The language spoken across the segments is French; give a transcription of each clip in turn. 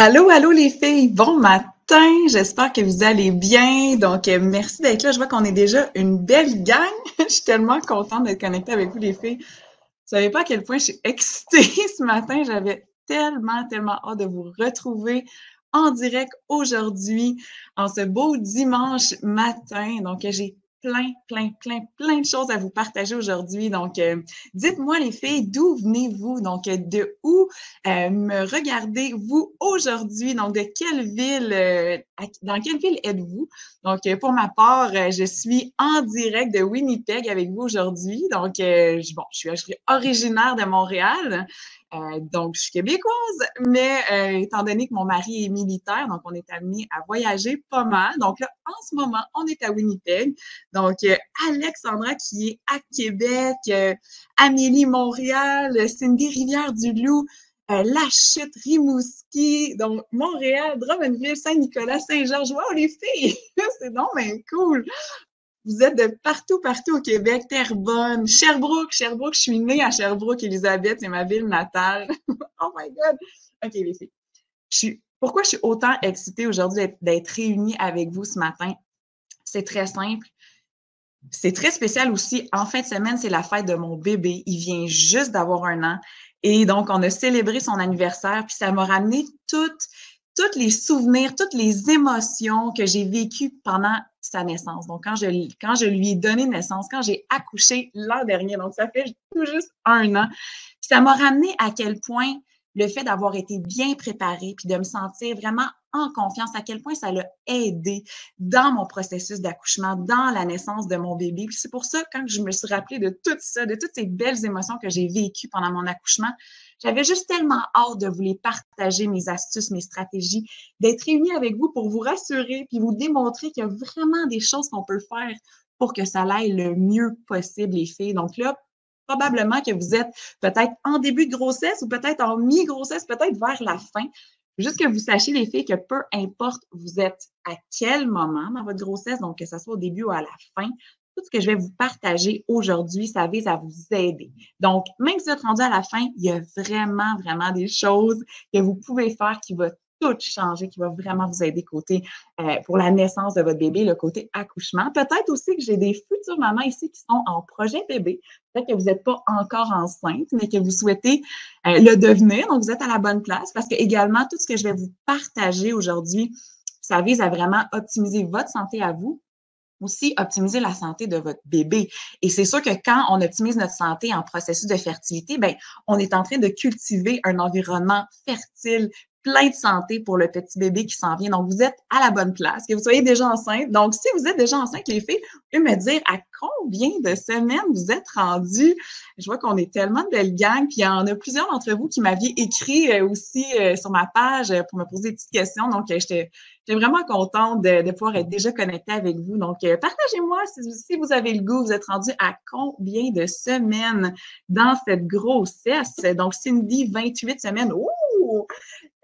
Allô, allô les filles, bon matin, j'espère que vous allez bien. Donc, merci d'être là. Je vois qu'on est déjà une belle gang. Je suis tellement contente d'être connectée avec vous les filles. Vous savez pas à quel point je suis excitée ce matin. J'avais tellement hâte de vous retrouver en direct aujourd'hui, en ce beau dimanche matin. Donc, j'ai plein de choses à vous partager aujourd'hui. Donc, dites-moi les filles, d'où venez-vous? Donc, de où me regardez-vous aujourd'hui? Donc, de quelle ville, dans quelle ville êtes-vous? Donc, pour ma part, je suis en direct de Winnipeg avec vous aujourd'hui. Donc, je suis originaire de Montréal. Donc, je suis québécoise, mais étant donné que mon mari est militaire, donc on est amené à voyager pas mal. Donc là, en ce moment, on est à Winnipeg. Donc, Alexandra qui est à Québec, Amélie Montréal, Cindy Rivière-du-Loup, La Chute, Rimouski, donc Montréal, Drummondville, Saint-Nicolas, Saint-Georges. Wow, les filles! C'est donc bien cool! Vous êtes de partout au Québec, Terrebonne, Sherbrooke, je suis née à Sherbrooke, Élisabeth, c'est ma ville natale. Oh my God! OK, les filles. Pourquoi je suis autant excitée aujourd'hui d'être réunie avec vous ce matin? C'est très simple. C'est très spécial aussi. En fin de semaine, c'est la fête de mon bébé. Il vient juste d'avoir 1 an. Et donc, on a célébré son anniversaire, puis ça m'a ramené tous les souvenirs, toutes les émotions que j'ai vécues pendant sa naissance. Donc, quand je lui ai donné naissance, quand j'ai accouché l'an dernier, donc ça fait tout juste 1 an, ça m'a ramené à quel point le fait d'avoir été bien préparée, puis de me sentir vraiment en confiance, à quel point ça l'a aidé dans mon processus d'accouchement, dans la naissance de mon bébé. Puis c'est pour ça, quand je me suis rappelée de tout ça, de toutes ces belles émotions que j'ai vécues pendant mon accouchement, j'avais juste tellement hâte de vous les partager, mes astuces, mes stratégies, d'être réunie avec vous pour vous rassurer puis vous démontrer qu'il y a vraiment des choses qu'on peut faire pour que ça aille le mieux possible, les filles. Donc là, probablement que vous êtes peut-être en début de grossesse ou peut-être en mi-grossesse, peut-être vers la fin. Juste que vous sachiez, les filles, que peu importe vous êtes à quel moment dans votre grossesse, donc que ce soit au début ou à la fin, tout ce que je vais vous partager aujourd'hui, ça vise à vous aider. Donc, même si vous êtes rendu à la fin, il y a vraiment des choses que vous pouvez faire qui vont tout changer, qui va vraiment vous aider côté pour la naissance de votre bébé, le côté accouchement. Peut-être aussi que j'ai des futures mamans ici qui sont en projet bébé. Peut-être que vous n'êtes pas encore enceinte, mais que vous souhaitez le devenir. Donc, vous êtes à la bonne place parce que également, tout ce que je vais vous partager aujourd'hui, ça vise à vraiment optimiser votre santé à vous, aussi optimiser la santé de votre bébé. Et c'est sûr que quand on optimise notre santé en processus de fertilité, ben, on est en train de cultiver un environnement fertile, plein de santé pour le petit bébé qui s'en vient. Donc, vous êtes à la bonne place, que vous soyez déjà enceinte. Donc, si vous êtes déjà enceinte, les filles, vous pouvez me dire à combien de semaines vous êtes rendues. Je vois qu'on est tellement de belles gangs, puis il y en a plusieurs d'entre vous qui m'aviez écrit aussi sur ma page pour me poser des petites questions. Donc, j'étais vraiment contente de pouvoir être déjà connectée avec vous. Donc, partagez-moi si vous avez le goût. Vous êtes rendu à combien de semaines dans cette grossesse? Donc, Cindy, 28 semaines. Ouh!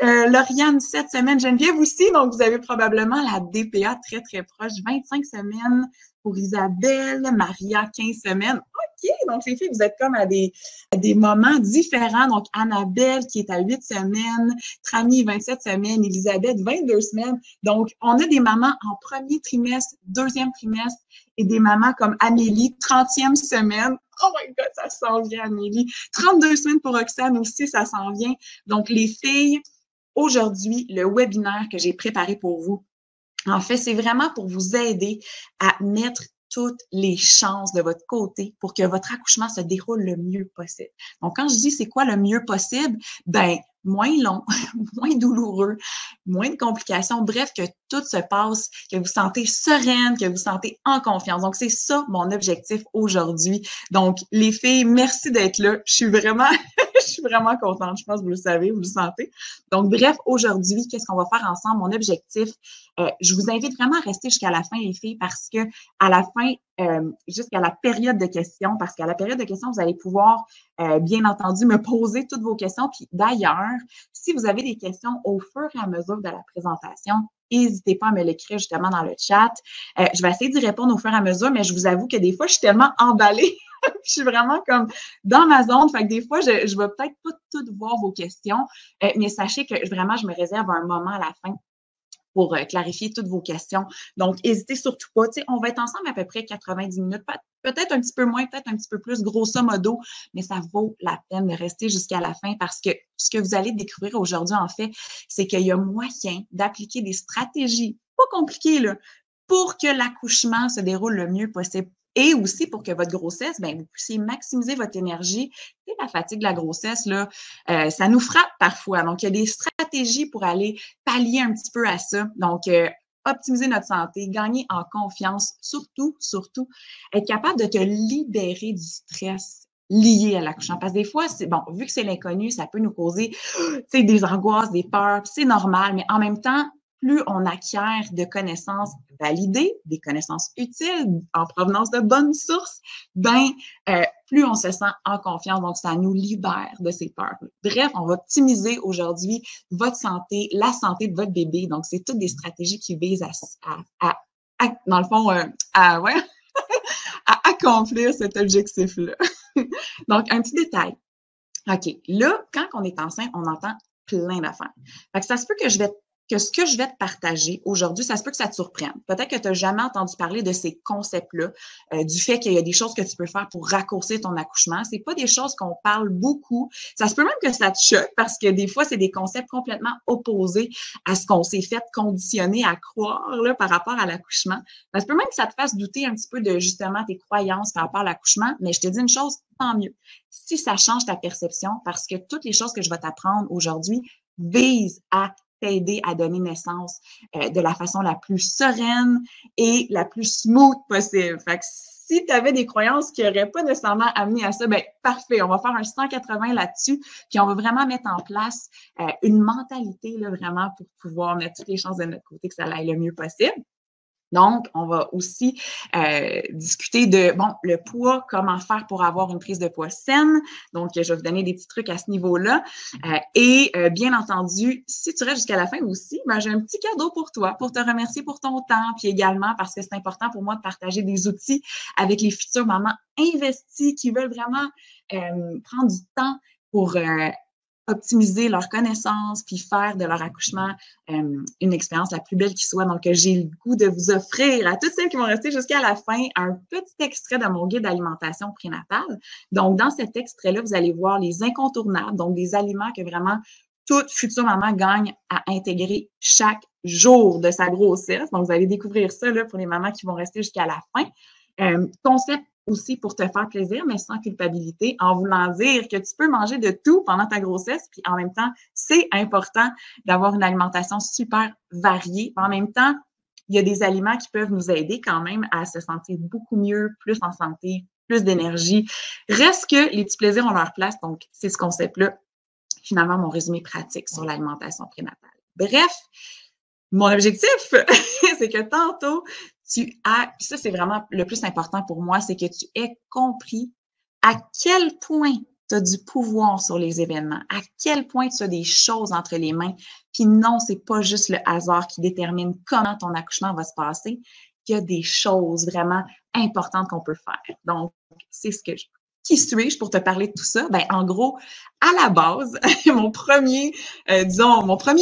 Lauriane, 7 semaines. Geneviève aussi. Donc, vous avez probablement la DPA très proche. 25 semaines pour Isabelle. Maria, 15 semaines. OK! Donc, les filles, vous êtes comme à des moments différents. Donc, Annabelle, qui est à 8 semaines. Trami, 27 semaines. Elisabeth, 22 semaines. Donc, on a des mamans en premier trimestre, deuxième trimestre et des mamans comme Amélie, 30e semaine. Oh my God, ça s'en vient, Amélie. 32 semaines pour Roxane aussi, ça s'en vient. Donc, les filles, aujourd'hui, le webinaire que j'ai préparé pour vous, en fait, c'est vraiment pour vous aider à mettre toutes les chances de votre côté pour que votre accouchement se déroule le mieux possible. Donc, quand je dis c'est quoi le mieux possible, ben moins long, moins douloureux, moins de complications, bref, que tout se passe, que vous sentez sereine, que vous sentez en confiance. Donc, c'est ça mon objectif aujourd'hui. Donc, les filles, merci d'être là. Je suis vraiment, je suis vraiment contente. Je pense que vous le savez, vous le sentez. Donc, bref, aujourd'hui, qu'est-ce qu'on va faire ensemble? Mon objectif, je vous invite vraiment à rester jusqu'à la fin, les filles, parce que à la fin, jusqu'à la période de questions, parce qu'à la période de questions, vous allez pouvoir, bien entendu, me poser toutes vos questions. Puis d'ailleurs, si vous avez des questions au fur et à mesure de la présentation, n'hésitez pas à me l'écrire justement dans le chat. Je vais essayer d'y répondre au fur et à mesure, mais je vous avoue que des fois, je suis tellement emballée Je suis vraiment comme dans ma zone. Fait que des fois, je vais peut-être pas toutes voir vos questions, mais sachez que vraiment, je me réserve un moment à la fin pour clarifier toutes vos questions. Donc, n'hésitez surtout pas. Tu sais, on va être ensemble à peu près 90 minutes, peut-être un petit peu moins, peut-être un petit peu plus, grosso modo, mais ça vaut la peine de rester jusqu'à la fin parce que ce que vous allez découvrir aujourd'hui, en fait, c'est qu'il y a moyen d'appliquer des stratégies, pas compliquées, là, pour que l'accouchement se déroule le mieux possible. Et aussi pour que votre grossesse, ben, vous puissiez maximiser votre énergie. Et la fatigue de la grossesse, là, ça nous frappe parfois. Donc, il y a des stratégies pour aller pallier un petit peu à ça. Donc, optimiser notre santé, gagner en confiance, surtout, être capable de te libérer du stress lié à l'accouchement. Parce que des fois, c'est bon, vu que c'est l'inconnu, ça peut nous causer des angoisses, des peurs, c'est normal, mais en même temps, plus on acquiert de connaissances validées, des connaissances utiles en provenance de bonnes sources, ben plus on se sent en confiance. Donc, ça nous libère de ces peurs. Bref, on va optimiser aujourd'hui votre santé, la santé de votre bébé. Donc, c'est toutes des stratégies qui visent dans le fond, ouais, à accomplir cet objectif-là. Donc, un petit détail. OK, là, quand on est enceinte, on entend plein d'affaires. Fait que ça se peut que ce que je vais te partager aujourd'hui, ça se peut que ça te surprenne. Peut-être que tu n'as jamais entendu parler de ces concepts-là, du fait qu'il y a des choses que tu peux faire pour raccourcir ton accouchement. C'est pas des choses qu'on parle beaucoup. Ça se peut même que ça te choque parce que des fois, c'est des concepts complètement opposés à ce qu'on s'est fait conditionner à croire là, par rapport à l'accouchement. Ça se peut même que ça te fasse douter un petit peu de justement tes croyances par rapport à l'accouchement, mais je te dis une chose, tant mieux. Si ça change ta perception, parce que toutes les choses que je vais t'apprendre aujourd'hui visent à t'aider à donner naissance de la façon la plus sereine et la plus smooth possible. Fait que si tu avais des croyances qui n'auraient pas nécessairement amené à ça, ben parfait, on va faire un 180 là-dessus, puis on va vraiment mettre en place une mentalité là, vraiment pour pouvoir mettre toutes les chances de notre côté que ça aille le mieux possible. Donc, on va aussi discuter de, bon, le poids, comment faire pour avoir une prise de poids saine. Donc, je vais vous donner des petits trucs à ce niveau-là. Et bien entendu, si tu restes jusqu'à la fin aussi, ben, j'ai un petit cadeau pour toi, pour te remercier pour ton temps, puis également parce que c'est important pour moi de partager des outils avec les futures mamans investies qui veulent vraiment prendre du temps pour optimiser leurs connaissances puis faire de leur accouchement une expérience la plus belle qui soit. Donc, j'ai le goût de vous offrir à toutes celles qui vont rester jusqu'à la fin un petit extrait de mon guide d'alimentation prénatale. Donc, dans cet extrait-là, vous allez voir les incontournables, donc des aliments que vraiment toute future maman gagne à intégrer chaque jour de sa grossesse. Donc, vous allez découvrir ça là, pour les mamans qui vont rester jusqu'à la fin. Concept aussi pour te faire plaisir, mais sans culpabilité, en voulant dire que tu peux manger de tout pendant ta grossesse, puis en même temps, c'est important d'avoir une alimentation super variée. En même temps, il y a des aliments qui peuvent nous aider quand même à se sentir beaucoup mieux, plus en santé, plus d'énergie. Reste que les petits plaisirs ont leur place, donc c'est ce concept-là, finalement, mon résumé pratique sur l'alimentation prénatale. Bref, mon objectif, c'est que tantôt, tu as, puis ça, c'est vraiment le plus important pour moi, c'est que tu aies compris à quel point tu as du pouvoir sur les événements, à quel point tu as des choses entre les mains. Puis non, c'est pas juste le hasard qui détermine comment ton accouchement va se passer. Il y a des choses vraiment importantes qu'on peut faire. Donc, c'est ce que je qui suis-je pour te parler de tout ça? Ben, en gros, à la base, mon premier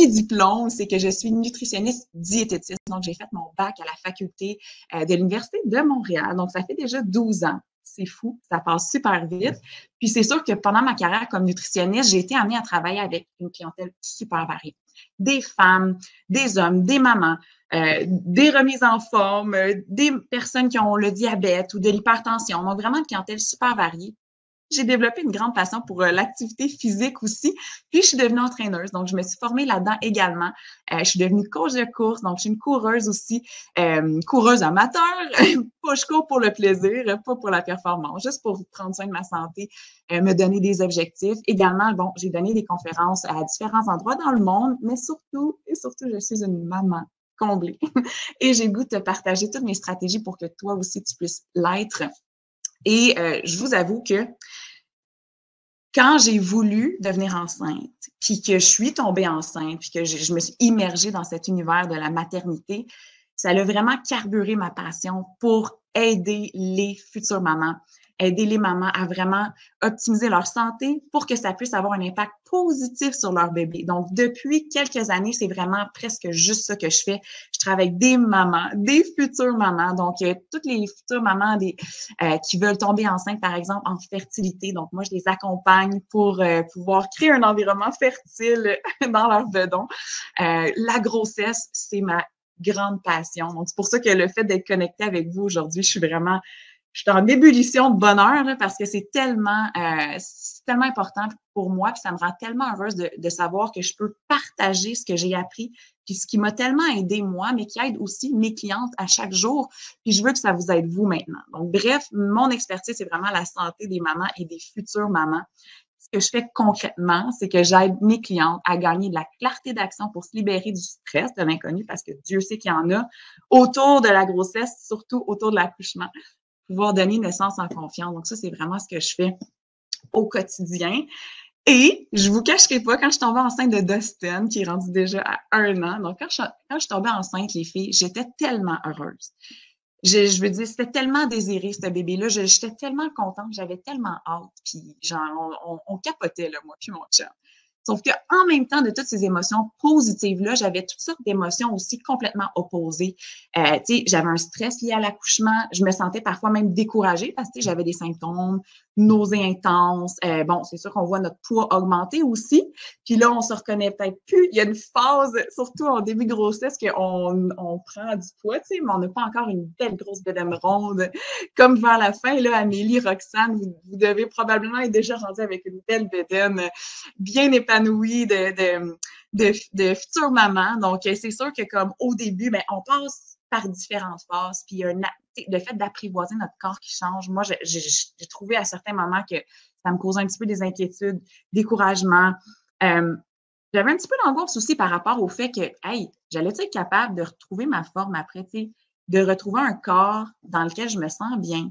diplôme, c'est que je suis nutritionniste diététiste. Donc, j'ai fait mon bac à la faculté de l'Université de Montréal. Donc, ça fait déjà 12 ans. C'est fou, ça passe super vite. Puis, c'est sûr que pendant ma carrière comme nutritionniste, j'ai été amenée à travailler avec une clientèle super variée. Des femmes, des hommes, des mamans, des remises en forme, des personnes qui ont le diabète ou de l'hypertension. Donc, vraiment une clientèle super variée. J'ai développé une grande passion pour l'activité physique aussi. Puis, je suis devenue entraîneuse. Donc, je me suis formée là-dedans également. Je suis devenue coach de course. Donc, je suis une coureuse aussi, coureuse amateur. Pas je cours pour le plaisir, pas pour la performance, juste pour prendre soin de ma santé, me donner des objectifs. Également, bon, j'ai donné des conférences à différents endroits dans le monde, mais surtout, je suis une maman comblée. Et j'ai le goût de te partager toutes mes stratégies pour que toi aussi, tu puisses l'être. Et je vous avoue que quand j'ai voulu devenir enceinte, puis que je suis tombée enceinte, puis que je me suis immergée dans cet univers de la maternité, ça a vraiment carburé ma passion pour aider les futures mamans aider les mamans à vraiment optimiser leur santé pour que ça puisse avoir un impact positif sur leur bébé. Donc, depuis quelques années, c'est vraiment presque juste ça que je fais. Je travaille avec des mamans, des futures mamans, donc toutes les futures mamans qui veulent tomber enceinte, par exemple, en fertilité. Donc, moi, je les accompagne pour pouvoir créer un environnement fertile dans leur bedon. La grossesse, c'est ma grande passion. Donc, c'est pour ça que le fait d'être connectée avec vous aujourd'hui, je suis en ébullition de bonheur là, parce que c'est tellement important pour moi, puis ça me rend tellement heureuse de savoir que je peux partager ce que j'ai appris, puis ce qui m'a tellement aidé moi, mais qui aide aussi mes clientes à chaque jour. Puis je veux que ça vous aide vous maintenant. Donc, bref, mon expertise, c'est vraiment la santé des mamans et des futures mamans. Ce que je fais concrètement, c'est que j'aide mes clientes à gagner de la clarté d'action pour se libérer du stress de l'inconnu, parce que Dieu sait qu'il y en a autour de la grossesse, surtout autour de l'accouchement. Pouvoir donner naissance en confiance. Donc, ça, c'est vraiment ce que je fais au quotidien. Et je vous cacherai pas, quand je suis tombée enceinte de Dustin, qui est rendu déjà à 1 an, donc quand je suis tombée enceinte, les filles, j'étais tellement heureuse. Je veux dire, c'était tellement désiré, ce bébé-là. J'étais tellement contente, j'avais tellement hâte. Puis, genre, on capotait, là, moi puis mon chum. Sauf qu'en même temps de toutes ces émotions positives-là, j'avais toutes sortes d'émotions aussi complètement opposées. Tu sais, j'avais un stress lié à l'accouchement. Je me sentais parfois même découragée parce que j'avais des symptômes, nausées intenses. Bon, c'est sûr qu'on voit notre poids augmenter aussi. Puis là, on se reconnaît peut-être plus. Il y a une phase, surtout en début de grossesse, qu'on prend du poids, tu sais, mais on n'a pas encore une belle grosse bédaine ronde. Comme vers la fin, là, Amélie, Roxane, vous devez probablement être déjà rendu avec une belle bédaine bien épanouie de futures mamans. Donc, c'est sûr que comme au début, ben, on passe par différentes phases, puis le fait d'apprivoiser notre corps qui change. Moi, j'ai trouvé à certains moments que ça me causait un petit peu des inquiétudes, découragement. J'avais un petit peu d'angoisse aussi par rapport au fait que, hey, j'allais être capable de retrouver ma forme après, tu sais, de retrouver un corps dans lequel je me sens bien.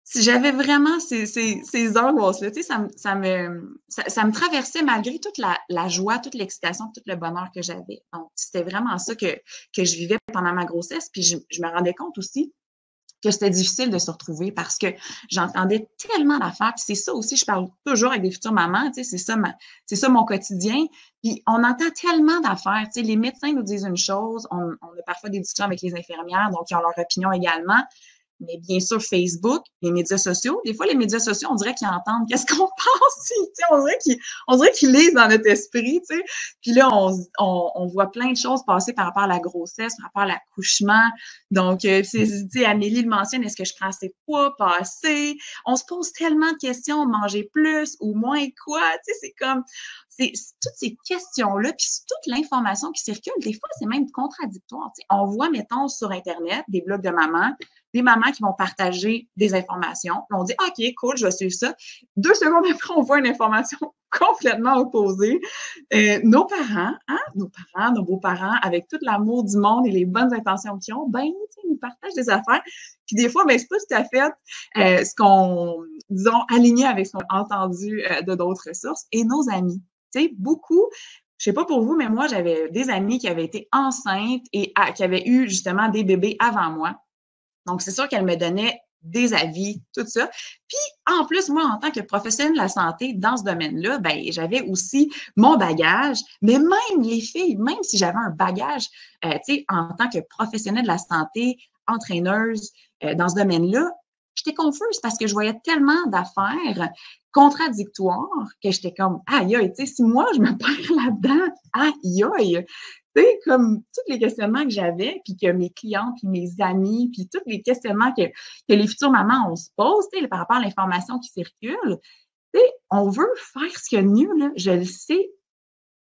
Si j'avais vraiment ces angoisses-là, tu sais, ça me traversait malgré toute la joie, toute l'excitation, tout le bonheur que j'avais. Donc, c'était vraiment ça que je vivais pendant ma grossesse. Puis, je me rendais compte aussi que c'était difficile de se retrouver parce que j'entendais tellement d'affaires. Puis c'est ça aussi, je parle toujours avec des futures mamans, tu sais, c'est ça mon quotidien. Puis on entend tellement d'affaires, tu sais, les médecins nous disent une chose, on a parfois des discussions avec les infirmières, donc ils ont leur opinion également. Mais bien sûr, Facebook, les médias sociaux, des fois, les médias sociaux, on dirait qu'ils entendent qu'est-ce qu'on pense, tu sais, on dirait qu'ils lisent dans notre esprit, tu sais. Puis là, on voit plein de choses passer par rapport à la grossesse, par rapport à l'accouchement. Donc, tu sais, Amélie le mentionne, est-ce que je prends assez de poids, pas assez? On se pose tellement de questions, manger plus ou moins quoi? Tu sais, c'est comme, c'est toutes ces questions-là, puis toute l'information qui circule, des fois, c'est même contradictoire. Tu sais. On voit, mettons, sur Internet, des blogs de mamans, des mamans qui vont partager des informations. On dit, OK, cool, je vais suivre ça. 2 secondes après, on voit une information complètement opposée. Nos parents, nos beaux-parents, avec tout l'amour du monde et les bonnes intentions qu'ils ont, ben, tu sais, ils nous partagent des affaires. Puis des fois, ben, c'est pas tout à fait ce qu'on, disons, aligné avec ce qu'on a entendu de d'autres sources. Et nos amis, tu sais, beaucoup, je sais pas pour vous, mais moi, j'avais des amis qui avaient été enceintes et qui avaient eu justement des bébés avant moi. Donc, c'est sûr qu'elle me donnait des avis, tout ça. Puis, en plus, moi, en tant que professionnelle de la santé dans ce domaine-là, ben, j'avais aussi mon bagage, mais même les filles, même si j'avais un bagage, tu sais, en tant que professionnelle de la santé, entraîneuse dans ce domaine-là, j'étais confuse parce que je voyais tellement d'affaires contradictoires que j'étais comme, aïe, aïe, tu sais, si moi, je me perds là-dedans, aïe, aïe. Tu sais, comme tous les questionnements que j'avais, puis que mes clientes, puis mes amis, puis tous les questionnements que les futures mamans, on se pose, tu sais, par rapport à l'information qui circule, tu sais, on veut faire ce qu'il y a de mieux, là. Je le sais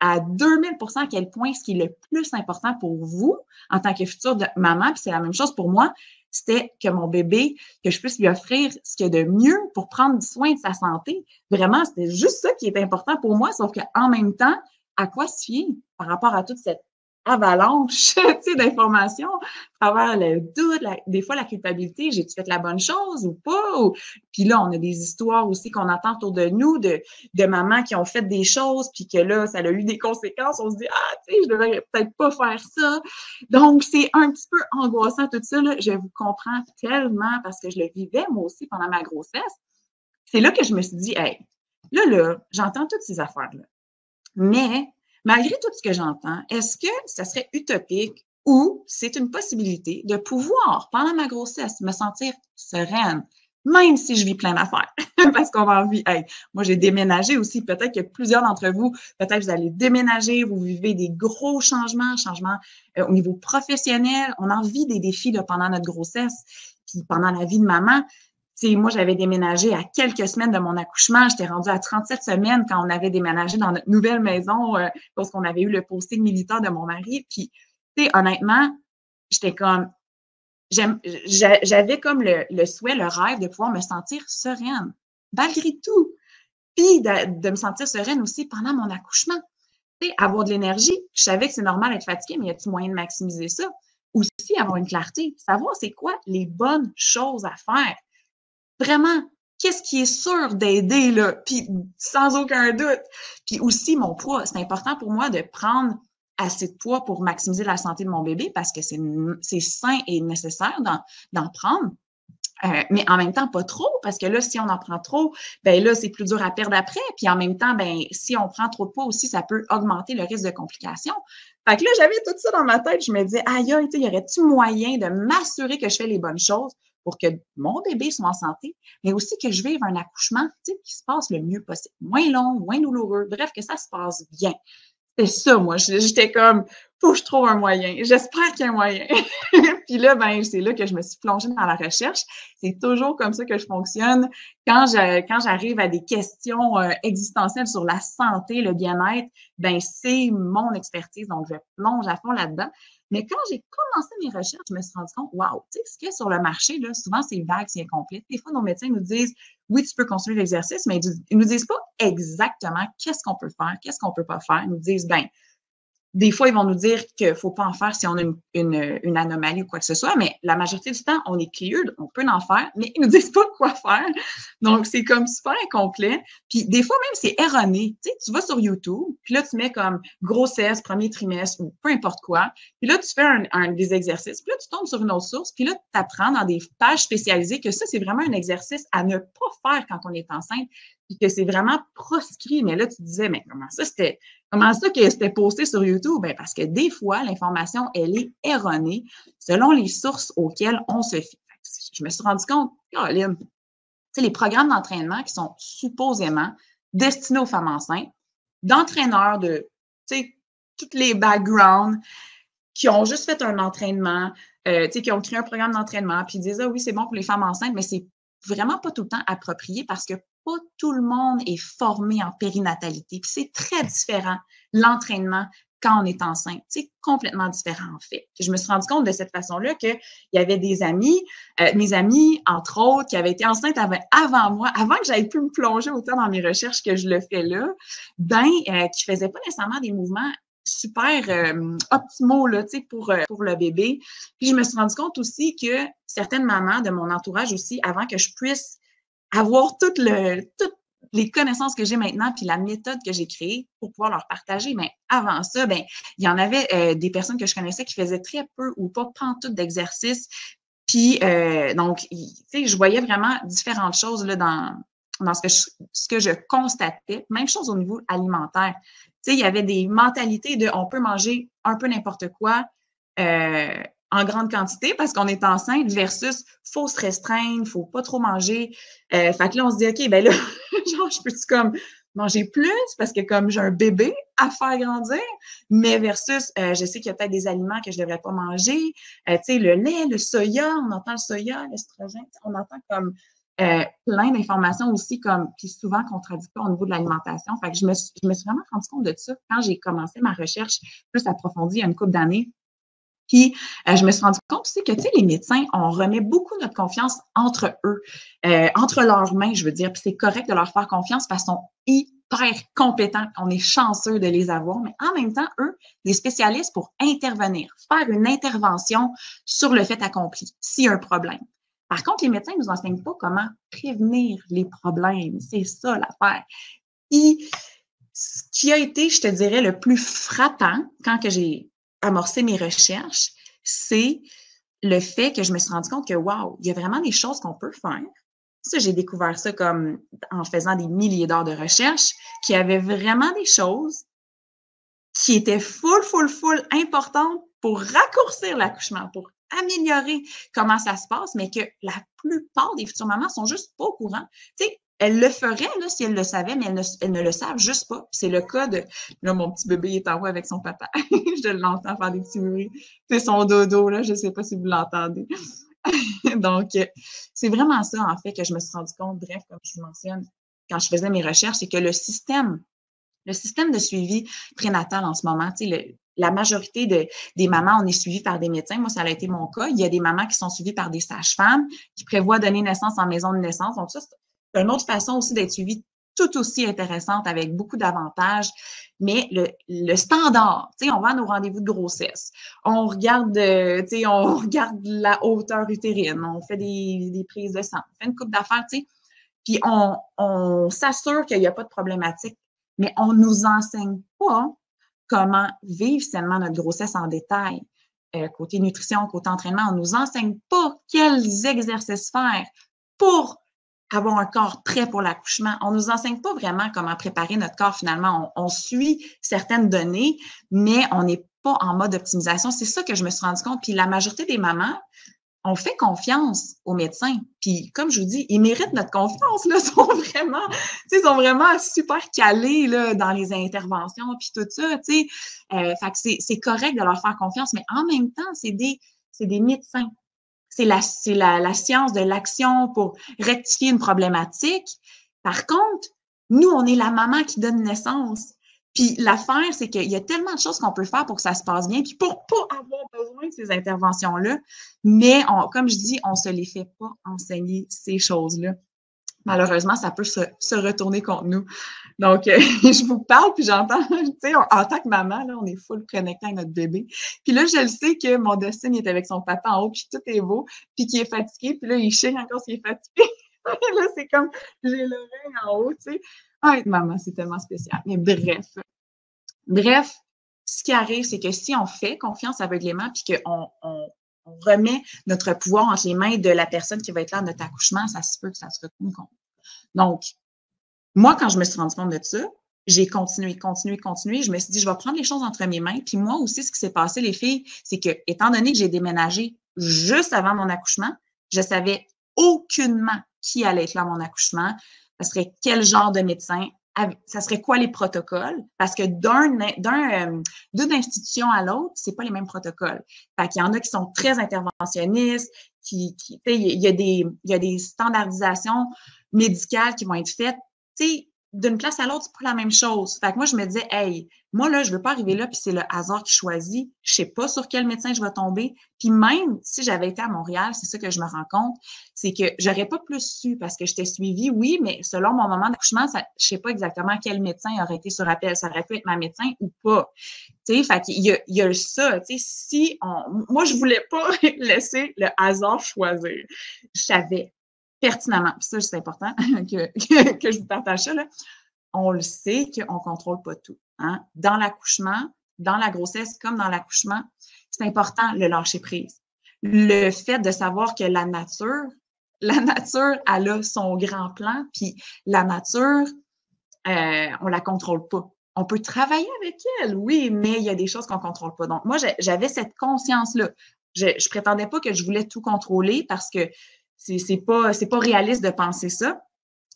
à 2000% à quel point ce qui est le plus important pour vous en tant que future maman, puis c'est la même chose pour moi, c'était que mon bébé, que je puisse lui offrir ce qu'il y a de mieux pour prendre soin de sa santé. Vraiment, c'était juste ça qui est important pour moi, sauf qu'en même temps, à quoi se fier par rapport à toute cette avalanche, tu sais, d'informations, à travers le doute, des fois la culpabilité, j'ai-tu fait la bonne chose ou pas? Puis là, on a des histoires aussi qu'on entend autour de nous de mamans qui ont fait des choses, puis que là, ça a eu des conséquences. On se dit, ah, tu sais, je devrais peut-être pas faire ça. Donc, c'est un petit peu angoissant tout ça, là. Je vous comprends tellement parce que je le vivais moi aussi pendant ma grossesse. C'est là que je me suis dit, hey, là, j'entends toutes ces affaires-là. Mais malgré tout ce que j'entends, est-ce que ça serait utopique ou c'est une possibilité de pouvoir, pendant ma grossesse, me sentir sereine, même si je vis plein d'affaires? Parce qu'on va en vivre. Hey, moi, j'ai déménagé aussi. Peut-être que plusieurs d'entre vous, peut-être vous allez déménager, vous vivez des gros changements au niveau professionnel. On en vit des défis là, pendant notre grossesse, puis pendant la vie de maman. T'sais, moi, j'avais déménagé à quelques semaines de mon accouchement. J'étais rendue à 37 semaines quand on avait déménagé dans notre nouvelle maison parce qu'on avait eu le posting militaire de mon mari. Puis, tu sais, honnêtement, j'étais comme, j'avais comme le souhait, le rêve de pouvoir me sentir sereine, malgré tout. Puis, de me sentir sereine aussi pendant mon accouchement. Tu sais, avoir de l'énergie. Je savais que c'est normal d'être fatiguée, mais y a-t-il moyen de maximiser ça? Aussi, avoir une clarté, savoir c'est quoi les bonnes choses à faire. Vraiment, qu'est-ce qui est sûr d'aider, là? Puis sans aucun doute. Puis aussi, mon poids. C'est important pour moi de prendre assez de poids pour maximiser la santé de mon bébé parce que c'est sain et nécessaire d'en prendre. Mais en même temps, pas trop, parce que là, si on en prend trop, ben là, c'est plus dur à perdre après. Puis en même temps, ben si on prend trop de poids aussi, ça peut augmenter le risque de complications. Fait que là, j'avais tout ça dans ma tête. Je me disais, aïe, tu sais, y aurait-il moyen de m'assurer que je fais les bonnes choses pour que mon bébé soit en santé, mais aussi que je vive un accouchement, tu sais, qui se passe le mieux possible. Moins long, moins douloureux. Bref, que ça se passe bien. C'est ça, moi. J'étais comme, faut que je trouve un moyen. J'espère qu'il y a un moyen. Puis là, ben, c'est là que je me suis plongée dans la recherche. C'est toujours comme ça que je fonctionne. Quand j'arrive à des questions existentielles sur la santé, le bien-être, ben, c'est mon expertise. Donc, je plonge à fond là-dedans. Mais quand j'ai commencé mes recherches, je me suis rendu compte, wow, tu sais, ce qu'il y a sur le marché, là, souvent, c'est vague, c'est incomplet. Des fois, nos médecins nous disent, oui, tu peux construire l'exercice, mais ils nous disent pas exactement qu'est-ce qu'on peut faire, qu'est-ce qu'on peut pas faire. Ils nous disent, ben, des fois, ils vont nous dire qu'il ne faut pas en faire si on a une anomalie ou quoi que ce soit, mais la majorité du temps, on est clear, on peut en faire, mais ils ne nous disent pas quoi faire. Donc, c'est comme super incomplet. Puis, des fois, même, c'est erroné. Tu sais, tu vas sur YouTube, puis là, tu mets comme grossesse, premier trimestre ou peu importe quoi. Puis là, tu fais des exercices. Puis là, tu tombes sur une autre source. Puis là, tu apprends dans des pages spécialisées que ça, c'est vraiment un exercice à ne pas faire quand on est enceinte, puis que c'est vraiment proscrit. Mais là, tu te disais, mais comment ça que c'était posté sur YouTube? Ben, parce que des fois, l'information, elle est erronée selon les sources auxquelles on se fie. Je me suis rendu compte, Caroline, tu sais, les programmes d'entraînement qui sont supposément destinés aux femmes enceintes, d'entraîneurs de, tu sais, tous les backgrounds qui ont juste fait un entraînement, tu sais, qui ont créé un programme d'entraînement, puis ils disent, ah oui, c'est bon pour les femmes enceintes, mais c'est vraiment pas tout le temps approprié parce que pas tout le monde est formé en périnatalité. Puis c'est très différent, l'entraînement, quand on est enceinte. C'est complètement différent, en fait. Puis je me suis rendu compte de cette façon-là qu'il y avait des amis, mes amis, entre autres, qui avaient été enceintes avant moi, avant que j'aille pu me plonger autant dans mes recherches que je le fais là, qui faisaient pas nécessairement des mouvements super optimaux là, pour le bébé. Puis je me suis rendu compte aussi que certaines mamans de mon entourage aussi, avant que je puisse avoir toutes les connaissances que j'ai maintenant puis la méthode que j'ai créée pour pouvoir leur partager. Mais avant ça, ben il y en avait des personnes que je connaissais qui faisaient très peu ou pas pantoute d'exercices. Puis donc, tu sais, je voyais vraiment différentes choses là dans ce que je constatais. Même chose au niveau alimentaire. Tu sais, il y avait des mentalités de on peut manger un peu n'importe quoi en grande quantité parce qu'on est enceinte versus faut se restreindre, faut pas trop manger. Fait que là, on se dit, OK, ben là, genre, je peux-tu comme manger plus parce que comme j'ai un bébé à faire grandir, mais versus, je sais qu'il y a peut-être des aliments que je devrais pas manger. Tu sais, le lait, le soya, on entend le soya, l'estrogène, on entend comme plein d'informations aussi comme qui souvent contradictoires au niveau de l'alimentation. Fait que je me suis vraiment rendu compte de ça quand j'ai commencé ma recherche plus approfondie il y a une couple d'années. Puis, je me suis rendu compte aussi que, tu sais, les médecins, on remet beaucoup notre confiance entre eux, entre leurs mains, je veux dire. Puis c'est correct de leur faire confiance parce qu'ils sont hyper compétents. On est chanceux de les avoir, mais en même temps, eux, des spécialistes pour intervenir, faire une intervention sur le fait accompli, s'il y a un problème. Par contre, les médecins ne nous enseignent pas comment prévenir les problèmes. C'est ça l'affaire. Et ce qui a été, je te dirais, le plus frappant quand que j'ai amorcé mes recherches, c'est le fait que je me suis rendu compte que, wow, il y a vraiment des choses qu'on peut faire. Ça, j'ai découvert ça comme en faisant des milliers d'heures de recherche, qu'il y avait vraiment des choses qui étaient full importantes pour raccourcir l'accouchement, pour améliorer comment ça se passe, mais que la plupart des futures mamans sont juste pas au courant. Tu sais, elles le feraient là, si elles le savaient, mais elles ne le savent juste pas. C'est le cas de, là, mon petit bébé est en haut avec son papa. Je l'entends faire des petits bruits. C'est son dodo, là, je sais pas si vous l'entendez. Donc, c'est vraiment ça, en fait, que je me suis rendu compte, bref, comme je vous mentionne, quand je faisais mes recherches, c'est que le système de suivi prénatal en ce moment, tu sais, la majorité des mamans, on est suivies par des médecins. Moi, ça a été mon cas. Il y a des mamans qui sont suivies par des sages-femmes qui prévoient donner naissance en maison de naissance. Donc, ça, c'est une autre façon aussi d'être suivie tout aussi intéressante avec beaucoup d'avantages. Mais le standard, tu sais, on va à nos rendez-vous de grossesse. On regarde, tu sais, on regarde la hauteur utérine. On fait des prises de sang. On fait une coupe d'affaires, tu sais. Puis, on s'assure qu'il n'y a pas de problématique. Mais on ne nous enseigne pas comment vivre sainement notre grossesse en détail. Côté nutrition, côté entraînement, on ne nous enseigne pas quels exercices faire pour avoir un corps prêt pour l'accouchement. On ne nous enseigne pas vraiment comment préparer notre corps finalement. On suit certaines données, mais on n'est pas en mode optimisation. C'est ça que je me suis rendu compte. Puis la majorité des mamans, on fait confiance aux médecins. Puis, comme je vous dis, ils méritent notre confiance, là. Ils sont vraiment super calés, là, dans les interventions, puis tout ça, tu sais. Fait que c'est correct de leur faire confiance, mais en même temps, c'est des médecins. C'est la science de l'action pour rectifier une problématique. Par contre, nous, on est la maman qui donne naissance. Puis l'affaire, c'est qu'il y a tellement de choses qu'on peut faire pour que ça se passe bien, puis pour pas avoir besoin de ces interventions-là. Mais comme je dis, on se les fait pas enseigner ces choses-là. Malheureusement, ça peut se retourner contre nous. Donc, je vous parle, puis j'entends, tu sais, en tant que maman, là, on est full connecté avec notre bébé. Puis là, je le sais que mon Dustin est avec son papa en haut, puis tout est beau, puis qu'il est fatigué, puis là, il chigne encore s'il est fatigué. Là, c'est comme, j'ai l'oreille en haut, tu sais. Ah, être maman, c'est tellement spécial. Mais bref, ce qui arrive, c'est que si on fait confiance aveuglément, puis qu'on remet notre pouvoir entre les mains de la personne qui va être là à notre accouchement, ça se peut que ça se retourne contre. Donc, moi, quand je me suis rendu compte de ça, j'ai continué. Je me suis dit, je vais prendre les choses entre mes mains. Puis moi aussi, ce qui s'est passé, les filles, c'est que, étant donné que j'ai déménagé juste avant mon accouchement, je savais aucunement qui allait être là à mon accouchement, ça serait quel genre de médecin, ça serait quoi les protocoles, parce que d'une institution à l'autre, c'est pas les mêmes protocoles. Fait qu'il y en a qui sont très interventionnistes, il y a des standardisations médicales qui vont être faites. Tu sais, d'une place à l'autre, c'est pas la même chose. Fait que moi, je me disais, hey, moi, là, je veux pas arriver là, puis c'est le hasard qui choisit. Je sais pas sur quel médecin je vais tomber. Puis même si j'avais été à Montréal, c'est ça que je me rends compte, c'est que j'aurais pas plus su parce que j'étais suivie, oui, mais selon mon moment d'accouchement, je sais pas exactement quel médecin aurait été sur appel. Ça aurait pu être ma médecin ou pas. Tu sais, fait qu'il y a ça. Tu sais, moi, je voulais pas laisser le hasard choisir. Je savais pertinemment, puis ça, c'est important que je vous partage ça, là. On le sait qu'on ne contrôle pas tout. Hein? Dans l'accouchement, dans la grossesse comme dans l'accouchement, c'est important le lâcher prise. Le fait de savoir que la nature, elle a son grand plan, puis la nature, on la contrôle pas. On peut travailler avec elle, oui, mais il y a des choses qu'on contrôle pas. Donc, moi, j'avais cette conscience-là. Je prétendais pas que je voulais tout contrôler parce que c'est pas réaliste de penser ça.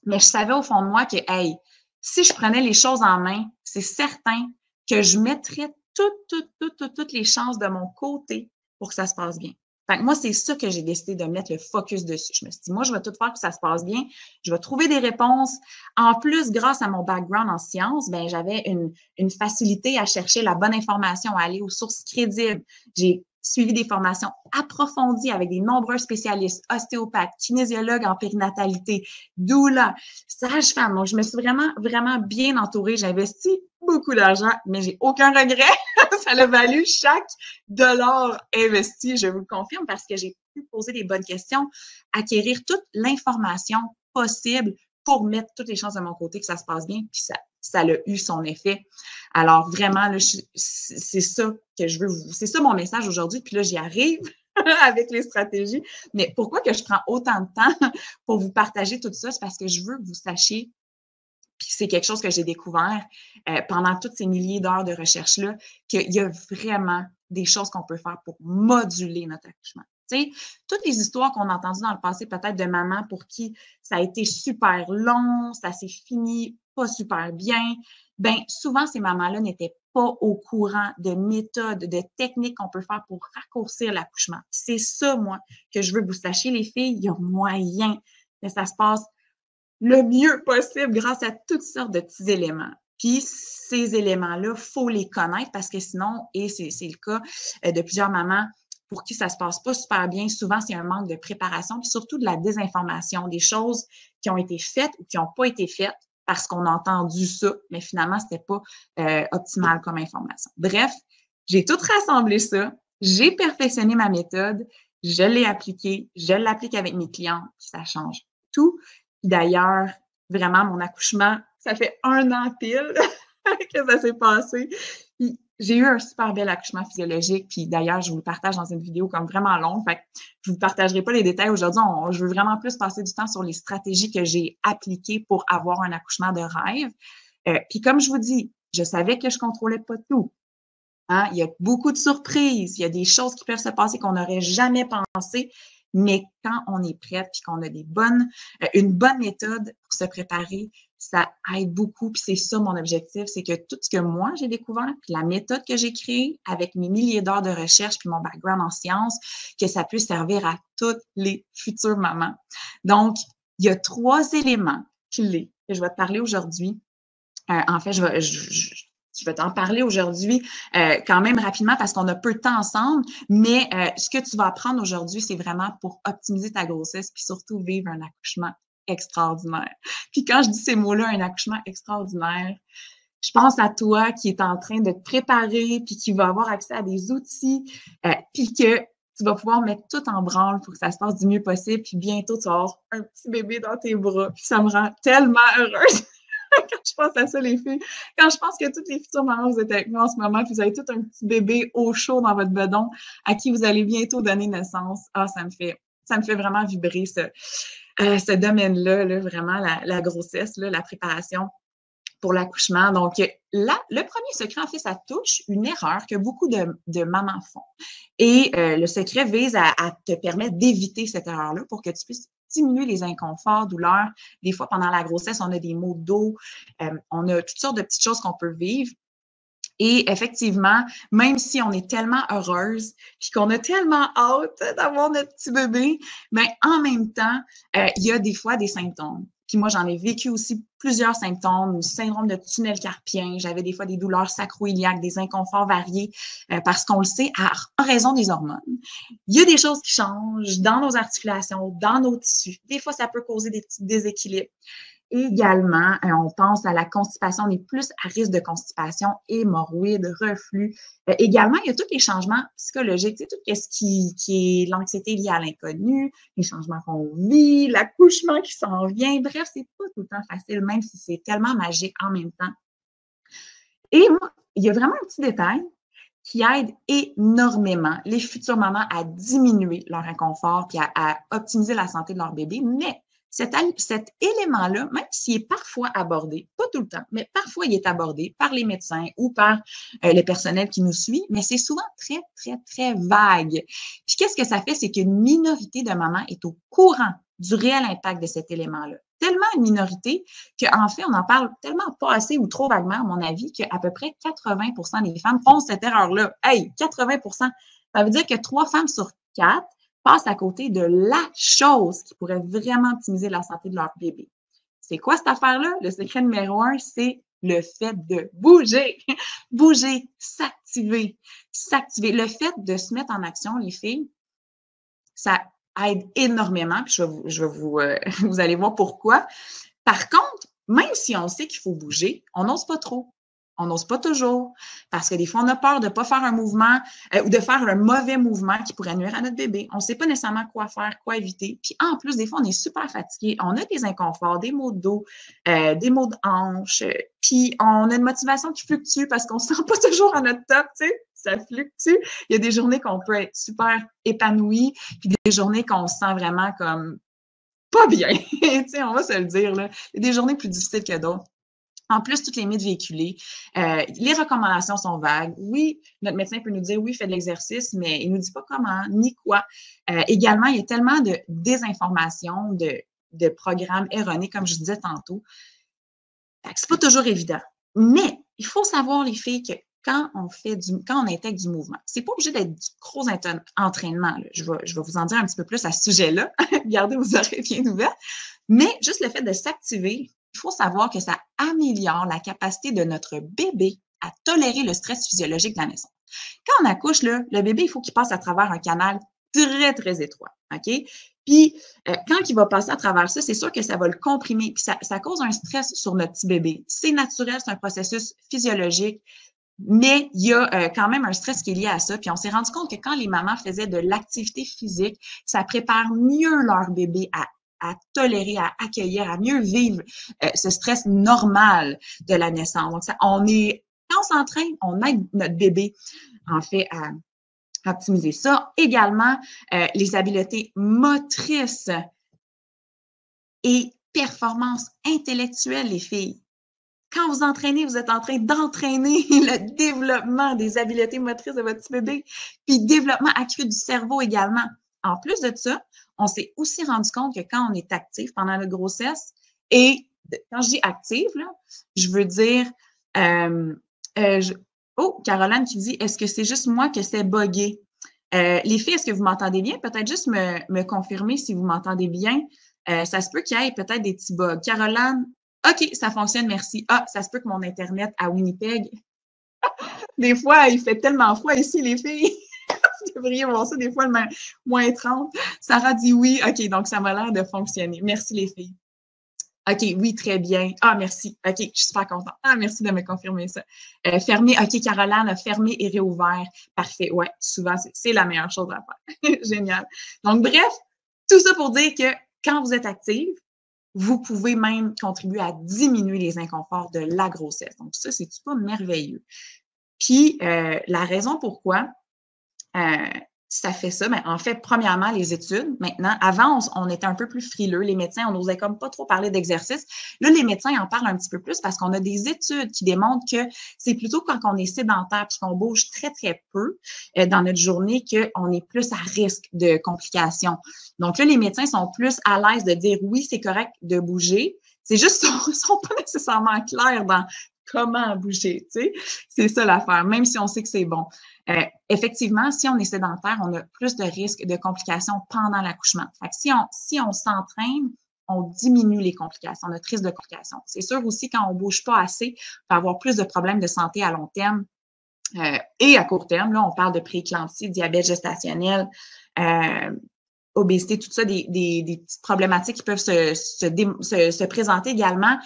Mais je savais au fond de moi que, hey, si je prenais les choses en main, c'est certain que je mettrais toutes les chances de mon côté pour que ça se passe bien. Fait que moi, c'est ça que j'ai décidé de mettre le focus dessus. Je me suis dit, moi, je vais tout faire pour que ça se passe bien. Je vais trouver des réponses. En plus, grâce à mon background en sciences, ben, j'avais une facilité à chercher la bonne information, à aller aux sources crédibles. J'ai suivi des formations approfondies avec des nombreux spécialistes, ostéopathes, kinésiologues en périnatalité, doula, sage-femme. Donc, je me suis vraiment, vraiment bien entourée. J'ai investi beaucoup d'argent, mais j'ai aucun regret. Ça a valu chaque dollar investi, je vous le confirme, parce que j'ai pu poser des bonnes questions, acquérir toute l'information possible pour mettre toutes les chances de mon côté que ça se passe bien, puis ça a eu son effet. Alors vraiment, là, c'est ça que je veux vous, c'est ça mon message aujourd'hui, puis là, j'y arrive avec les stratégies. Mais pourquoi que je prends autant de temps pour vous partager tout ça? C'est parce que je veux que vous sachiez, puis c'est quelque chose que j'ai découvert pendant toutes ces milliers d'heures de recherche-là, qu'il y a vraiment des choses qu'on peut faire pour moduler notre accouchement. Tu sais, toutes les histoires qu'on a entendues dans le passé, peut-être de mamans pour qui ça a été super long, ça s'est fini pas super bien, ben souvent ces mamans-là n'étaient pas au courant de méthodes, de techniques qu'on peut faire pour raccourcir l'accouchement. C'est ça, moi, que je veux que vous sachiez, les filles, il y a moyen que ça se passe le mieux possible grâce à toutes sortes de petits éléments. Puis ces éléments-là, il faut les connaître parce que sinon, et c'est le cas de plusieurs mamans pour qui ça se passe pas super bien, souvent c'est un manque de préparation, puis surtout de la désinformation, des choses qui ont été faites ou qui n'ont pas été faites parce qu'on a entendu ça, mais finalement, c'était pas optimal comme information. Bref, j'ai tout rassemblé ça, j'ai perfectionné ma méthode, je l'ai appliquée, je l'applique avec mes clients, puis ça change tout. D'ailleurs, vraiment, mon accouchement, ça fait 1 an pile que ça s'est passé. Puis j'ai eu un super bel accouchement physiologique. Puis d'ailleurs, je vous le partage dans une vidéo comme vraiment longue. Fait que je ne vous partagerai pas les détails aujourd'hui. Je veux vraiment plus passer du temps sur les stratégies que j'ai appliquées pour avoir un accouchement de rêve. Puis comme je vous dis, je savais que je contrôlais pas tout. Hein? Il y a beaucoup de surprises. Il y a des choses qui peuvent se passer qu'on n'aurait jamais pensé. Mais quand on est prête puis qu'on a une bonne méthode pour se préparer, ça aide beaucoup. Puis c'est ça mon objectif, c'est que tout ce que moi j'ai découvert, puis la méthode que j'ai créée avec mes milliers d'heures de recherche puis mon background en sciences, que ça puisse servir à toutes les futures mamans. Donc, il y a 3 éléments clés que je vais te parler aujourd'hui. En fait, je vais t'en parler aujourd'hui quand même rapidement parce qu'on a peu de temps ensemble, mais ce que tu vas apprendre aujourd'hui, c'est vraiment pour optimiser ta grossesse puis surtout vivre un accouchement extraordinaire. Puis quand je dis ces mots-là, un accouchement extraordinaire, je pense à toi qui est en train de te préparer puis qui va avoir accès à des outils puis que tu vas pouvoir mettre tout en branle pour que ça se passe du mieux possible puis bientôt tu vas avoir un petit bébé dans tes bras puis ça me rend tellement heureuse. Quand je pense à ça, les filles, quand je pense que toutes les futures mamans, vous êtes avec nous en ce moment, puis vous avez tout un petit bébé au chaud dans votre bedon à qui vous allez bientôt donner naissance, ça me fait vraiment vibrer ce domaine-là, là, vraiment la grossesse, là, la préparation pour l'accouchement. Donc, là, le premier secret, en fait, ça touche une erreur que beaucoup de mamans font. Et le secret vise à te permettre d'éviter cette erreur-là pour que tu puisses diminuer les inconforts, douleurs. Des fois, pendant la grossesse, on a des maux de dos, on a toutes sortes de petites choses qu'on peut vivre. Et effectivement, même si on est tellement heureuse puis qu'on a tellement hâte d'avoir notre petit bébé, ben en même temps, il y a des fois des symptômes. Puis moi, j'en ai vécu aussi plusieurs symptômes, le syndrome de tunnel carpien, j'avais des fois des douleurs sacro-iliaques, des inconforts variés, parce qu'on le sait, en raison des hormones. Il y a des choses qui changent dans nos articulations, dans nos tissus. Des fois, ça peut causer des petits déséquilibres. Également, on pense à la constipation, on est plus à risque de constipation, hémorroïdes, reflux. Également, il y a tous les changements psychologiques, tu sais, tout ce qui est l'anxiété liée à l'inconnu, les changements qu'on vit, l'accouchement qui s'en vient. Bref, c'est pas tout le temps facile, même si c'est tellement magique en même temps. Et moi, il y a vraiment un petit détail qui aide énormément les futures mamans à diminuer leur inconfort puis à optimiser la santé de leur bébé, mais cet élément-là, même s'il est parfois abordé, pas tout le temps, mais parfois il est abordé par les médecins ou par le personnel qui nous suit, mais c'est souvent très, très, très vague. Puis qu'est-ce que ça fait? C'est qu'une minorité de mamans est au courant du réel impact de cet élément-là. Tellement une minorité qu'en fait, on en parle tellement pas assez ou trop vaguement, à mon avis, qu'à peu près 80% des femmes font cette erreur-là. Hey, 80%! Ça veut dire que 3 femmes sur 4 passent à côté de la chose qui pourrait vraiment optimiser la santé de leur bébé. C'est quoi cette affaire-là? Le secret numéro 1, c'est le fait de bouger. Bouger, s'activer, s'activer. Le fait de se mettre en action, les filles, ça aide énormément. Puis je vais vous, vous allez voir pourquoi. Par contre, même si on sait qu'il faut bouger, on n'ose pas trop. On n'ose pas toujours parce que des fois, on a peur de ne pas faire un mouvement ou de faire un mauvais mouvement qui pourrait nuire à notre bébé. On ne sait pas nécessairement quoi faire, quoi éviter. Puis en plus, des fois, on est super fatigué. On a des inconforts, des maux de dos, des maux de hanche. Puis on a une motivation qui fluctue parce qu'on ne se sent pas toujours à notre top, tu sais. Ça fluctue. Il y a des journées qu'on peut être super épanoui, puis des journées qu'on se sent vraiment comme pas bien. Tu sais, on va se le dire, là. Il y a des journées plus difficiles que d'autres. En plus, toutes les mythes véhiculés. Les recommandations sont vagues. Oui, notre médecin peut nous dire, oui, fais de l'exercice, mais il ne nous dit pas comment, ni quoi. Également, il y a tellement de désinformation, de programmes erronés, comme je disais tantôt. C'est pas toujours évident. Mais il faut savoir, les filles, que quand on intègre du mouvement, c'est pas obligé d'être du gros entraînement. Là. Je vais vous en dire un petit peu plus à ce sujet-là. Gardez vos oreilles bien ouvertes. Mais juste le fait de s'activer, il faut savoir que ça améliore la capacité de notre bébé à tolérer le stress physiologique de la naissance. Quand on accouche, là, le bébé, il faut qu'il passe à travers un canal très, très étroit. OK? Puis, quand il va passer à travers ça, c'est sûr que ça va le comprimer. Puis, ça cause un stress sur notre petit bébé. C'est naturel, c'est un processus physiologique. Mais il y a quand même un stress qui est lié à ça. Puis on s'est rendu compte que quand les mamans faisaient de l'activité physique, ça prépare mieux leur bébé à tolérer, à accueillir, à mieux vivre ce stress normal de la naissance. Donc, quand on s'entraîne, on aide notre bébé, en fait, à optimiser ça. Également, les habiletés motrices et performances intellectuelles, les filles. Quand vous entraînez, vous êtes en train d'entraîner le développement des habiletés motrices de votre petit bébé, puis développement accru du cerveau également. En plus de ça, on s'est aussi rendu compte que quand on est actif pendant la grossesse, et quand je dis active, là, je veux dire, oh, Caroline qui dit, est-ce que c'est juste moi que c'est buggé? Les filles, est-ce que vous m'entendez bien? Peut-être juste me confirmer si vous m'entendez bien. Ça se peut qu'il y ait peut-être des petits bugs. Caroline, OK, ça fonctionne, merci. Ah, ça se peut que mon Internet à Winnipeg, des fois, il fait tellement froid ici, les filles. Vous devriez voir ça, des fois, le moins 30. Sarah dit oui. OK, donc ça m'a l'air de fonctionner. Merci, les filles. OK, oui, très bien. Ah, merci. OK, je suis super contente. Ah, merci de me confirmer ça. Fermé, OK, Caroline, fermé et réouvert. Parfait. Ouais, souvent, c'est la meilleure chose à faire. Génial. Donc, bref, tout ça pour dire que quand vous êtes active, vous pouvez même contribuer à diminuer les inconforts de la grossesse. Donc, ça, c'est pas merveilleux. Puis, la raison pourquoi ça fait ça, mais en fait, premièrement, les études. Maintenant, avant, on était un peu plus frileux. Les médecins, on n'osait comme pas trop parler d'exercice. Là, les médecins en parlent un petit peu plus parce qu'on a des études qui démontrent que c'est plutôt quand on est sédentaire puis qu'on bouge très, très peu dans notre journée qu'on est plus à risque de complications. Donc là, les médecins sont plus à l'aise de dire oui, c'est correct de bouger. C'est juste qu'ils ne sont pas nécessairement clairs dans comment bouger, tu sais. C'est ça l'affaire, même si on sait que c'est bon. Effectivement, si on est sédentaire, on a plus de risques de complications pendant l'accouchement. Fait que si on s'entraîne, on diminue les complications, notre risque de complications. C'est sûr aussi, quand on bouge pas assez, on peut avoir plus de problèmes de santé à long terme et à court terme. Là, on parle de prééclampsie, diabète gestationnel, obésité, tout ça, des petites problématiques qui peuvent se présenter également.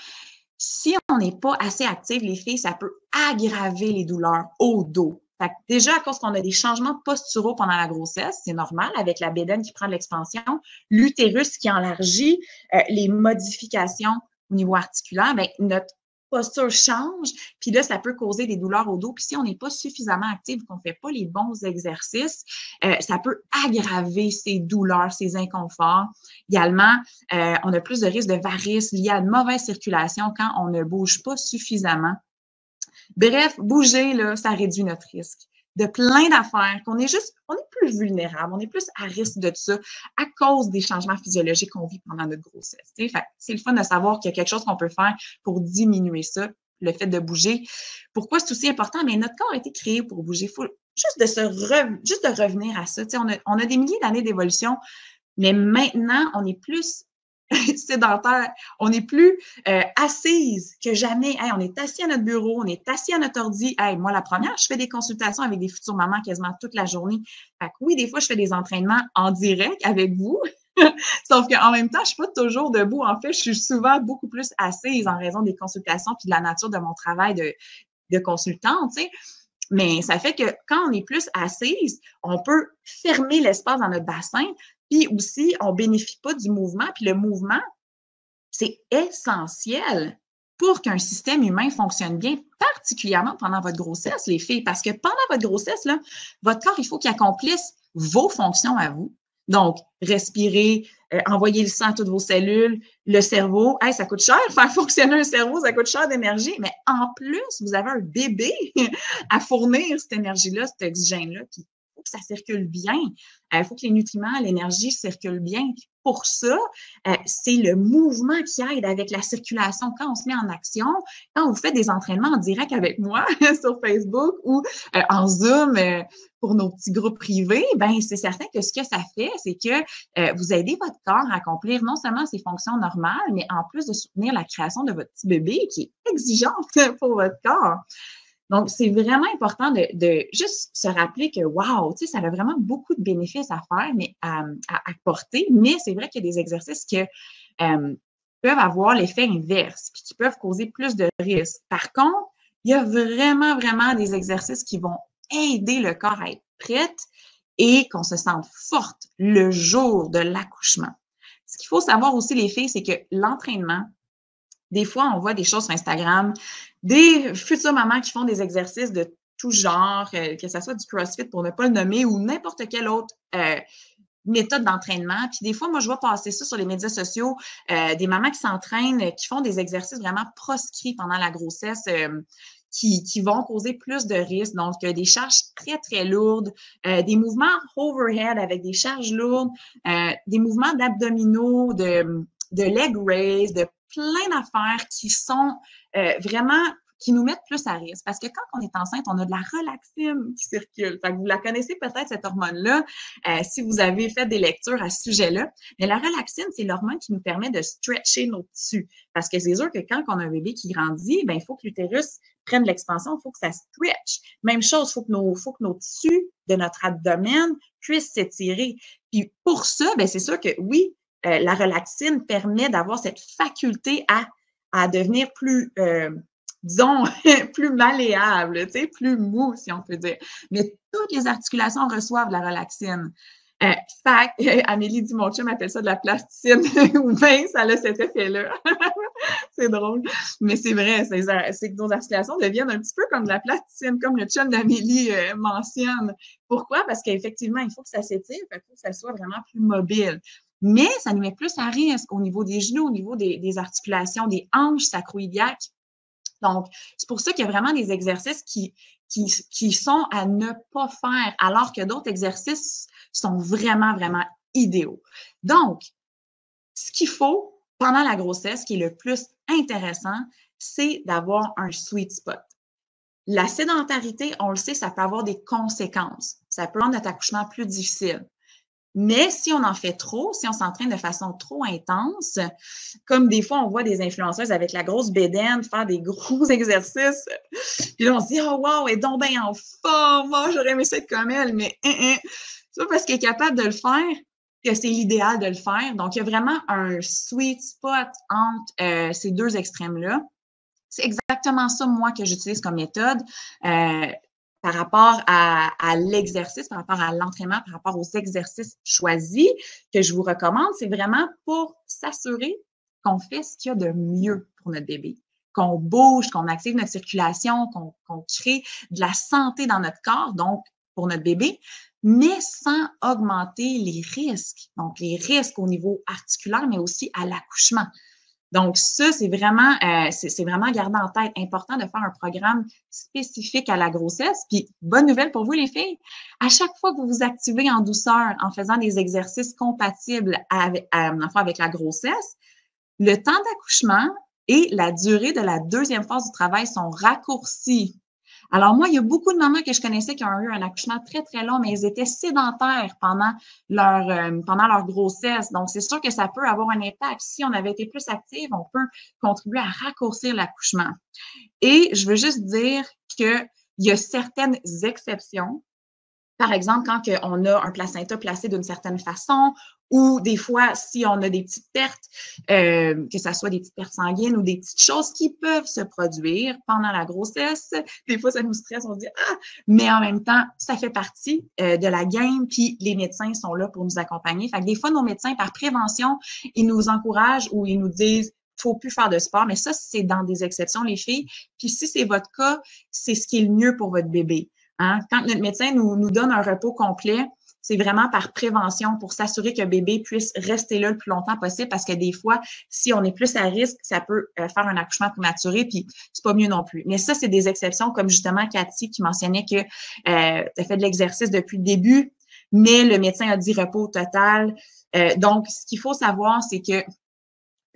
Si on n'est pas assez actif, les filles, ça peut aggraver les douleurs au dos. Fait que déjà, à cause qu'on a des changements posturaux pendant la grossesse, c'est normal, avec la bédaine qui prend de l'expansion, l'utérus qui élargit, les modifications au niveau articulaire, bien, notre posture change, puis là, ça peut causer des douleurs au dos. Puis si on n'est pas suffisamment actif, qu'on ne fait pas les bons exercices, ça peut aggraver ces douleurs, ces inconforts. Également, on a plus de risques de varices liées à une mauvaise circulation quand on ne bouge pas suffisamment. Bref, bouger, là, ça réduit notre risque de plein d'affaires, on est plus vulnérable, on est plus à risque de ça à cause des changements physiologiques qu'on vit pendant notre grossesse. Fait, c'est le fun de savoir qu'il y a quelque chose qu'on peut faire pour diminuer ça, le fait de bouger. Pourquoi c'est aussi important? Mais notre corps a été créé pour bouger. Il faut juste de revenir à ça. On a des milliers d'années d'évolution, mais maintenant, on est plus sédentaire. On est plus assise que jamais. Hey, on est assis à notre bureau, on est assis à notre ordi. Hey, moi, la première, je fais des consultations avec des futures mamans quasiment toute la journée. Fait que oui, des fois, je fais des entraînements en direct avec vous. Sauf qu'en même temps, je suis pas toujours debout. En fait, je suis souvent beaucoup plus assise en raison des consultations puis de la nature de mon travail de consultante, tu sais. Mais ça fait que quand on est plus assise, on peut fermer l'espace dans notre bassin, puis aussi, on bénéficie pas du mouvement. Puis le mouvement, c'est essentiel pour qu'un système humain fonctionne bien, particulièrement pendant votre grossesse, les filles. Parce que pendant votre grossesse, là, votre corps, il faut qu'il accomplisse vos fonctions à vous. Donc, respirer, envoyer le sang à toutes vos cellules, le cerveau. Hey, ça coûte cher, faire fonctionner un cerveau, ça coûte cher d'énergie. Mais en plus, vous avez un bébé à fournir cette énergie-là, cet oxygène-là. Puis, il faut que ça circule bien. Il faut que les nutriments, l'énergie circulent bien. Pour ça, c'est le mouvement qui aide avec la circulation. Quand on se met en action, quand vous faites des entraînements en direct avec moi sur Facebook ou en Zoom pour nos petits groupes privés, ben c'est certain que ce que ça fait, c'est que vous aidez votre corps à accomplir non seulement ses fonctions normales, mais en plus de soutenir la création de votre petit bébé qui est exigeante pour votre corps. Donc, c'est vraiment important de juste se rappeler que, wow, tu sais, ça a vraiment beaucoup de bénéfices à faire, mais à apporter. Mais c'est vrai qu'il y a des exercices qui peuvent avoir l'effet inverse, puis qui peuvent causer plus de risques. Par contre, il y a vraiment, vraiment des exercices qui vont aider le corps à être prêt et qu'on se sente forte le jour de l'accouchement. Ce qu'il faut savoir aussi, les filles, c'est que l'entraînement, des fois, on voit des choses sur Instagram, des futures mamans qui font des exercices de tout genre, que ce soit du CrossFit pour ne pas le nommer ou n'importe quelle autre méthode d'entraînement. Puis des fois, moi, je vois passer ça sur les médias sociaux, des mamans qui s'entraînent, qui font des exercices vraiment proscrits pendant la grossesse, qui vont causer plus de risques. Donc, des charges très, très lourdes, des mouvements overhead avec des charges lourdes, des mouvements d'abdominaux, de leg raise, de plein d'affaires qui sont vraiment qui nous mettent plus à risque. Parce que quand on est enceinte, on a de la relaxine qui circule. Fait que vous la connaissez peut-être, cette hormone-là, si vous avez fait des lectures à ce sujet-là. Mais la relaxine, c'est l'hormone qui nous permet de stretcher nos tissus. Parce que c'est sûr que quand on a un bébé qui grandit, ben il faut que l'utérus prenne l'expansion, il faut que ça stretch. Même chose, il faut que nos tissus de notre abdomen puissent s'étirer. Puis pour ça, ben c'est sûr que oui, la relaxine permet d'avoir cette faculté à devenir plus, disons, plus malléable, tu sais, plus mou, si on peut dire. Mais toutes les articulations reçoivent la relaxine. Amélie dit, mon chum appelle ça de la plasticine. Ou bien, ça a cet effet-là. C'est drôle. Mais c'est vrai, c'est que nos articulations deviennent un petit peu comme de la plasticine, comme le chum d'Amélie mentionne. Pourquoi? Parce qu'effectivement, il faut que ça s'étire, il faut que ça soit vraiment plus mobile. Mais ça nous met plus à risque au niveau des genoux, au niveau des articulations, des hanches sacro-iliaques. Donc, c'est pour ça qu'il y a vraiment des exercices qui sont à ne pas faire, alors que d'autres exercices sont vraiment, vraiment idéaux. Donc, ce qu'il faut pendant la grossesse, qui est le plus intéressant, c'est d'avoir un sweet spot. La sédentarité, on le sait, ça peut avoir des conséquences. Ça peut rendre notre accouchement plus difficile. Mais si on en fait trop, si on s'entraîne de façon trop intense, comme des fois on voit des influenceuses avec la grosse bédaine faire des gros exercices, puis là on se dit « Oh wow, elle est donc bien en forme, moi j'aurais aimé ça être comme elle, mais c'est pas parce qu'elle est capable de le faire que c'est l'idéal de le faire. » Donc, il y a vraiment un sweet spot entre ces deux extrêmes-là. C'est exactement ça, moi, que j'utilise comme méthode. Par rapport à l'exercice, par rapport à l'entraînement, par rapport aux exercices choisis que je vous recommande, c'est vraiment pour s'assurer qu'on fait ce qu'il y a de mieux pour notre bébé, qu'on bouge, qu'on active notre circulation, qu'on crée de la santé dans notre corps, donc pour notre bébé, mais sans augmenter les risques. Donc, les risques au niveau articulaire, mais aussi à l'accouchement. Donc, ça, c'est vraiment à garder en tête. Important de faire un programme spécifique à la grossesse. Puis, bonne nouvelle pour vous, les filles. À chaque fois que vous vous activez en douceur, en faisant des exercices compatibles avec la grossesse, le temps d'accouchement et la durée de la deuxième phase du travail sont raccourcis. Alors moi, il y a beaucoup de mamans que je connaissais qui ont eu un accouchement très, très long, mais ils étaient sédentaires pendant leur grossesse. Donc, c'est sûr que ça peut avoir un impact. Si on avait été plus active, on peut contribuer à raccourcir l'accouchement. Et je veux juste dire qu'il y a certaines exceptions. Par exemple, quand on a un placenta placé d'une certaine façon, ou des fois, si on a des petites pertes, que ce soit des petites pertes sanguines ou des petites choses qui peuvent se produire pendant la grossesse. Des fois, ça nous stresse, on se dit « Ah! » Mais en même temps, ça fait partie de la game, puis les médecins sont là pour nous accompagner. Fait que des fois, nos médecins, par prévention, ils nous encouragent ou ils nous disent faut plus faire de sport, mais ça, c'est dans des exceptions, les filles. Puis si c'est votre cas, c'est ce qui est le mieux pour votre bébé. Hein? Quand notre médecin nous donne un repos complet, c'est vraiment par prévention pour s'assurer que bébé puisse rester là le plus longtemps possible parce que des fois, si on est plus à risque, ça peut faire un accouchement prématuré puis c'est pas mieux non plus. Mais ça, c'est des exceptions comme justement Cathy qui mentionnait que tu as fait de l'exercice depuis le début, mais le médecin a dit repos total. Donc, ce qu'il faut savoir, c'est que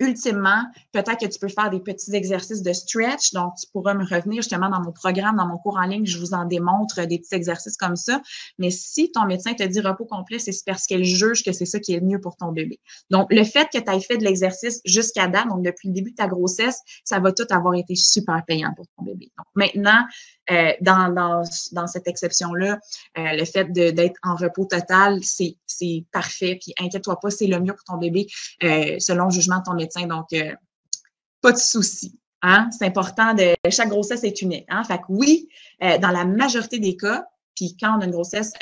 ultimement, peut-être que tu peux faire des petits exercices de stretch. Donc, tu pourras me revenir justement dans mon programme, dans mon cours en ligne, je vous en démontre des petits exercices comme ça. Mais si ton médecin te dit repos complet, c'est parce qu'elle juge que c'est ça qui est le mieux pour ton bébé. Donc, le fait que tu aies fait de l'exercice jusqu'à date, donc depuis le début de ta grossesse, ça va tout avoir été super payant pour ton bébé. Donc, maintenant, dans cette exception-là, le fait d'être en repos total, c'est parfait. Puis, inquiète-toi pas, c'est le mieux pour ton bébé selon le jugement de ton médecin. Donc, pas de souci. Hein? C'est important chaque grossesse est unique. Hein? Fait que oui, dans la majorité des cas, puis quand on a une grossesse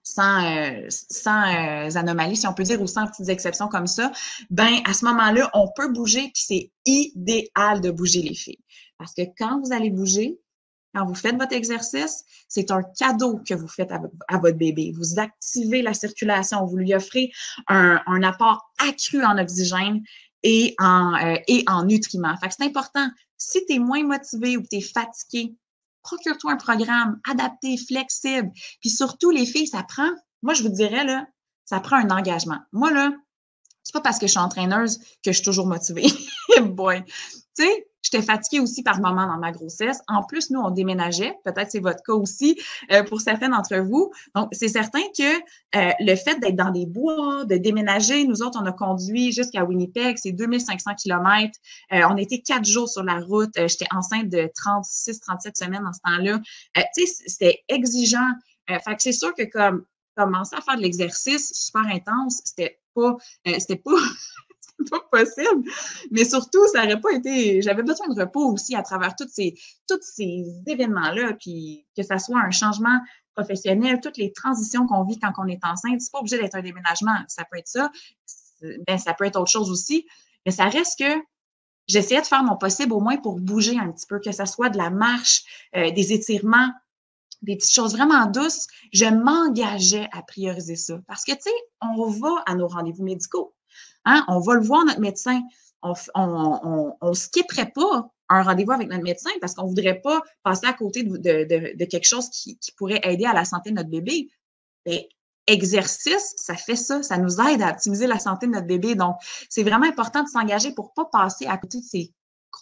sans anomalies, si on peut dire, ou sans petites exceptions comme ça, ben à ce moment-là, on peut bouger, puis c'est idéal de bouger les filles. Parce que quand vous allez bouger, quand vous faites votre exercice, c'est un cadeau que vous faites à votre bébé. Vous activez la circulation, vous lui offrez un apport accru en oxygène et en nutriments. Fait que c'est important. Si tu es moins motivé ou que tu es fatigué, procure-toi un programme adapté, flexible. Puis surtout, les filles, ça prend, moi je vous dirais, là, ça prend un engagement. Moi, là, c'est pas parce que je suis entraîneuse que je suis toujours motivée. Boy. Tu sais, j'étais fatiguée aussi par moments dans ma grossesse. En plus, nous, on déménageait. Peut-être c'est votre cas aussi pour certains d'entre vous. Donc, c'est certain que le fait d'être dans des bois, de déménager, nous autres, on a conduit jusqu'à Winnipeg, c'est 2500 kilomètres. On était 4 jours sur la route. J'étais enceinte de 36, 37 semaines dans ce temps-là. Tu sais, c'était exigeant. Fait que c'est sûr que comme commencer à faire de l'exercice super intense, c'était pas pas possible. Mais surtout, ça n'aurait pas été. J'avais besoin de repos aussi à travers tous ces événements-là, puis que ça soit un changement professionnel, toutes les transitions qu'on vit quand on est enceinte. C'est pas obligé d'être un déménagement. Ça peut être ça. Ben, ça peut être autre chose aussi. Mais ça reste que j'essayais de faire mon possible au moins pour bouger un petit peu, que ça soit de la marche, des étirements, des petites choses vraiment douces. Je m'engageais à prioriser ça. Parce que, tu sais, on va à nos rendez-vous médicaux. Hein? On va le voir, notre médecin. On skipperait pas un rendez-vous avec notre médecin parce qu'on voudrait pas passer à côté de quelque chose qui pourrait aider à la santé de notre bébé. Mais exercice, ça fait ça. Ça nous aide à optimiser la santé de notre bébé. Donc, c'est vraiment important de s'engager pour pas passer à côté de ces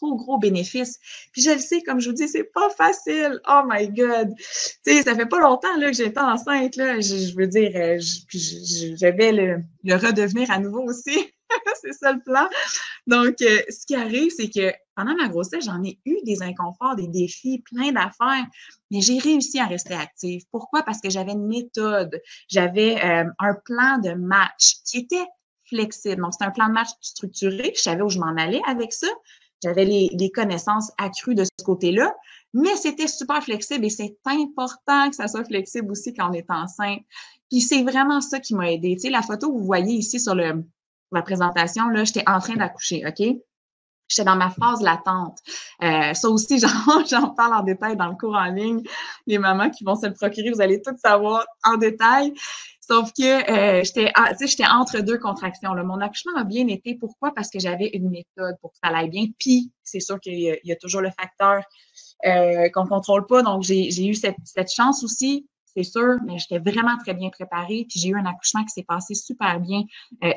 gros bénéfices. Puis je le sais, comme je vous dis, c'est pas facile. Oh my God! Tu sais, ça fait pas longtemps là, que j'étais enceinte. Là. Je veux dire, je vais le redevenir à nouveau aussi. C'est ça le plan. Donc, ce qui arrive, c'est que pendant ma grossesse, j'en ai eu des inconforts, des défis, plein d'affaires, mais j'ai réussi à rester active. Pourquoi? Parce que j'avais une méthode, j'avais un plan de match qui était flexible. Donc, c'était un plan de match structuré, je savais où je m'en allais avec ça. J'avais les connaissances accrues de ce côté-là, mais c'était super flexible et c'est important que ça soit flexible aussi quand on est enceinte. Puis c'est vraiment ça qui m'a aidée. Tu sais, la photo que vous voyez ici sur la présentation, là, j'étais en train d'accoucher, OK? J'étais dans ma phase latente. Ça aussi, j'en parle en détail dans le cours en ligne. Les mamans qui vont se le procurer, vous allez tout savoir en détail. Sauf que j'étais entre deux contractions. Là. Mon accouchement a bien été. Pourquoi? Parce que j'avais une méthode pour que ça aille bien. Puis, c'est sûr qu'il y a toujours le facteur qu'on ne contrôle pas. Donc, j'ai eu cette chance aussi. c'est sûr, mais j'étais vraiment très bien préparée. Puis j'ai eu un accouchement qui s'est passé super bien,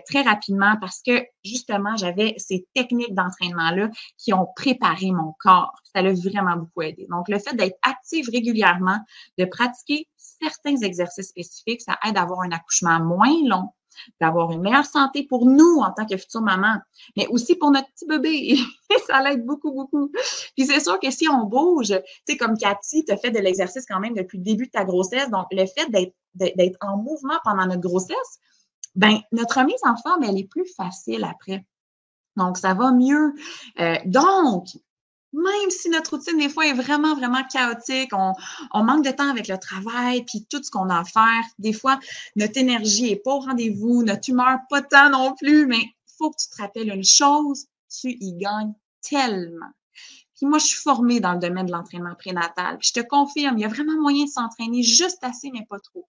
très rapidement parce que justement, j'avais ces techniques d'entraînement-là qui ont préparé mon corps. Ça l'a vraiment beaucoup aidé. Donc, le fait d'être active régulièrement, de pratiquer certains exercices spécifiques, ça aide à avoir un accouchement moins long, d'avoir une meilleure santé pour nous en tant que future maman, mais aussi pour notre petit bébé. Ça l'aide beaucoup, beaucoup. Puis c'est sûr que si on bouge, tu sais, comme Cathy, tu as fait de l'exercice quand même depuis le début de ta grossesse, donc le fait d'être en mouvement pendant notre grossesse, ben notre remise en forme, elle est plus facile après. Donc, ça va mieux. Donc, même si notre routine, des fois, est vraiment, vraiment chaotique, on manque de temps avec le travail, puis tout ce qu'on a à faire, des fois, notre énergie est pas au rendez-vous, notre humeur pas tant non plus, mais il faut que tu te rappelles une chose, tu y gagnes tellement. Puis moi, je suis formée dans le domaine de l'entraînement prénatal. Puis je te confirme, il y a vraiment moyen de s'entraîner juste assez, mais pas trop,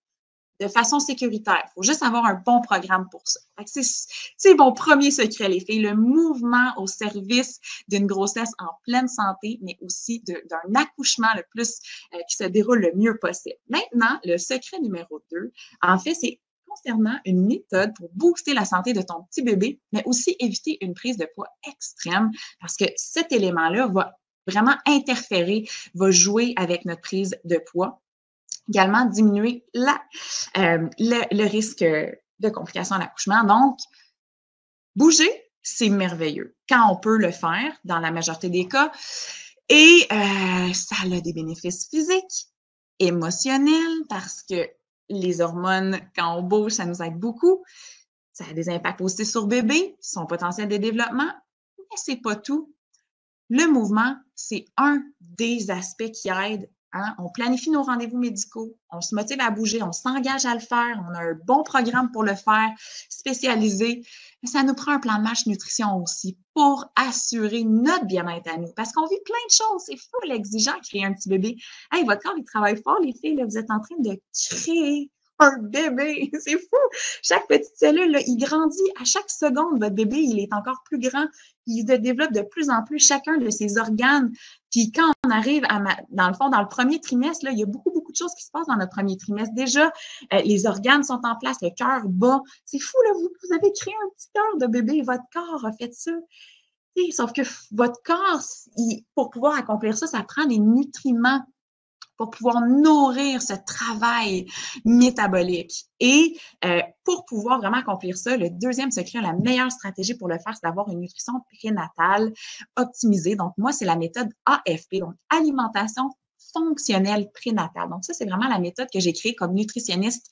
de façon sécuritaire. Il faut juste avoir un bon programme pour ça. C'est mon premier secret, les filles, le mouvement au service d'une grossesse en pleine santé, mais aussi d'un accouchement le plus qui se déroule le mieux possible. Maintenant, le secret numéro 2, en fait, c'est concernant une méthode pour booster la santé de ton petit bébé, mais aussi éviter une prise de poids extrême, parce que cet élément-là va vraiment interférer, va jouer avec notre prise de poids. Également, diminuer le risque de complications à l'accouchement. Donc, bouger, c'est merveilleux quand on peut le faire dans la majorité des cas. Et ça a des bénéfices physiques, émotionnels, parce que les hormones, quand on bouge, ça nous aide beaucoup. Ça a des impacts aussi sur bébé, son potentiel de développement, mais c'est pas tout. Le mouvement, c'est un des aspects qui aide. Hein? On planifie nos rendez-vous médicaux, on se motive à bouger, on s'engage à le faire, on a un bon programme pour le faire, spécialisé. Mais ça nous prend un plan de match nutrition aussi pour assurer notre bien-être à nous. Parce qu'on vit plein de choses. C'est fou l'exigeant créer un petit bébé. Hey, votre corps, il travaille fort, les filles. Là, vous êtes en train de créer un bébé. C'est fou. Chaque petite cellule, là, il grandit à chaque seconde. Votre bébé, il est encore plus grand. Il se développe de plus en plus chacun de ses organes. Puis quand on arrive dans le fond, dans le premier trimestre, là, il y a beaucoup, beaucoup de choses qui se passent dans notre premier trimestre. Déjà, les organes sont en place, le cœur bat. C'est fou, là, vous avez créé un petit cœur de bébé. Votre corps a fait ça. Sauf que votre corps, pour pouvoir accomplir ça, ça prend des nutriments pour pouvoir nourrir ce travail métabolique. Et pour pouvoir vraiment accomplir ça, le deuxième secret, la meilleure stratégie pour le faire, c'est d'avoir une nutrition prénatale optimisée. Donc, moi, c'est la méthode AFP, donc alimentation fonctionnelle prénatale. Donc, ça, c'est vraiment la méthode que j'ai créée comme nutritionniste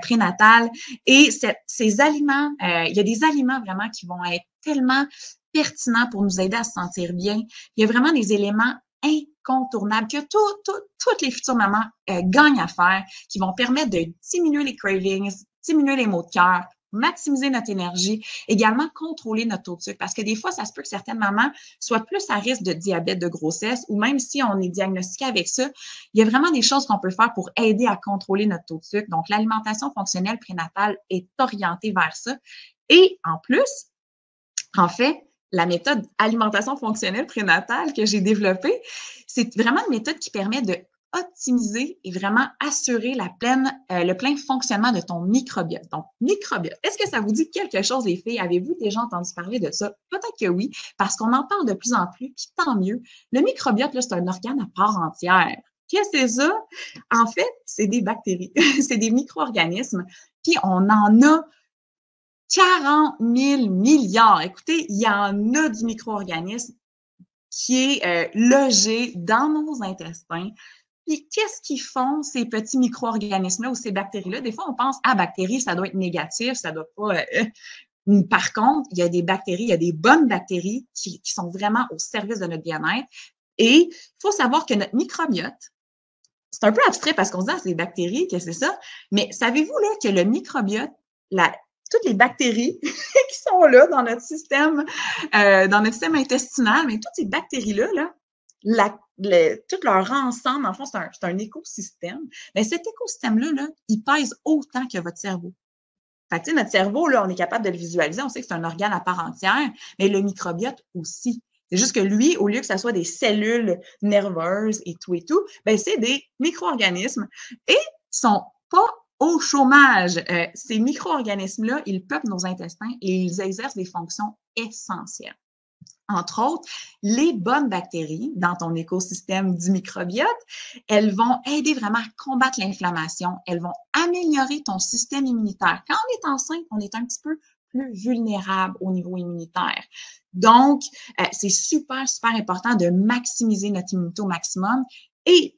prénatale. Et ces aliments, il y a des aliments vraiment qui vont être tellement pertinents pour nous aider à se sentir bien. Il y a vraiment des éléments incontournables que toutes les futures mamans gagnent à faire, qui vont permettre de diminuer les cravings, diminuer les maux de cœur, maximiser notre énergie, également contrôler notre taux de sucre. Parce que des fois, ça se peut que certaines mamans soient plus à risque de diabète de grossesse ou même si on est diagnostiqué avec ça, il y a vraiment des choses qu'on peut faire pour aider à contrôler notre taux de sucre. Donc, l'alimentation fonctionnelle prénatale est orientée vers ça. Et en plus, en fait, la méthode alimentation fonctionnelle prénatale que j'ai développée, c'est vraiment une méthode qui permet de optimiser et vraiment assurer le plein fonctionnement de ton microbiote. Donc, microbiote, est-ce que ça vous dit quelque chose, les filles? Avez-vous déjà entendu parler de ça? Peut-être que oui, parce qu'on en parle de plus en plus, puis tant mieux. Le microbiote, là, c'est un organe à part entière. Qu'est-ce que c'est ça? En fait, c'est des bactéries, c'est des micro-organismes, puis on en a 40 000 milliards. Écoutez, il y en a du micro-organisme qui est logé dans nos intestins. Puis, qu'est-ce qu'ils font, ces petits micro-organismes-là ou ces bactéries-là? Des fois, on pense, bactéries, ça doit être négatif, ça doit pas... Par contre, il y a des bactéries, il y a des bonnes bactéries qui sont vraiment au service de notre bien-être. Et il faut savoir que notre microbiote, c'est un peu abstrait parce qu'on se dit, c'est des bactéries, que c'est ça. Mais savez-vous là que le microbiote, toutes les bactéries qui sont là dans notre système intestinal, mais toutes ces bactéries-là, tout leur ensemble, en fond, c'est un écosystème. Mais cet écosystème-là, il pèse autant que votre cerveau. Fait que, notre cerveau, là, on est capable de le visualiser, on sait que c'est un organe à part entière, mais le microbiote aussi. C'est juste que lui, au lieu que ça soit des cellules nerveuses et tout, ben c'est des micro-organismes. Et sont pas au chômage. Ces micro-organismes-là, ils peuplent nos intestins et ils exercent des fonctions essentielles. Entre autres, les bonnes bactéries dans ton écosystème du microbiote, elles vont aider vraiment à combattre l'inflammation, elles vont améliorer ton système immunitaire. Quand on est enceinte, on est un petit peu plus vulnérable au niveau immunitaire. Donc, c'est super, super important de maximiser notre immunité au maximum et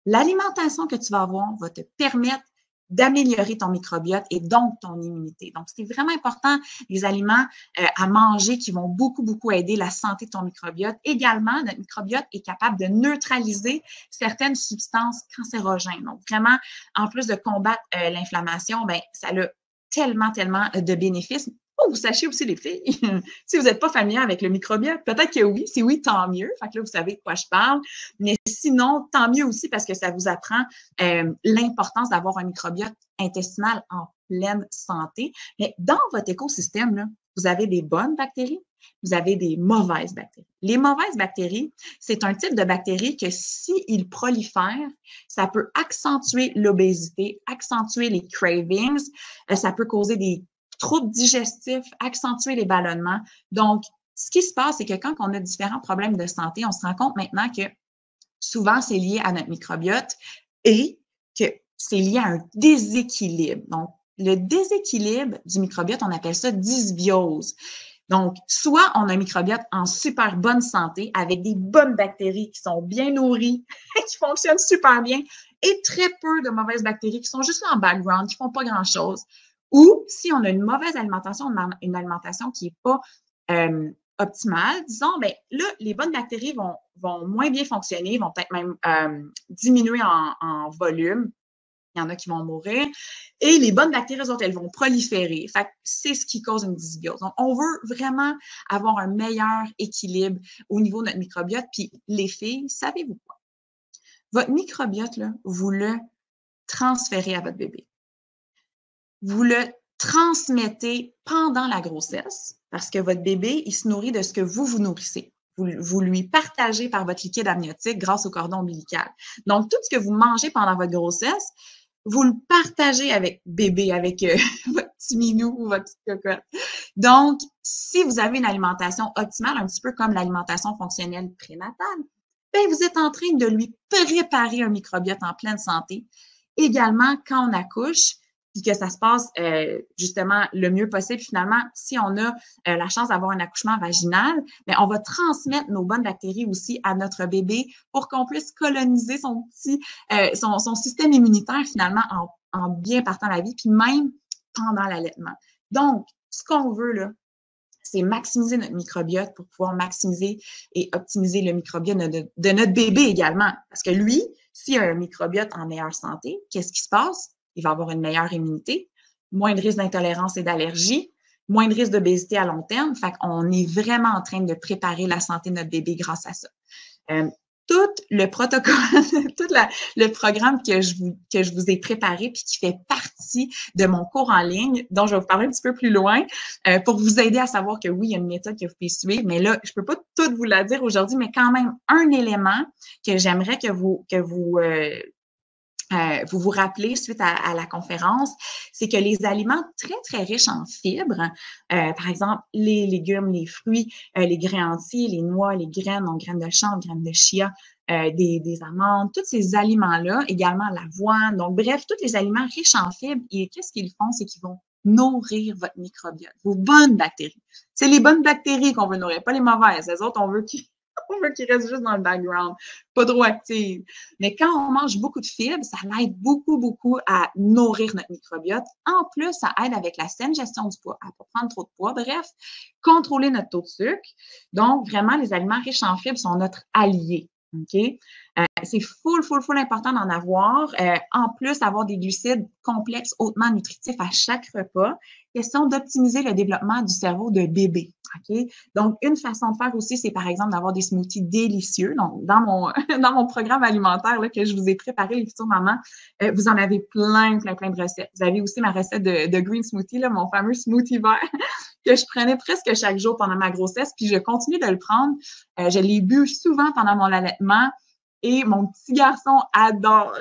l'alimentation que tu vas avoir va te permettre d'améliorer ton microbiote et donc ton immunité. Donc, c'est vraiment important, les aliments à manger qui vont beaucoup, beaucoup aider la santé de ton microbiote. Également, notre microbiote est capable de neutraliser certaines substances cancérogènes. Donc, vraiment, en plus de combattre l'inflammation, ben ça a tellement, tellement de bénéfices. Oh, vous sachez aussi, les filles, si vous n'êtes pas familier avec le microbiote, peut-être que oui. Si oui, tant mieux. Fait que là, vous savez de quoi je parle. Mais sinon, tant mieux aussi parce que ça vous apprend l'importance d'avoir un microbiote intestinal en pleine santé. Mais dans votre écosystème, là, vous avez des bonnes bactéries, vous avez des mauvaises bactéries. Les mauvaises bactéries, c'est un type de bactéries que s'ils prolifèrent, ça peut accentuer l'obésité, accentuer les cravings, ça peut causer des troubles digestifs, accentuer les ballonnements. Donc, ce qui se passe, c'est que quand on a différents problèmes de santé, on se rend compte maintenant que souvent, c'est lié à notre microbiote et que c'est lié à un déséquilibre. Donc, le déséquilibre du microbiote, on appelle ça dysbiose. Donc, soit on a un microbiote en super bonne santé avec des bonnes bactéries qui sont bien nourries, qui fonctionnent super bien, et très peu de mauvaises bactéries qui sont juste là en background, qui font pas grand-chose. Ou si on a une mauvaise alimentation, une alimentation qui n'est pas optimale, disons, ben là, les bonnes bactéries vont moins bien fonctionner, vont peut-être même diminuer en volume. Il y en a qui vont mourir. Et les bonnes bactéries, elles autres, elles vont proliférer. Fait que c'est ce qui cause une dysbiose. Donc, on veut vraiment avoir un meilleur équilibre au niveau de notre microbiote. Puis, les filles, savez-vous quoi? Votre microbiote, là, vous le transférez à votre bébé. Vous le transmettez pendant la grossesse parce que votre bébé, il se nourrit de ce que vous nourrissez. Vous lui partagez par votre liquide amniotique grâce au cordon ombilical. Donc, tout ce que vous mangez pendant votre grossesse, vous le partagez avec bébé, avec votre petit minou ou votre petite cocotte. Donc, si vous avez une alimentation optimale, un petit peu comme l'alimentation fonctionnelle prénatale, ben, vous êtes en train de lui préparer un microbiote en pleine santé. Également, quand on accouche, puis que ça se passe justement le mieux possible. Finalement, si on a la chance d'avoir un accouchement vaginal, bien, on va transmettre nos bonnes bactéries aussi à notre bébé pour qu'on puisse coloniser son système immunitaire finalement en bien partant la vie, puis même pendant l'allaitement. Donc, ce qu'on veut là, c'est maximiser notre microbiote pour pouvoir maximiser et optimiser le microbiote de notre bébé également. Parce que lui, s'il a un microbiote en meilleure santé, qu'est-ce qui se passe? Il va avoir une meilleure immunité, moins de risque d'intolérance et d'allergie, moins de risque d'obésité à long terme. Fait qu'on est vraiment en train de préparer la santé de notre bébé grâce à ça. Tout le protocole, le programme que je vous ai préparé puis qui fait partie de mon cours en ligne, dont je vais vous parler un petit peu plus loin, pour vous aider à savoir que oui, il y a une méthode que vous pouvez suivre, mais là, je peux pas tout vous la dire aujourd'hui, mais quand même un élément que j'aimerais que vous vous rappelez suite à la conférence, c'est que les aliments très, très riches en fibres, par exemple, les légumes, les fruits, les grains entiers, les noix, les graines, donc graines de chanvre, graines de chia, des amandes, tous ces aliments-là, également l'avoine, donc bref, tous les aliments riches en fibres, et qu'est-ce qu'ils font? C'est qu'ils vont nourrir votre microbiote, vos bonnes bactéries. C'est les bonnes bactéries qu'on veut nourrir, pas les mauvaises. Les autres, on veut qu'ils restent juste dans le background, pas trop actifs. Mais quand on mange beaucoup de fibres, ça aide beaucoup, beaucoup à nourrir notre microbiote. En plus, ça aide avec la saine gestion du poids, à ne pas prendre trop de poids. Bref, contrôler notre taux de sucre. Donc, vraiment, les aliments riches en fibres sont notre allié. OK? C'est full important d'en avoir. En plus, avoir des glucides complexes, hautement nutritifs à chaque repas. Question d'optimiser le développement du cerveau de bébé. OK? Donc, une façon de faire aussi, c'est par exemple d'avoir des smoothies délicieux. Donc, dans mon programme alimentaire là, que je vous ai préparé, les futures mamans, vous en avez plein de recettes. Vous avez aussi ma recette de green smoothie, là, mon fameux smoothie vert que je prenais presque chaque jour pendant ma grossesse, puis je continue de le prendre. Je l'ai bu souvent pendant mon allaitement et mon petit garçon adore.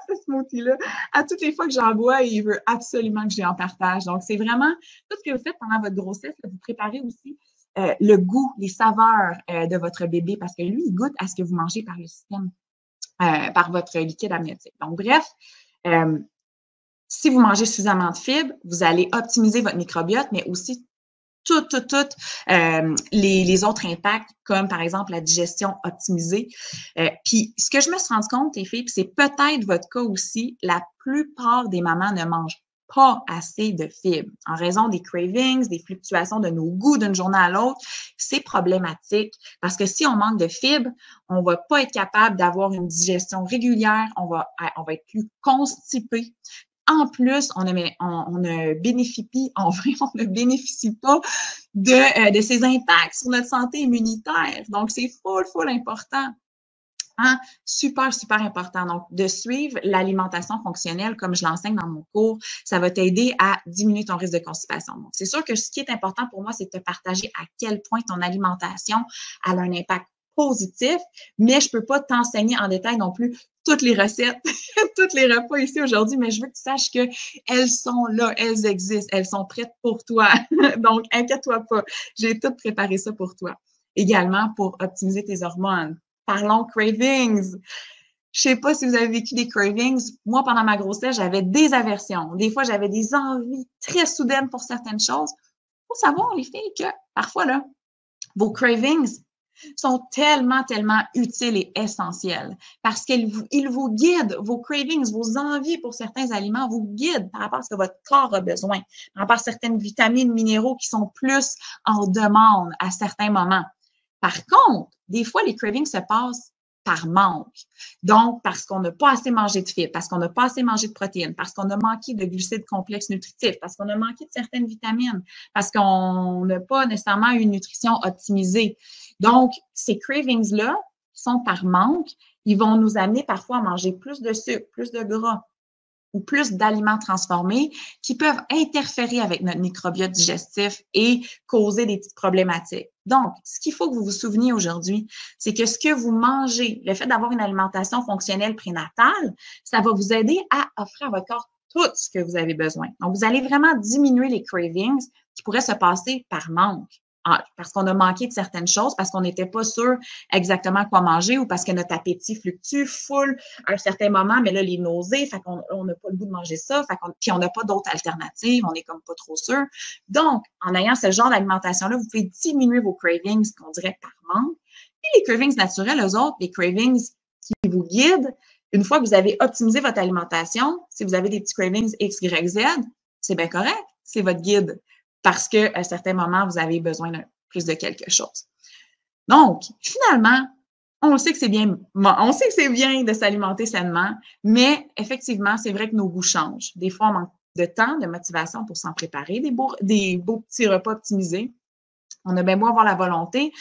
ce smoothie-là. À toutes les fois que j'en bois, il veut absolument que je en partage. Donc, c'est vraiment tout ce que vous faites pendant votre grossesse, vous préparez aussi le goût, les saveurs de votre bébé parce que lui, il goûte à ce que vous mangez par le système, par votre liquide amniotique. Donc, bref, si vous mangez suffisamment de fibres, vous allez optimiser votre microbiote, mais aussi tout les autres impacts, comme par exemple la digestion optimisée. Puis ce que je me suis rendu compte, les filles, puis c'est peut-être votre cas aussi, la plupart des mamans ne mangent pas assez de fibres en raison des cravings, des fluctuations de nos goûts d'une journée à l'autre. C'est problématique parce que si on manque de fibres, on va pas être capable d'avoir une digestion régulière, on va être plus constipé. En plus, on ne bénéficie pas de ces impacts sur notre santé immunitaire. Donc, c'est full important. Hein? Super, super important. Donc, de suivre l'alimentation fonctionnelle comme je l'enseigne dans mon cours, ça va t'aider à diminuer ton risque de constipation. Donc, c'est sûr que ce qui est important pour moi, c'est de te partager à quel point ton alimentation a un impact positif, mais je peux pas t'enseigner en détail non plus toutes les recettes, tous les repas ici aujourd'hui, mais je veux que tu saches qu'elles sont là, elles existent, elles sont prêtes pour toi. Donc, inquiète-toi pas, j'ai tout préparé ça pour toi. Également, pour optimiser tes hormones. Parlons cravings. Je sais pas si vous avez vécu des cravings. Moi, pendant ma grossesse, j'avais des aversions. Des fois, j'avais des envies très soudaines pour certaines choses. Il faut savoir, les filles, que parfois, là, vos cravings sont tellement utiles et essentiels parce qu'ils vous guident, vos cravings, vos envies pour certains aliments vous guident par rapport à ce que votre corps a besoin, par rapport à certaines vitamines, minéraux qui sont plus en demande à certains moments. Par contre, des fois, les cravings se passent par manque. Donc, parce qu'on n'a pas assez mangé de fibres, parce qu'on n'a pas assez mangé de protéines, parce qu'on a manqué de glucides complexes nutritifs, parce qu'on a manqué de certaines vitamines, parce qu'on n'a pas nécessairement une nutrition optimisée. Donc, ces cravings-là, qui sont par manque, ils vont nous amener parfois à manger plus de sucre, plus de gras ou plus d'aliments transformés qui peuvent interférer avec notre microbiote digestif et causer des petites problématiques. Donc, ce qu'il faut que vous vous souveniez aujourd'hui, c'est que ce que vous mangez, le fait d'avoir une alimentation fonctionnelle prénatale, ça va vous aider à offrir à votre corps tout ce que vous avez besoin. Donc, vous allez vraiment diminuer les cravings qui pourraient se passer par manque. Parce qu'on a manqué de certaines choses, parce qu'on n'était pas sûr exactement quoi manger ou parce que notre appétit fluctue full à un certain moment, mais là, les nausées, fait qu'on n'a pas le goût de manger ça, puis on n'a pas d'autres alternatives, on est comme pas trop sûr. Donc, en ayant ce genre d'alimentation-là, vous pouvez diminuer vos cravings, qu'on dirait par manque. Et les cravings naturels, eux autres, les cravings qui vous guident, une fois que vous avez optimisé votre alimentation, si vous avez des petits cravings X, Y, Z, c'est bien correct, c'est votre guide. Parce qu'à certains moments, vous avez besoin de plus de quelque chose. Donc, finalement, on sait que c'est bien de s'alimenter sainement, mais effectivement, c'est vrai que nos goûts changent. Des fois, on manque de temps, de motivation pour s'en préparer, des beaux petits repas optimisés. On a bien beau avoir la volonté.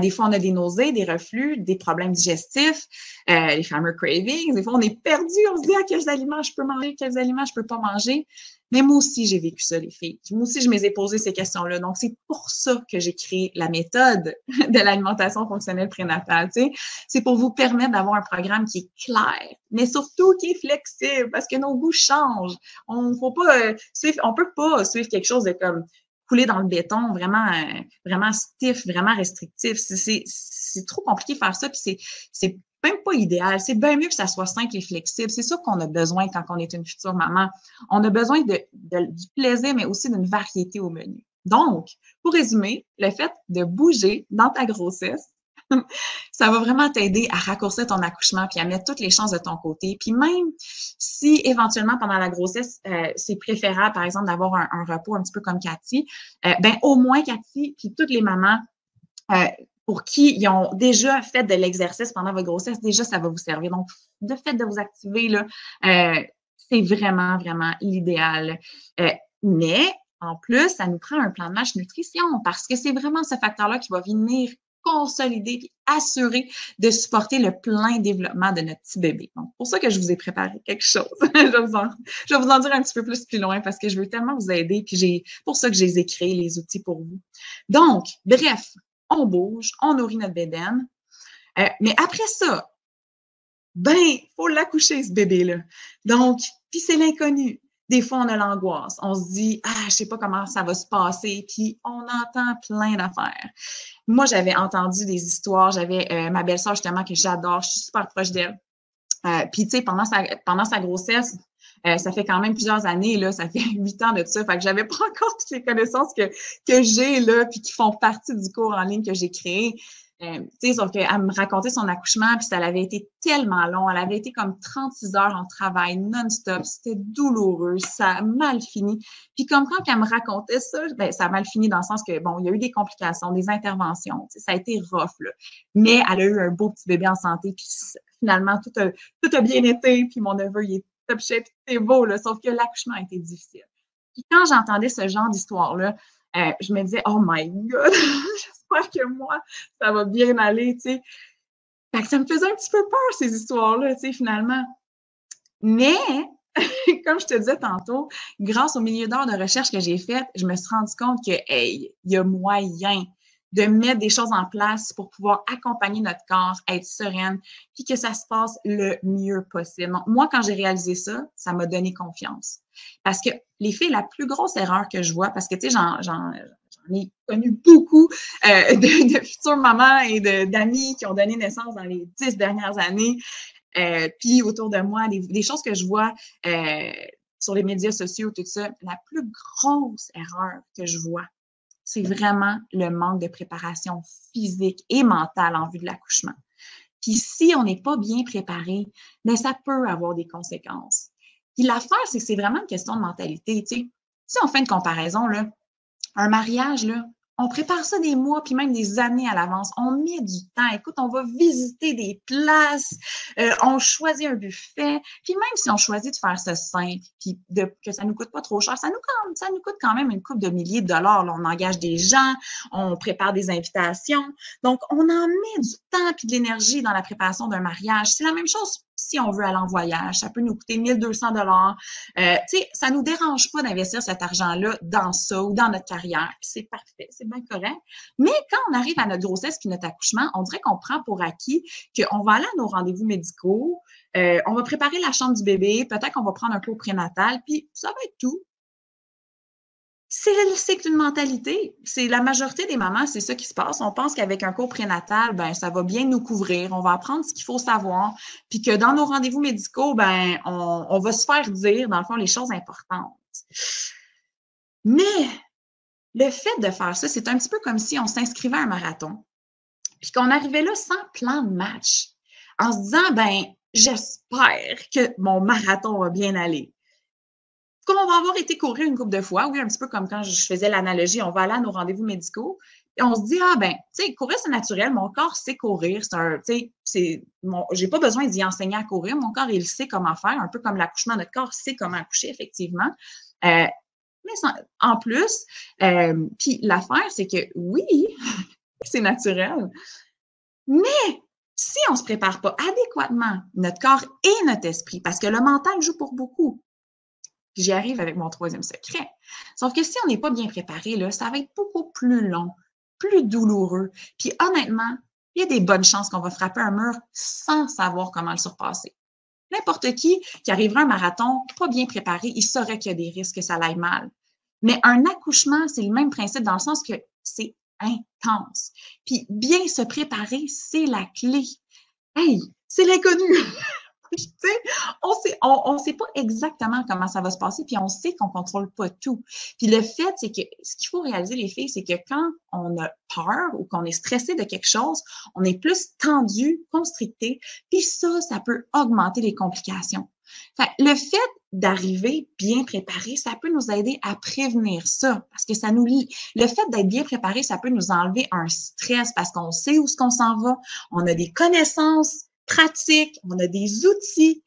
Des fois, on a des nausées, des reflux, des problèmes digestifs, les fameux cravings. Des fois, on est perdu. On se dit, quels aliments je peux manger, quels aliments je peux pas manger. Mais moi aussi, j'ai vécu ça, les filles. Moi aussi, je me suis posé ces questions-là. Donc, c'est pour ça que j'ai créé la méthode de l'alimentation fonctionnelle prénatale. Tu sais, c'est pour vous permettre d'avoir un programme qui est clair, mais surtout qui est flexible parce que nos goûts changent. On peut pas suivre quelque chose de comme couler dans le béton, vraiment stiff, vraiment restrictif. C'est trop compliqué de faire ça, puis c'est même pas idéal. C'est bien mieux que ça soit simple et flexible. C'est ça qu'on a besoin quand on est une future maman. On a besoin du plaisir, mais aussi d'une variété au menu. Donc, pour résumer, le fait de bouger dans ta grossesse, ça va vraiment t'aider à raccourcir ton accouchement puis à mettre toutes les chances de ton côté. Puis même si éventuellement pendant la grossesse, c'est préférable, par exemple, d'avoir un repos un petit peu comme Cathy, ben au moins Cathy puis toutes les mamans pour qui ils ont déjà fait de l'exercice pendant votre grossesse, déjà ça va vous servir. Donc, le fait de vous activer là, c'est vraiment l'idéal. Mais en plus, ça nous prend un plan de match nutrition parce que c'est vraiment ce facteur-là qui va venir consolider et assurer de supporter le plein développement de notre petit bébé. Donc, pour ça que je vous ai préparé quelque chose. je vais vous en dire un petit peu plus loin parce que je veux tellement vous aider, puis pour ça que je les ai créés, les outils pour vous. Donc, bref, on bouge, on nourrit notre bédaine, mais après ça, ben, faut l'accoucher, ce bébé-là. Donc, puis c'est l'inconnu. Des fois, on a l'angoisse. On se dit, ah, je sais pas comment ça va se passer. Puis on entend plein d'affaires. Moi, j'avais entendu des histoires. J'avais ma belle-sœur, justement, que j'adore. Je suis super proche d'elle. Puis, tu sais, pendant sa grossesse, ça fait quand même plusieurs années, là, ça fait 8 ans de ça. Fait que j'avais pas encore toutes les connaissances que j'ai, là, puis qui font partie du cours en ligne que j'ai créé. Tu sais, sauf qu'elle me racontait son accouchement, puis ça avait été tellement long. Elle avait été comme 36 heures en travail non-stop. C'était douloureux. Ça a mal fini. Puis comme quand elle me racontait ça, ben, ça a mal fini dans le sens que, bon, il y a eu des complications, des interventions. Tu sais, ça a été rough, là. Mais elle a eu un beau petit bébé en santé, puis finalement, tout a bien été, puis mon neveu, il est top shape, c'est beau, là, sauf que l'accouchement a été difficile. Puis quand j'entendais ce genre d'histoire-là, je me disais, oh my God, j'espère que moi, ça va bien aller, tu sais. Fait que ça me faisait un petit peu peur, ces histoires-là, tu sais, finalement. Mais, comme je te disais tantôt, grâce au milliers d'heures de recherche que j'ai faites, je me suis rendu compte que, hey, il y a moyen de mettre des choses en place pour pouvoir accompagner notre corps, être sereine, puis que ça se passe le mieux possible. Donc, moi, quand j'ai réalisé ça, ça m'a donné confiance. Parce que les filles, la plus grosse erreur que je vois, parce que, tu sais, j'en ai connu beaucoup de futures mamans et d'amis qui ont donné naissance dans les 10 dernières années. Puis autour de moi, des choses que je vois sur les médias sociaux, tout ça, la plus grosse erreur que je vois, c'est vraiment le manque de préparation physique et mentale en vue de l'accouchement. Puis si on n'est pas bien préparé, bien, ça peut avoir des conséquences. Puis l'affaire, c'est que c'est vraiment une question de mentalité. Tu sais, si on fait une comparaison, là, un mariage, là, on prépare ça des mois, puis même des années à l'avance. On met du temps. Écoute, on va visiter des places, on choisit un buffet, puis même si on choisit de faire ça simple, puis que ça nous coûte pas trop cher, ça nous coûte quand même une couple de milliers de dollars. Là, on engage des gens, on prépare des invitations. Donc, on en met du temps puis de l'énergie dans la préparation d'un mariage. C'est la même chose si on veut aller en voyage. Ça peut nous coûter 1200 dollars. Tu sais, ça nous dérange pas d'investir cet argent-là dans ça ou dans notre carrière. C'est parfait, c'est bien correct. Mais quand on arrive à notre grossesse puis notre accouchement, on dirait qu'on prend pour acquis qu'on va aller à nos rendez-vous médicaux, on va préparer la chambre du bébé, peut-être qu'on va prendre un cours prénatal, puis ça va être tout. C'est une mentalité. C'est la majorité des mamans, c'est ça qui se passe. On pense qu'avec un cours prénatal, ben ça va bien nous couvrir. On va apprendre ce qu'il faut savoir, puis que dans nos rendez-vous médicaux, ben on va se faire dire dans le fond les choses importantes. Mais le fait de faire ça, c'est un petit peu comme si on s'inscrivait à un marathon, puis qu'on arrivait là sans plan de match, en se disant ben j'espère que mon marathon va bien aller. Comme on va avoir été courir une couple de fois, oui, un petit peu comme quand je faisais l'analogie, on va aller à nos rendez-vous médicaux, et on se dit, ah ben, tu sais, courir, c'est naturel, mon corps sait courir, j'ai pas besoin d'y enseigner à courir, mon corps, il sait comment faire, un peu comme l'accouchement, notre corps sait comment accoucher, effectivement. Mais en plus, puis l'affaire, c'est que oui, c'est naturel, mais si on se prépare pas adéquatement, notre corps et notre esprit, parce que le mental joue pour beaucoup. Puis j'y arrive avec mon troisième secret. Sauf que si on n'est pas bien préparé, là, ça va être beaucoup plus long, plus douloureux. Puis honnêtement, il y a des bonnes chances qu'on va frapper un mur sans savoir comment le surpasser. N'importe qui arriverait à un marathon pas bien préparé, il saurait qu'il y a des risques que ça aille mal. Mais un accouchement, c'est le même principe dans le sens que c'est intense. Puis bien se préparer, c'est la clé. Hey, c'est l'inconnu! Tu sais, on sait pas exactement comment ça va se passer, puis on sait qu'on contrôle pas tout. Puis le fait, c'est que ce qu'il faut réaliser, les filles, c'est que quand on a peur ou qu'on est stressé de quelque chose, on est plus tendu, constricté, puis ça peut augmenter les complications. Fait, le fait d'arriver bien préparé, ça peut nous aider à prévenir ça, parce que le fait d'être bien préparé, ça peut nous enlever un stress parce qu'on sait où est-ce qu'on s'en va, on a des connaissances pratiques, on a des outils,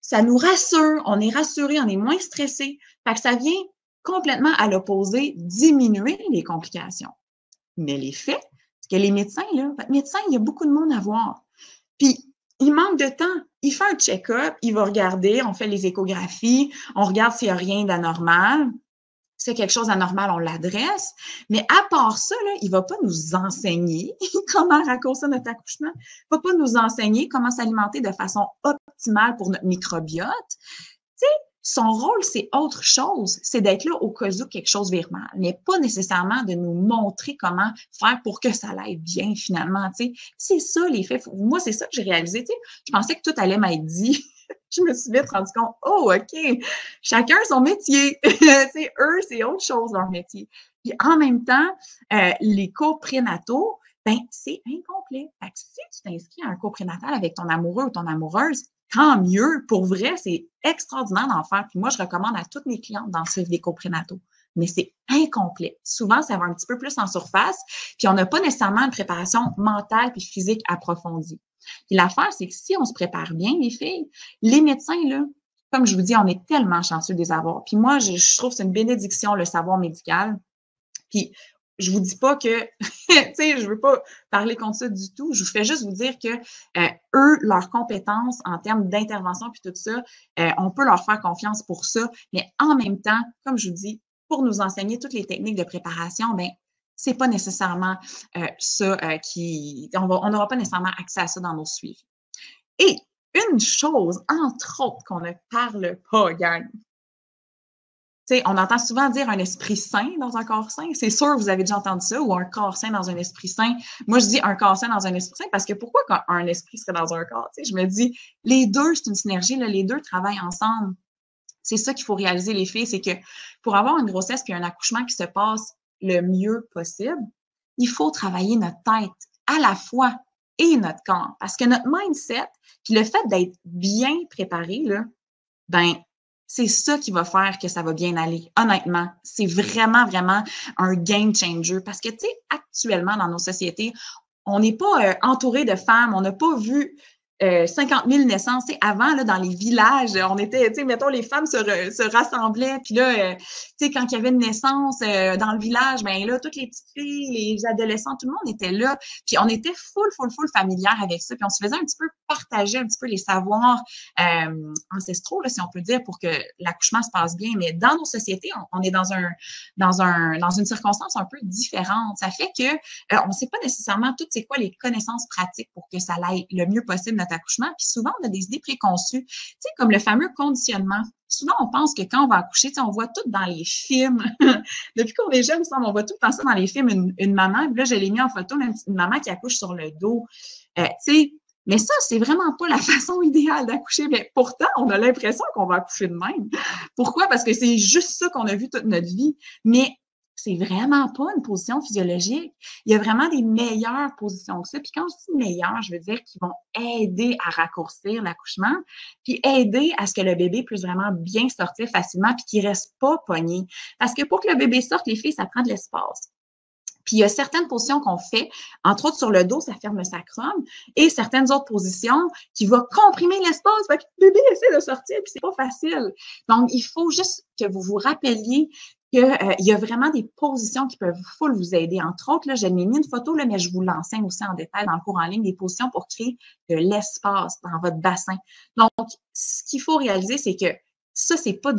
ça nous rassure, on est rassuré, on est moins stressé. Fait que ça vient complètement à l'opposé, diminuer les complications. Mais les faits, c'est que les médecins, là, votre médecin, il y a beaucoup de monde à voir. Puis, il manque de temps. Il fait un check-up, il va regarder, on fait les échographies, on regarde s'il n'y a rien d'anormal. s'il y a quelque chose d'anormal, on l'adresse. Mais à part ça, là, il ne va pas nous enseigner comment raccourcir notre accouchement. Il ne va pas nous enseigner comment s'alimenter de façon optimale pour notre microbiote. Tu sais, son rôle, c'est autre chose. C'est d'être là au cas où quelque chose vire mal, mais pas nécessairement de nous montrer comment faire pour que ça aille bien, finalement. Tu sais, c'est ça, les faits. Moi, c'est ça que j'ai réalisé. Tu sais, je pensais que tout allait m'être dit. Je me suis vite rendu compte, oh, OK, chacun son métier. Tu sais, eux, c'est autre chose, leur métier. Puis en même temps, les cours prénataux, ben, c'est incomplet. Fait que si tu t'inscris à un cours prénatal avec ton amoureux ou ton amoureuse, tant mieux. Pour vrai, c'est extraordinaire d'en faire. Puis moi, je recommande à toutes mes clientes d'en suivre des cours prénataux. Mais c'est incomplet. Souvent, ça va un petit peu plus en surface, puis on n'a pas nécessairement une préparation mentale puis physique approfondie. Puis l'affaire, c'est que si on se prépare bien, les filles, les médecins, là, comme je vous dis, on est tellement chanceux de les avoir. Puis moi, je trouve que c'est une bénédiction, le savoir médical. Puis je vous dis pas que, tu sais, je veux pas parler contre ça du tout. Je vous fais juste vous dire que eux, leurs compétences en termes d'intervention puis tout ça, on peut leur faire confiance pour ça. Mais en même temps, comme je vous dis, pour nous enseigner toutes les techniques de préparation, ben c'est pas nécessairement ça on n'aura pas nécessairement accès à ça dans nos suivis. Et une chose, entre autres, qu'on ne parle pas, gang. Tu sais, on entend souvent dire un esprit sain dans un corps sain. C'est sûr que vous avez déjà entendu ça, ou un corps sain dans un esprit sain. Moi, je dis un corps sain dans un esprit sain parce que pourquoi un esprit serait dans un corps? Tu sais, je me dis, les deux, c'est une synergie, là, les deux travaillent ensemble. C'est ça qu'il faut réaliser, les filles, c'est que pour avoir une grossesse puis un accouchement qui se passe le mieux possible, il faut travailler notre tête à la fois et notre corps. Parce que notre mindset, puis le fait d'être bien préparé, là, ben, c'est ça qui va faire que ça va bien aller. Honnêtement, c'est vraiment, vraiment un game changer. Parce que, tu sais, actuellement, dans nos sociétés, on n'est pas entouré de femmes, on n'a pas vu 50 000 naissances. Tu sais, avant, là, dans les villages, on était, tu sais, mettons, les femmes se rassemblaient, puis là, tu sais, quand il y avait une naissance dans le village, ben là, toutes les petites filles, les adolescents, tout le monde était là, puis on était full familière avec ça, puis on se faisait un petit peu partager un petit peu les savoirs ancestraux, là, si on peut dire, pour que l'accouchement se passe bien. Mais dans nos sociétés, on est dans une circonstance un peu différente. Ça fait que on ne sait pas nécessairement toutes c'est quoi les connaissances pratiques pour que ça aille le mieux possible notre accouchement. Puis souvent, on a des idées préconçues, tu sais, comme le fameux conditionnement. Souvent, on pense que quand on va accoucher, tu sais, on voit tout dans les films. Depuis qu'on est jeune, on voit tout le temps ça dans les films, une maman. Puis là, je l'ai mis en photo, une maman qui accouche sur le dos. Tu sais, mais ça, c'est vraiment pas la façon idéale d'accoucher. Mais pourtant, on a l'impression qu'on va accoucher de même. Pourquoi? Parce que c'est juste ça qu'on a vu toute notre vie. Mais c'est vraiment pas une position physiologique. Il y a vraiment des meilleures positions que ça. Puis quand je dis meilleures, je veux dire qu'ils vont aider à raccourcir l'accouchement, puis aider à ce que le bébé puisse vraiment bien sortir facilement, puis qu'il reste pas pogné. Parce que pour que le bébé sorte, les filles, ça prend de l'espace. Puis il y a certaines positions qu'on fait, entre autres sur le dos, ça ferme le sacrum, et certaines autres positions qui vont comprimer l'espace, fait que le bébé essaie de sortir, puis c'est pas facile. Donc, il faut juste que vous vous rappeliez qu'il y a vraiment des positions qui peuvent full vous aider. Entre autres, là, je n'ai mis une photo, là, mais je vous l'enseigne aussi en détail dans le cours en ligne, des positions pour créer de l'espace dans votre bassin. Donc, ce qu'il faut réaliser, c'est que ça, c'est pas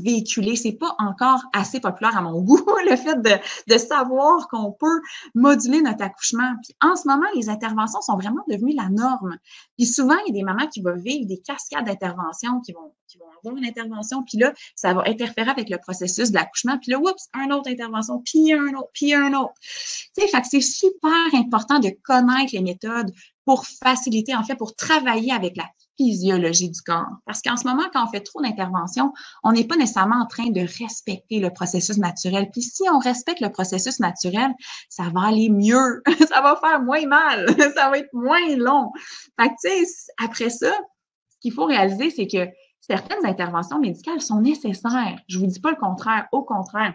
véhiculé, c'est pas encore assez populaire à mon goût, le fait de savoir qu'on peut moduler notre accouchement. Puis en ce moment, les interventions sont vraiment devenues la norme. Puis souvent, il y a des mamans qui vont vivre des cascades d'interventions, qui vont avoir une intervention, puis là, ça va interférer avec le processus de l'accouchement, puis là, oups, une autre intervention, puis un autre, puis un autre. Tu sais, fait que c'est super important de connaître les méthodes pour faciliter, en fait, pour travailler avec la physiologie du corps. Parce qu'en ce moment, quand on fait trop d'interventions, on n'est pas nécessairement en train de respecter le processus naturel. Puis si on respecte le processus naturel, ça va aller mieux. Ça va faire moins mal. Ça va être moins long. Fait que, tu sais, après ça, ce qu'il faut réaliser, c'est que certaines interventions médicales sont nécessaires. Je vous dis pas le contraire. Au contraire.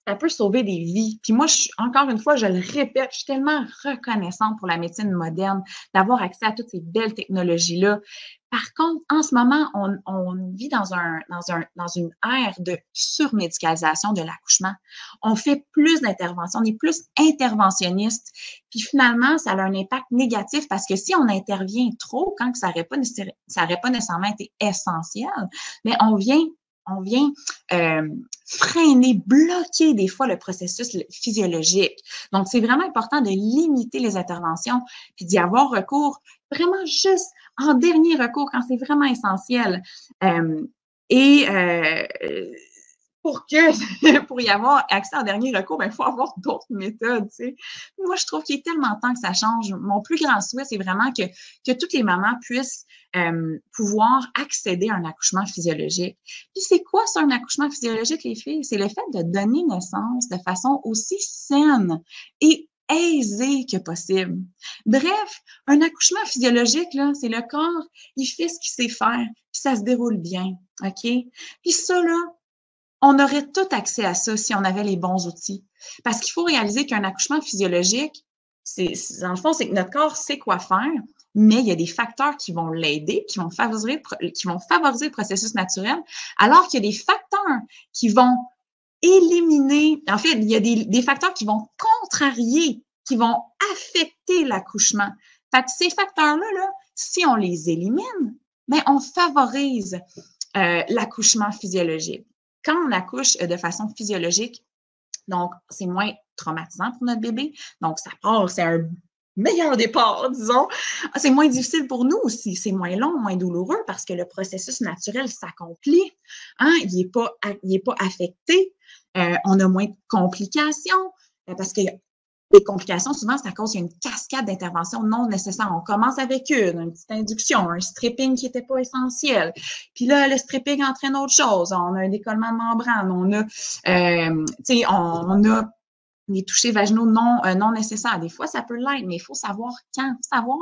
Ça peut sauver des vies. Puis moi, encore une fois, je le répète, je suis tellement reconnaissante pour la médecine moderne d'avoir accès à toutes ces belles technologies-là. Par contre, en ce moment, on vit dans une ère de surmédicalisation de l'accouchement. On fait plus d'interventions, on est plus interventionniste. Puis finalement, ça a un impact négatif parce que si on intervient trop, quand ça n'aurait pas nécessairement été essentiel, mais on vient on vient freiner, bloquer des fois le processus physiologique. Donc, c'est vraiment important de limiter les interventions puis d'y avoir recours vraiment juste en dernier recours quand c'est vraiment essentiel. Et pour y avoir accès en dernier recours, il faut avoir d'autres méthodes, tu sais. Moi, je trouve qu'il est tellement temps que ça change. Mon plus grand souhait, c'est vraiment que toutes les mamans puissent pouvoir accéder à un accouchement physiologique. Puis c'est quoi ça, un accouchement physiologique, les filles? C'est le fait de donner naissance de façon aussi saine et aisée que possible. Bref, un accouchement physiologique, là, c'est le corps, il fait ce qu'il sait faire, puis ça se déroule bien, OK? Puis ça, là, on aurait tout accès à ça si on avait les bons outils. Parce qu'il faut réaliser qu'un accouchement physiologique, dans le fond, c'est que notre corps sait quoi faire, mais il y a des facteurs qui vont l'aider, qui vont favoriser le processus naturel, alors qu'il y a des facteurs qui vont éliminer, en fait, il y a des facteurs qui vont contrarier, qui vont affecter l'accouchement. Fait que ces facteurs-là, là, si on les élimine, ben, on favorise l'accouchement physiologique. Quand on accouche de façon physiologique, donc c'est moins traumatisant pour notre bébé, donc ça part, c'est un meilleur départ, disons. C'est moins difficile pour nous aussi, c'est moins long, moins douloureux parce que le processus naturel s'accomplit, hein, il est pas affecté, on a moins de complications parce que les complications, souvent, c'est à cause qu'il y a une cascade d'interventions non nécessaires. On commence avec une petite induction, un stripping qui n'était pas essentiel. Puis là, le stripping entraîne autre chose. On a un décollement de membrane, on a des touchés vaginaux non nécessaires. Des fois, ça peut l'être, mais il faut savoir quand, savoir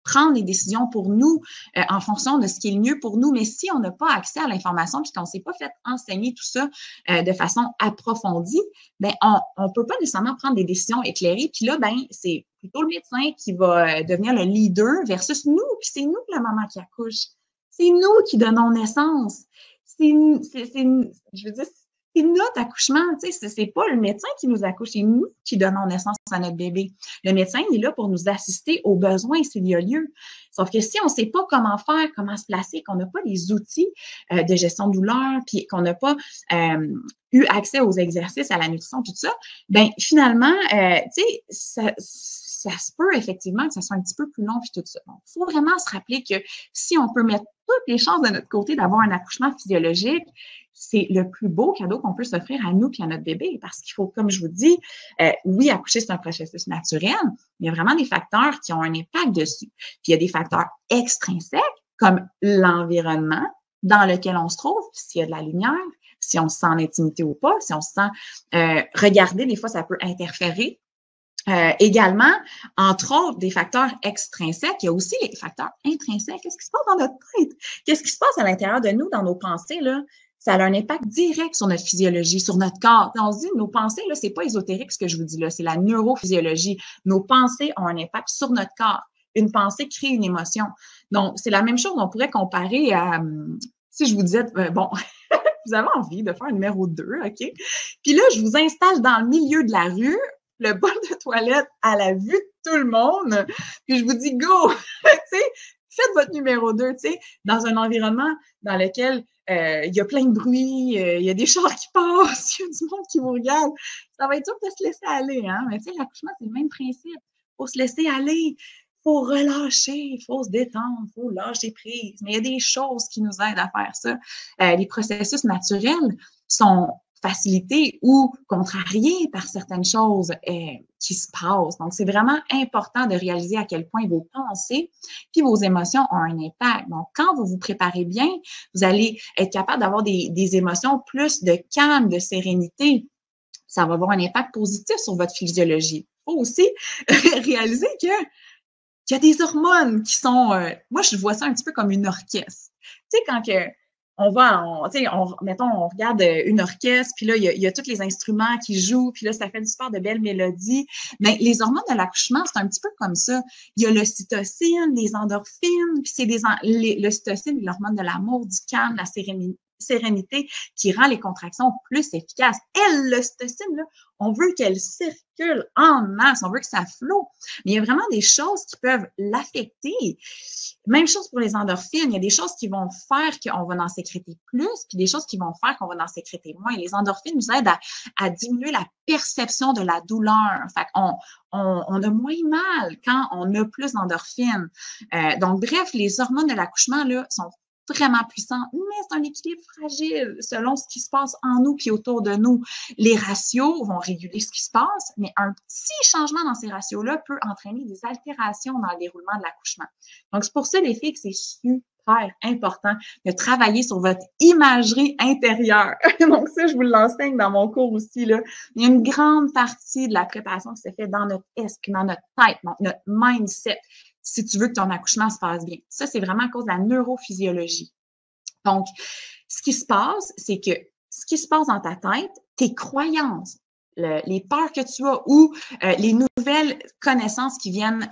prendre les décisions pour nous en fonction de ce qui est le mieux pour nous. Mais si on n'a pas accès à l'information puis qu'on ne s'est pas fait enseigner tout ça de façon approfondie, ben on peut pas nécessairement prendre des décisions éclairées. Puis là, ben c'est plutôt le médecin qui va devenir le leader versus nous. Puis c'est nous, la maman qui accouche. C'est nous qui donnons naissance. Je veux dire, c'est notre accouchement, tu sais, c'est pas le médecin qui nous accouche, c'est nous qui donnons naissance à notre bébé. Le médecin, il est là pour nous assister aux besoins s'il y a lieu. Sauf que si on sait pas comment faire, comment se placer, qu'on n'a pas les outils de gestion de douleur, puis qu'on n'a pas eu accès aux exercices, à la nutrition, tout ça, ben finalement, tu sais, ça se peut effectivement que ça soit un petit peu plus long puis tout ça. Donc, il faut vraiment se rappeler que si on peut mettre toutes les chances de notre côté d'avoir un accouchement physiologique, c'est le plus beau cadeau qu'on peut s'offrir à nous et à notre bébé parce qu'il faut, comme je vous dis, oui, accoucher, c'est un processus naturel, mais il y a vraiment des facteurs qui ont un impact dessus. Puis il y a des facteurs extrinsèques comme l'environnement dans lequel on se trouve, s'il y a de la lumière, si on se sent en intimité ou pas, si on se sent regardé, des fois, ça peut interférer. Également, entre autres, des facteurs extrinsèques, il y a aussi les facteurs intrinsèques. Qu'est-ce qui se passe dans notre tête? Qu'est-ce qui se passe à l'intérieur de nous, dans nos pensées, là? Ça a un impact direct sur notre physiologie, sur notre corps. On se dit, nos pensées, là, c'est pas ésotérique ce que je vous dis là, c'est la neurophysiologie. Nos pensées ont un impact sur notre corps. Une pensée crée une émotion. Donc, c'est la même chose, on pourrait comparer à, si je vous disais, bon, vous avez envie de faire un numéro 2, OK? Puis là, je vous installe dans le milieu de la rue, le bol de toilette à la vue de tout le monde, puis je vous dis, go! Tu sais, faites votre numéro 2, tu sais, dans un environnement dans lequel il y a plein de bruit, il y a des chars qui passent, il y a du monde qui vous regarde. Ça va être dur de se laisser aller, hein? Mais tu sais, l'accouchement, c'est le même principe. Il faut se laisser aller, il faut relâcher, il faut se détendre, il faut lâcher prise. Mais il y a des choses qui nous aident à faire ça. Les processus naturels sont facilités ou contrariés par certaines choses qui se passent. Donc, c'est vraiment important de réaliser à quel point vos pensées puis vos émotions ont un impact. Donc, quand vous vous préparez bien, vous allez être capable d'avoir des émotions plus de calme, de sérénité. Ça va avoir un impact positif sur votre physiologie. Il faut aussi réaliser qu'il y a des hormones qui sont... moi, je vois ça un petit peu comme une orchestre. Tu sais, quand mettons, on regarde une orchestre, puis là, il y a tous les instruments qui jouent, puis là, ça fait une super de belles mélodies. Mais les hormones de l'accouchement, c'est un petit peu comme ça. Il y a l'ocytocine, les endorphines, puis c'est l'ocytocine, l'hormone de l'amour, du calme, de la sérénité, sérénité qui rend les contractions plus efficaces. L'ocytocine, là, on veut qu'elle circule en masse, on veut que ça flotte. Mais il y a vraiment des choses qui peuvent l'affecter. Même chose pour les endorphines. Il y a des choses qui vont faire qu'on va en sécréter plus, puis des choses qui vont faire qu'on va en sécréter moins. Les endorphines nous aident à diminuer la perception de la douleur. Fait qu'on on a moins mal quand on a plus d'endorphines. Donc, bref, les hormones de l'accouchement là sont vraiment puissantes, mais c'est un équilibre fragile selon ce qui se passe en nous puis autour de nous. Les ratios vont réguler ce qui se passe, mais un petit changement dans ces ratios-là peut entraîner des altérations dans le déroulement de l'accouchement. Donc, c'est pour ça, les filles, que c'est super important de travailler sur votre imagerie intérieure. Donc, ça, je vous l'enseigne dans mon cours aussi, là. Il y a une grande partie de la préparation qui se fait dans notre esprit, dans notre tête, dans notre mindset, si tu veux que ton accouchement se passe bien. Ça, c'est vraiment à cause de la neurophysiologie. Donc, ce qui se passe, c'est que ce qui se passe dans ta tête, tes croyances, les peurs que tu as ou les nouvelles connaissances qui viennent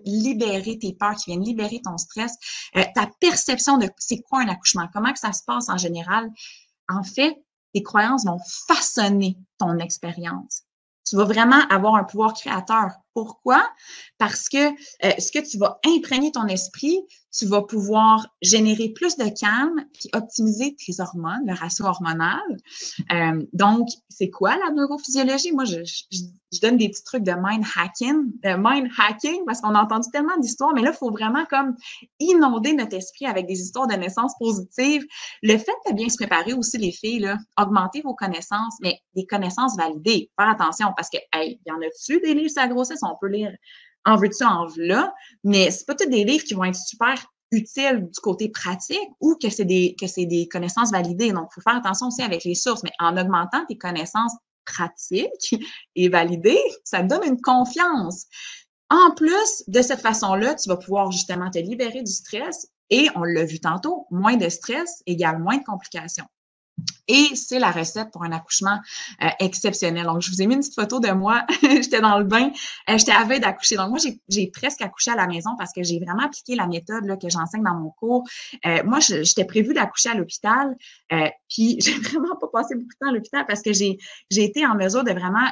libérer tes peurs, qui viennent libérer ton stress, ta perception de c'est quoi un accouchement, comment que ça se passe en général. En fait, tes croyances vont façonner ton expérience. Tu vas vraiment avoir un pouvoir créateur. Pourquoi? Parce que ce que tu vas imprégner ton esprit, tu vas pouvoir générer plus de calme puis optimiser tes hormones, le ratio hormonal. Donc, c'est quoi la neurophysiologie? Moi, je donne des petits trucs de mind hacking parce qu'on a entendu tellement d'histoires, mais là, il faut vraiment comme inonder notre esprit avec des histoires de naissance positives. Le fait de bien se préparer aussi, les filles, là, augmenter vos connaissances, mais des connaissances validées. Faire attention parce que, hey, y en a-tu des livres sur la grossesse? On peut lire en veux-tu, en v'là, mais c'est pas tous des livres qui vont être super utiles du côté pratique ou que c'est des connaissances validées. Donc, il faut faire attention aussi avec les sources, mais en augmentant tes connaissances pratiques et validées, ça te donne une confiance. En plus, de cette façon-là, tu vas pouvoir justement te libérer du stress et, on l'a vu tantôt, moins de stress égale moins de complications. Et c'est la recette pour un accouchement exceptionnel. Donc, je vous ai mis une petite photo de moi. J'étais dans le bain. J'étais à veille d'accoucher. Donc, moi, j'ai presque accouché à la maison parce que j'ai vraiment appliqué la méthode là, que j'enseigne dans mon cours. Moi, j'étais prévue d'accoucher à l'hôpital. Puis, j'ai vraiment pas passé beaucoup de temps à l'hôpital parce que j'ai été en mesure de vraiment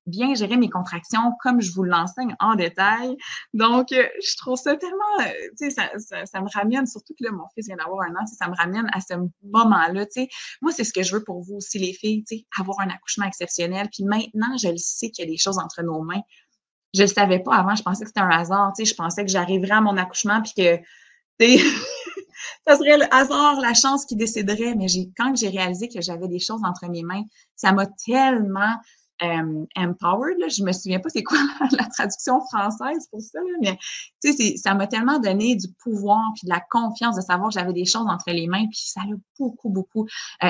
bien gérer mes contractions comme je vous l'enseigne en détail. Donc, je trouve ça tellement, tu sais, ça me ramène, surtout que là, mon fils vient d'avoir 1 an, ça me ramène à ce moment-là, tu sais. Moi, c'est ce que je veux pour vous aussi, les filles, tu sais, avoir un accouchement exceptionnel. Puis maintenant, je le sais qu'il y a des choses entre nos mains. Je le savais pas avant, je pensais que c'était un hasard, tu sais, je pensais que j'arriverais à mon accouchement puis que, tu sais, ça serait le hasard, la chance qui déciderait. Mais quand j'ai réalisé que j'avais des choses entre mes mains, ça m'a tellement empowered, là. Je me souviens pas c'est quoi la traduction française pour ça, là, mais tu sais, ça m'a tellement donné du pouvoir puis de la confiance de savoir que j'avais des choses entre les mains, puis ça a beaucoup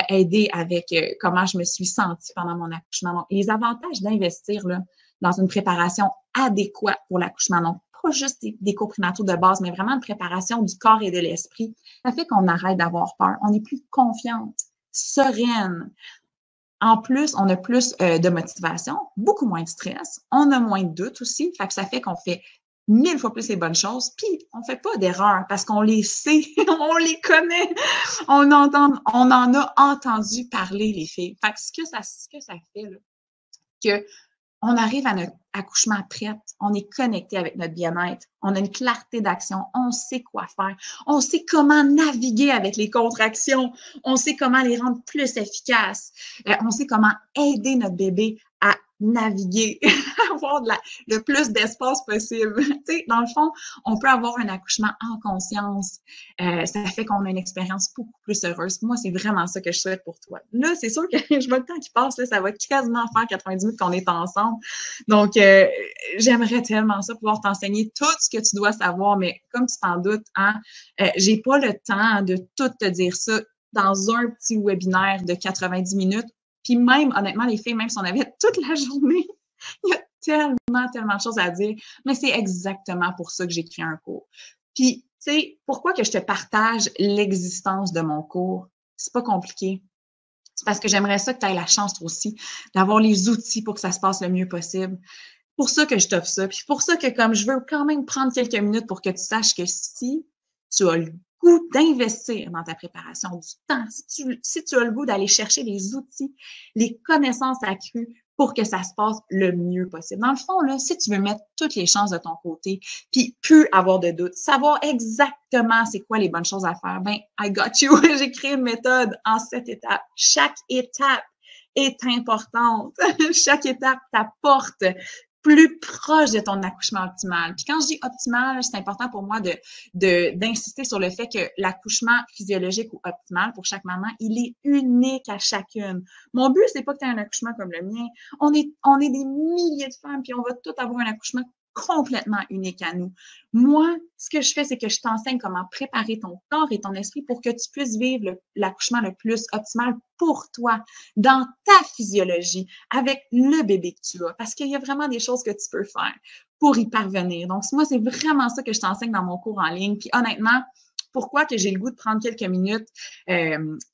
aidé avec comment je me suis sentie pendant mon accouchement. Donc, les avantages d'investir là dans une préparation adéquate pour l'accouchement, donc pas juste des cours prénataux de base, mais vraiment une préparation du corps et de l'esprit, ça fait qu'on arrête d'avoir peur, on est plus confiante, sereine. En plus, on a plus de motivation, beaucoup moins de stress, on a moins de doutes aussi, fait que ça fait qu'on fait 1000 fois plus les bonnes choses, puis on fait pas d'erreurs parce qu'on les sait, on les connaît, on en a entendu parler, les filles. Fait que ce que ça fait, là, que on arrive à notre accouchement prête, on est connecté avec notre bien-être, on a une clarté d'action, on sait quoi faire, on sait comment naviguer avec les contractions, on sait comment les rendre plus efficaces, on sait comment aider notre bébé à naviguer, avoir le plus d'espace possible. Tu sais, dans le fond, on peut avoir un accouchement en conscience. Ça fait qu'on a une expérience beaucoup plus heureuse. Moi, c'est vraiment ça que je souhaite pour toi. Là, c'est sûr que je vois le temps qui passe, là, ça va quasiment faire 90 minutes qu'on est ensemble. Donc, j'aimerais tellement ça, pouvoir t'enseigner tout ce que tu dois savoir, mais comme tu t'en doutes, hein, j'ai pas le temps de tout te dire ça dans un petit webinaire de 90 minutes. Puis même, honnêtement, les filles, même si on avait toute la journée, il y a tellement de choses à dire, mais c'est exactement pour ça que j'ai créé un cours. Puis, tu sais, pourquoi que je te partage l'existence de mon cours? C'est pas compliqué. C'est parce que j'aimerais ça que tu aies la chance, toi aussi, d'avoir les outils pour que ça se passe le mieux possible. Pour ça que je t'offre ça. Puis pour ça que, comme je veux quand même prendre quelques minutes pour que tu saches que si tu as le goût d'investir dans ta préparation, du temps, si tu as le goût d'aller chercher les outils, les connaissances accrues pour que ça se passe le mieux possible. Dans le fond, là, si tu veux mettre toutes les chances de ton côté, puis plus avoir de doutes, savoir exactement c'est quoi les bonnes choses à faire, ben, I got you. J'ai créé une méthode en 7 étapes. Chaque étape est importante. Chaque étape t'apporte plus proche de ton accouchement optimal. Puis quand je dis optimal, c'est important pour moi d'insister sur le fait que l'accouchement physiologique ou optimal pour chaque maman, il est unique à chacune. Mon but, c'est pas que tu aies un accouchement comme le mien. On est des milliers de femmes, puis on va toutes avoir un accouchement complètement unique à nous. Moi, ce que je fais, c'est que je t'enseigne comment préparer ton corps et ton esprit pour que tu puisses vivre l'accouchement le plus optimal pour toi, dans ta physiologie, avec le bébé que tu as. Parce qu'il y a vraiment des choses que tu peux faire pour y parvenir. Donc, moi, c'est vraiment ça que je t'enseigne dans mon cours en ligne. Puis honnêtement, pourquoi que j'ai le goût de prendre quelques minutes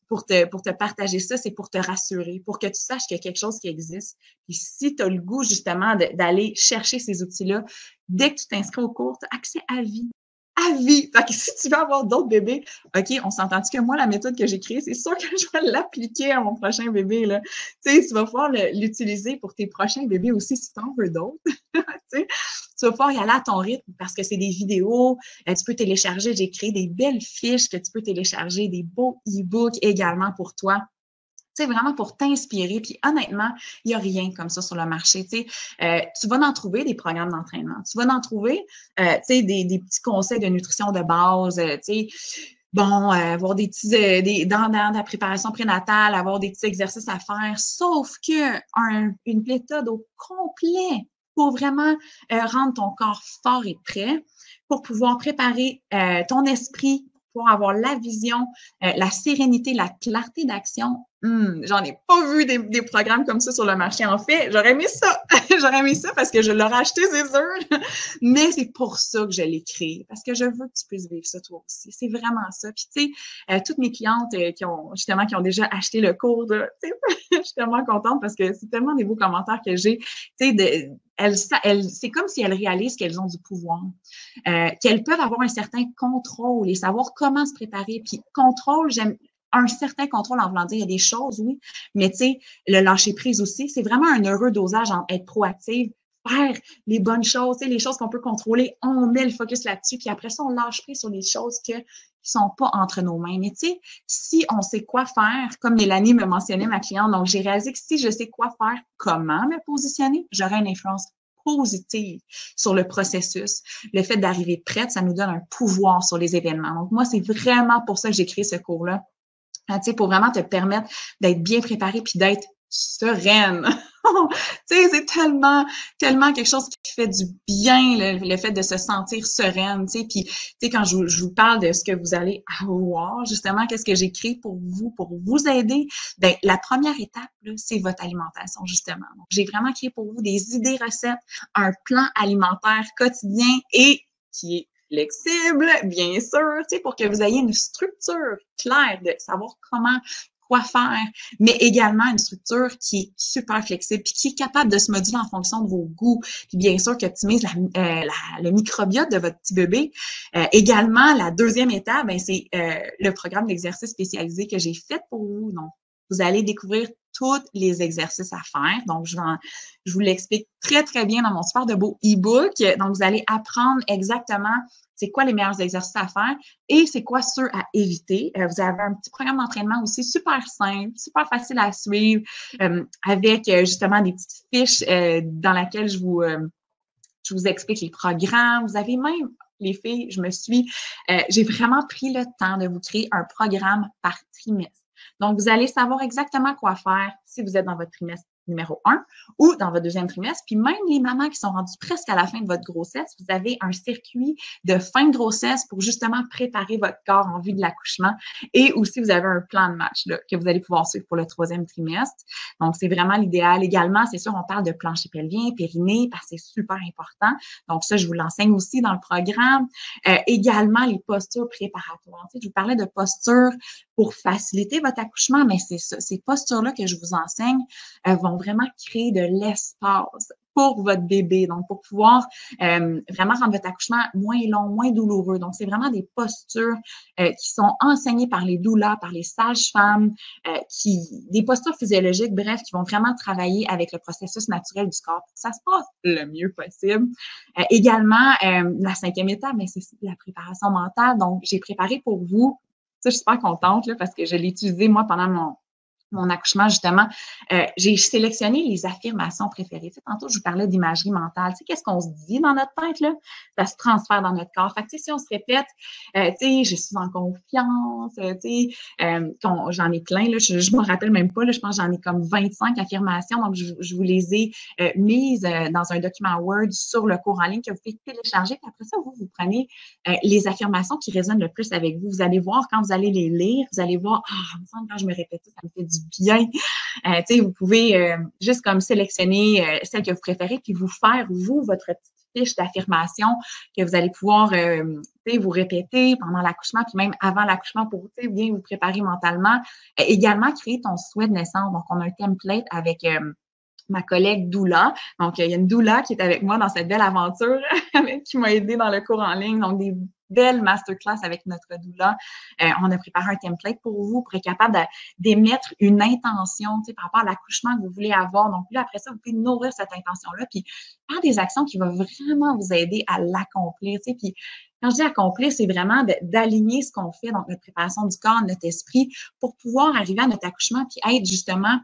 pour te partager ça, c'est pour te rassurer, pour que tu saches qu'il y a quelque chose qui existe. Puis si tu as le goût justement d'aller chercher ces outils-là, dès que tu t'inscris au cours, tu as accès à vie. À vie. Fait que si tu veux avoir d'autres bébés, OK, on s'entend-tu que moi, la méthode que j'ai créée, c'est sûr que je vais l'appliquer à mon prochain bébé, là. Tu sais, tu vas pouvoir l'utiliser pour tes prochains bébés aussi si tu en veux d'autres. Tu vas pouvoir y aller à ton rythme parce que c'est des vidéos, tu peux télécharger, j'ai créé des belles fiches que tu peux télécharger, des beaux e-books également pour toi. Tu sais, vraiment pour t'inspirer. Puis honnêtement, il n'y a rien comme ça sur le marché. Tu sais, tu vas en trouver des programmes d'entraînement. Tu vas en trouver, tu sais, des petits conseils de nutrition de base, tu sais. Bon, avoir des petits, dans la préparation prénatale, avoir des petits exercices à faire. Sauf que une méthode au complet pour vraiment rendre ton corps fort et prêt, pour pouvoir préparer ton esprit, pour avoir la vision, la sérénité, la clarté d'action. J'en ai pas vu des programmes comme ça sur le marché. En fait, j'aurais aimé ça. J'aurais aimé ça parce que je l'aurais acheté, c'est sûr. Mais c'est pour ça que je l'ai créé. Parce que je veux que tu puisses vivre ça toi aussi. C'est vraiment ça. Puis, tu sais, toutes mes clientes qui ont déjà acheté le cours, je suis tellement contente parce que c'est tellement des beaux commentaires que j'ai. Tu sais, c'est comme si elles réalisent qu'elles ont du pouvoir, qu'elles peuvent avoir un certain contrôle et savoir comment se préparer. Puis, contrôle, j'aime un certain contrôle en voulant dire, il y a des choses, oui, mais tu sais, le lâcher prise aussi, c'est vraiment un heureux dosage entre être proactive, faire les bonnes choses, tu sais, les choses qu'on peut contrôler, on met le focus là-dessus, puis après ça, on lâche prise sur les choses qui sont pas entre nos mains. Mais tu sais, si on sait quoi faire, comme Mélanie me mentionnait, ma cliente, donc j'ai réalisé que si je sais quoi faire, comment me positionner, j'aurai une influence positive sur le processus. Le fait d'arriver prête, ça nous donne un pouvoir sur les événements. Donc, moi, c'est vraiment pour ça que j'ai créé ce cours-là. Tu sais, pour vraiment te permettre d'être bien préparé puis d'être sereine. Tu sais, c'est tellement quelque chose qui fait du bien, le fait de se sentir sereine, tu sais. Puis, tu sais, quand je vous parle de ce que vous allez avoir, justement, qu'est-ce que j'ai créé pour vous aider, ben la première étape, là, c'est votre alimentation, justement. Donc, j'ai vraiment créé pour vous des idées recettes, un plan alimentaire quotidien et qui est flexible, bien sûr, tu sais, pour que vous ayez une structure claire de savoir quoi faire, mais également une structure qui est super flexible puis qui est capable de se moduler en fonction de vos goûts. Puis bien sûr, qui optimise le microbiote de votre petit bébé. Également, la deuxième étape, ben, c'est le programme d'exercice spécialisé que j'ai fait pour vous. Donc, vous allez découvrir tous les exercices à faire. Donc, je vous l'explique très, très bien dans mon super de beau e-book. Donc, vous allez apprendre exactement c'est quoi les meilleurs exercices à faire et c'est quoi ceux à éviter. Vous avez un petit programme d'entraînement aussi super simple, super facile à suivre, avec justement des petites fiches dans lesquelles je vous explique les programmes. Vous avez même, les filles, j'ai vraiment pris le temps de vous créer un programme par trimestre. Donc, vous allez savoir exactement quoi faire si vous êtes dans votre trimestre numéro 1 ou dans votre deuxième trimestre. Puis même les mamans qui sont rendues presque à la fin de votre grossesse, vous avez un circuit de fin de grossesse pour justement préparer votre corps en vue de l'accouchement. Et aussi, vous avez un plan de match là, que vous allez pouvoir suivre pour le troisième trimestre. Donc, c'est vraiment l'idéal. Également, c'est sûr, on parle de plancher pelvien, périnée, parce que c'est super important. Donc, ça, je vous l'enseigne aussi dans le programme. Également, les postures préparatoires. Tu sais, je vous parlais de postures pour faciliter votre accouchement, mais c'est ça. Ces postures-là que je vous enseigne vont vraiment créer de l'espace pour votre bébé, donc pour pouvoir vraiment rendre votre accouchement moins long, moins douloureux. Donc, c'est vraiment des postures qui sont enseignées par les doulas, par les sages-femmes, des postures physiologiques, bref, qui vont vraiment travailler avec le processus naturel du corps pour que ça se passe le mieux possible. Également, la 5e étape, mais c'est la préparation mentale. Donc, j'ai préparé pour vous, ça, je suis super contente là, parce que je l'ai utilisé moi pendant mon accouchement, justement, j'ai sélectionné les affirmations préférées. Tu sais, tantôt, je vous parlais d'imagerie mentale. Tu sais, qu'est-ce qu'on se dit dans notre tête, là? Ça se transfère dans notre corps. Fait que, tu sais, si on se répète, tu sais, je suis en confiance, tu sais, j'en ai plein, là, je me rappelle même pas, là, je pense que j'en ai comme 25 affirmations, donc je vous les ai mises dans un document Word sur le cours en ligne que vous pouvez télécharger, puis après ça, vous prenez les affirmations qui résonnent le plus avec vous. Vous allez voir, quand vous allez les lire, vous allez voir, il me semble quand je me répète ça me fait du bien. Tu sais, vous pouvez juste comme sélectionner celle que vous préférez, puis vous faire, vous, votre petite fiche d'affirmation que vous allez pouvoir vous répéter pendant l'accouchement, puis même avant l'accouchement pour bien vous préparer mentalement. Également, créer ton souhait de naissance. Donc, on a un template avec ma collègue doula. Donc, il y a une doula qui est avec moi dans cette belle aventure, qui m'a aidée dans le cours en ligne. Donc, des belles masterclass avec notre doula. On a préparé un template pour vous pour être capable d'émettre une intention, tu sais, par rapport à l'accouchement que vous voulez avoir. Donc, là, après ça, vous pouvez nourrir cette intention-là, puis faire des actions qui vont vraiment vous aider à l'accomplir, tu sais. Puis, quand je dis accomplir, c'est vraiment d'aligner ce qu'on fait, donc notre préparation du corps, notre esprit, pour pouvoir arriver à notre accouchement, puis être justement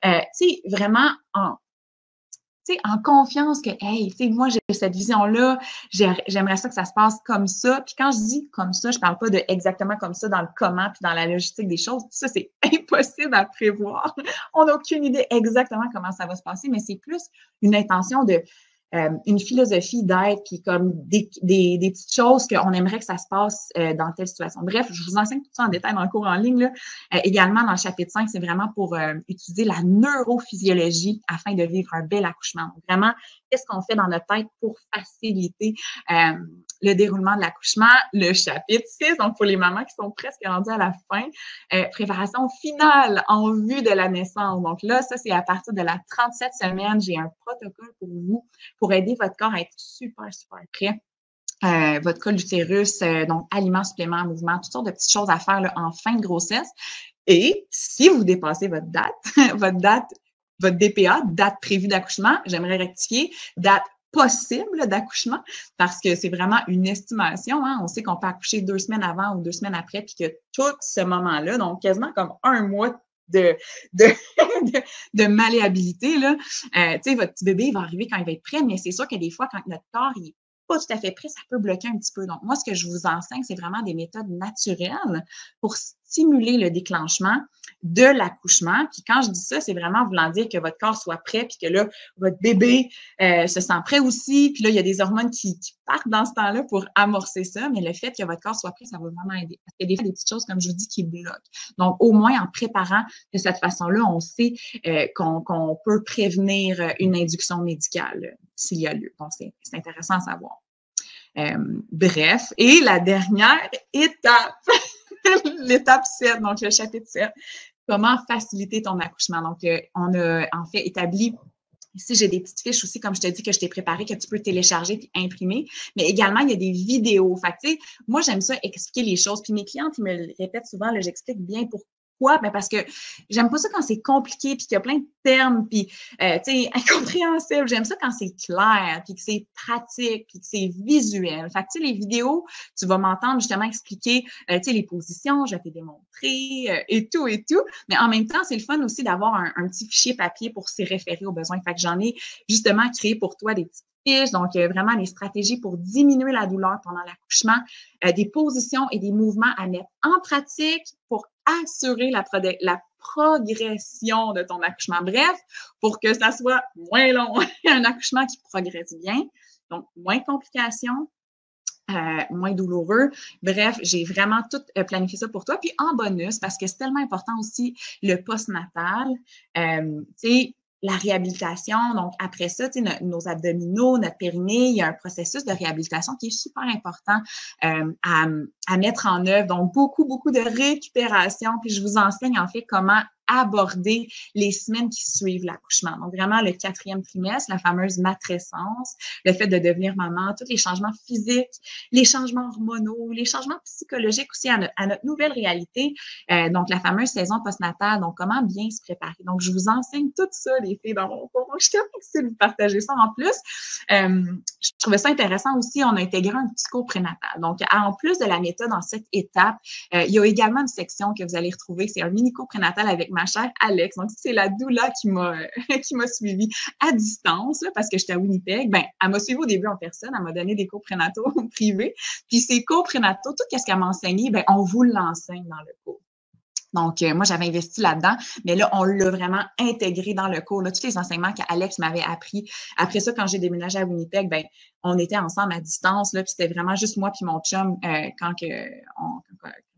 tu sais, vraiment en confiance que, hey, tu sais, moi, j'ai cette vision-là, j'aimerais ça que ça se passe comme ça. Puis quand je dis comme ça, je parle pas de exactement comme ça dans le comment puis dans la logistique des choses. Ça, c'est impossible à prévoir. On n'a aucune idée exactement comment ça va se passer, mais c'est plus une intention une philosophie d'être, puis comme des petites choses qu'on aimerait que ça se passe dans telle situation. Bref, je vous enseigne tout ça en détail dans le cours en ligne, là. Également, dans le chapitre 5, c'est vraiment pour utiliser la neurophysiologie afin de vivre un bel accouchement. Donc, vraiment, qu'est-ce qu'on fait dans notre tête pour faciliter le déroulement de l'accouchement? Le chapitre 6, donc pour les mamans qui sont presque rendues à la fin, préparation finale en vue de la naissance. Donc là, ça, c'est à partir de la 37e semaine. J'ai un protocole pour vous pour aider votre corps à être super, super prêt. Votre col d'utérus, donc aliments, suppléments, mouvements, toutes sortes de petites choses à faire là, en fin de grossesse. Et si vous dépassez votre date, votre DPA, date prévue d'accouchement, j'aimerais rectifier, date possible d'accouchement, parce que c'est vraiment une estimation. Hein? On sait qu'on peut accoucher 2 semaines avant ou 2 semaines après, puis que tout ce moment-là, donc quasiment comme 1 mois de malléabilité, là. Tu sais, votre petit bébé, il va arriver quand il va être prêt, mais c'est sûr que des fois, quand notre corps, il est pas tout à fait prêt, ça peut bloquer un petit peu. Donc, moi, ce que je vous enseigne, c'est vraiment des méthodes naturelles pour stimuler le déclenchement de l'accouchement. Puis quand je dis ça, c'est vraiment voulant dire que votre corps soit prêt, puis que là, votre bébé se sent prêt aussi. Puis là, il y a des hormones qui partent dans ce temps-là pour amorcer ça. Mais le fait que votre corps soit prêt, ça va vraiment aider. Parce qu'il y a des fois des petites choses, comme je vous dis, qui bloquent. Donc, au moins, en préparant de cette façon-là, on sait qu'on peut prévenir une induction médicale s'il y a lieu. Donc, c'est intéressant à savoir. Bref, et la dernière étape, l'étape 7, donc le chapitre 7, comment faciliter ton accouchement. Donc, on a en fait établi, ici j'ai des petites fiches aussi, comme je te dis, que je t'ai préparées, que tu peux télécharger puis imprimer, mais également, il y a des vidéos. Fait que, tu sais, moi, j'aime ça expliquer les choses, puis mes clientes, ils me le répètent souvent, là, j'explique bien pourquoi. Ben parce que j'aime pas ça quand c'est compliqué, puis qu'il y a plein de termes, puis tu sais, incompréhensible. J'aime ça quand c'est clair, puis que c'est pratique, puis que c'est visuel. Fait que tu sais, les vidéos, tu vas m'entendre justement expliquer, tu sais, les positions, je vais te démontrer, et tout. Mais en même temps, c'est le fun aussi d'avoir un petit fichier papier pour s'y référer aux besoins. Fait que j'en ai justement créé pour toi des petites fiches, donc vraiment les stratégies pour diminuer la douleur pendant l'accouchement, des positions et des mouvements à mettre en pratique pour assurer la progression de ton accouchement. Bref, pour que ça soit moins long, un accouchement qui progresse bien, donc moins de complications, moins douloureux. Bref, j'ai vraiment tout planifié ça pour toi. Puis en bonus, parce que c'est tellement important aussi, le postnatal, tu sais, la réhabilitation. Donc, après ça, tu sais, nos abdominaux, notre périnée, il y a un processus de réhabilitation qui est super important à mettre en œuvre. Donc, beaucoup de récupération. Puis, je vous enseigne en fait comment aborder les semaines qui suivent l'accouchement. Donc, vraiment, le 4e trimestre, la fameuse matrescence, le fait de devenir maman, tous les changements physiques, les changements hormonaux, les changements psychologiques aussi à notre nouvelle réalité. Donc, la fameuse saison postnatale. Donc, comment bien se préparer. Donc, je vous enseigne tout ça, les filles, dans mon cours. Donc, je suis tellement excitée de vous partager ça. En plus, je trouvais ça intéressant aussi. On a intégré un petit cours prénatal. Donc, en plus de la méthode en 7 étapes, il y a également une section que vous allez retrouver. C'est un mini cours prénatal avec ma chère Alex. Donc, c'est la doula qui m'a suivie à distance là, parce que j'étais à Winnipeg. Ben, elle m'a suivie au début en personne. Elle m'a donné des cours prénataux privés. Puis ces cours prénataux, tout ce qu'elle m'a enseigné, ben, on vous l'enseigne dans le cours. Donc, moi, j'avais investi là-dedans, mais là, on l'a vraiment intégré dans le cours. Là, tous les enseignements qu'Alex m'avait appris. Après ça, quand j'ai déménagé à Winnipeg, ben, on était ensemble à distance, là, puis c'était vraiment juste moi puis mon chum quand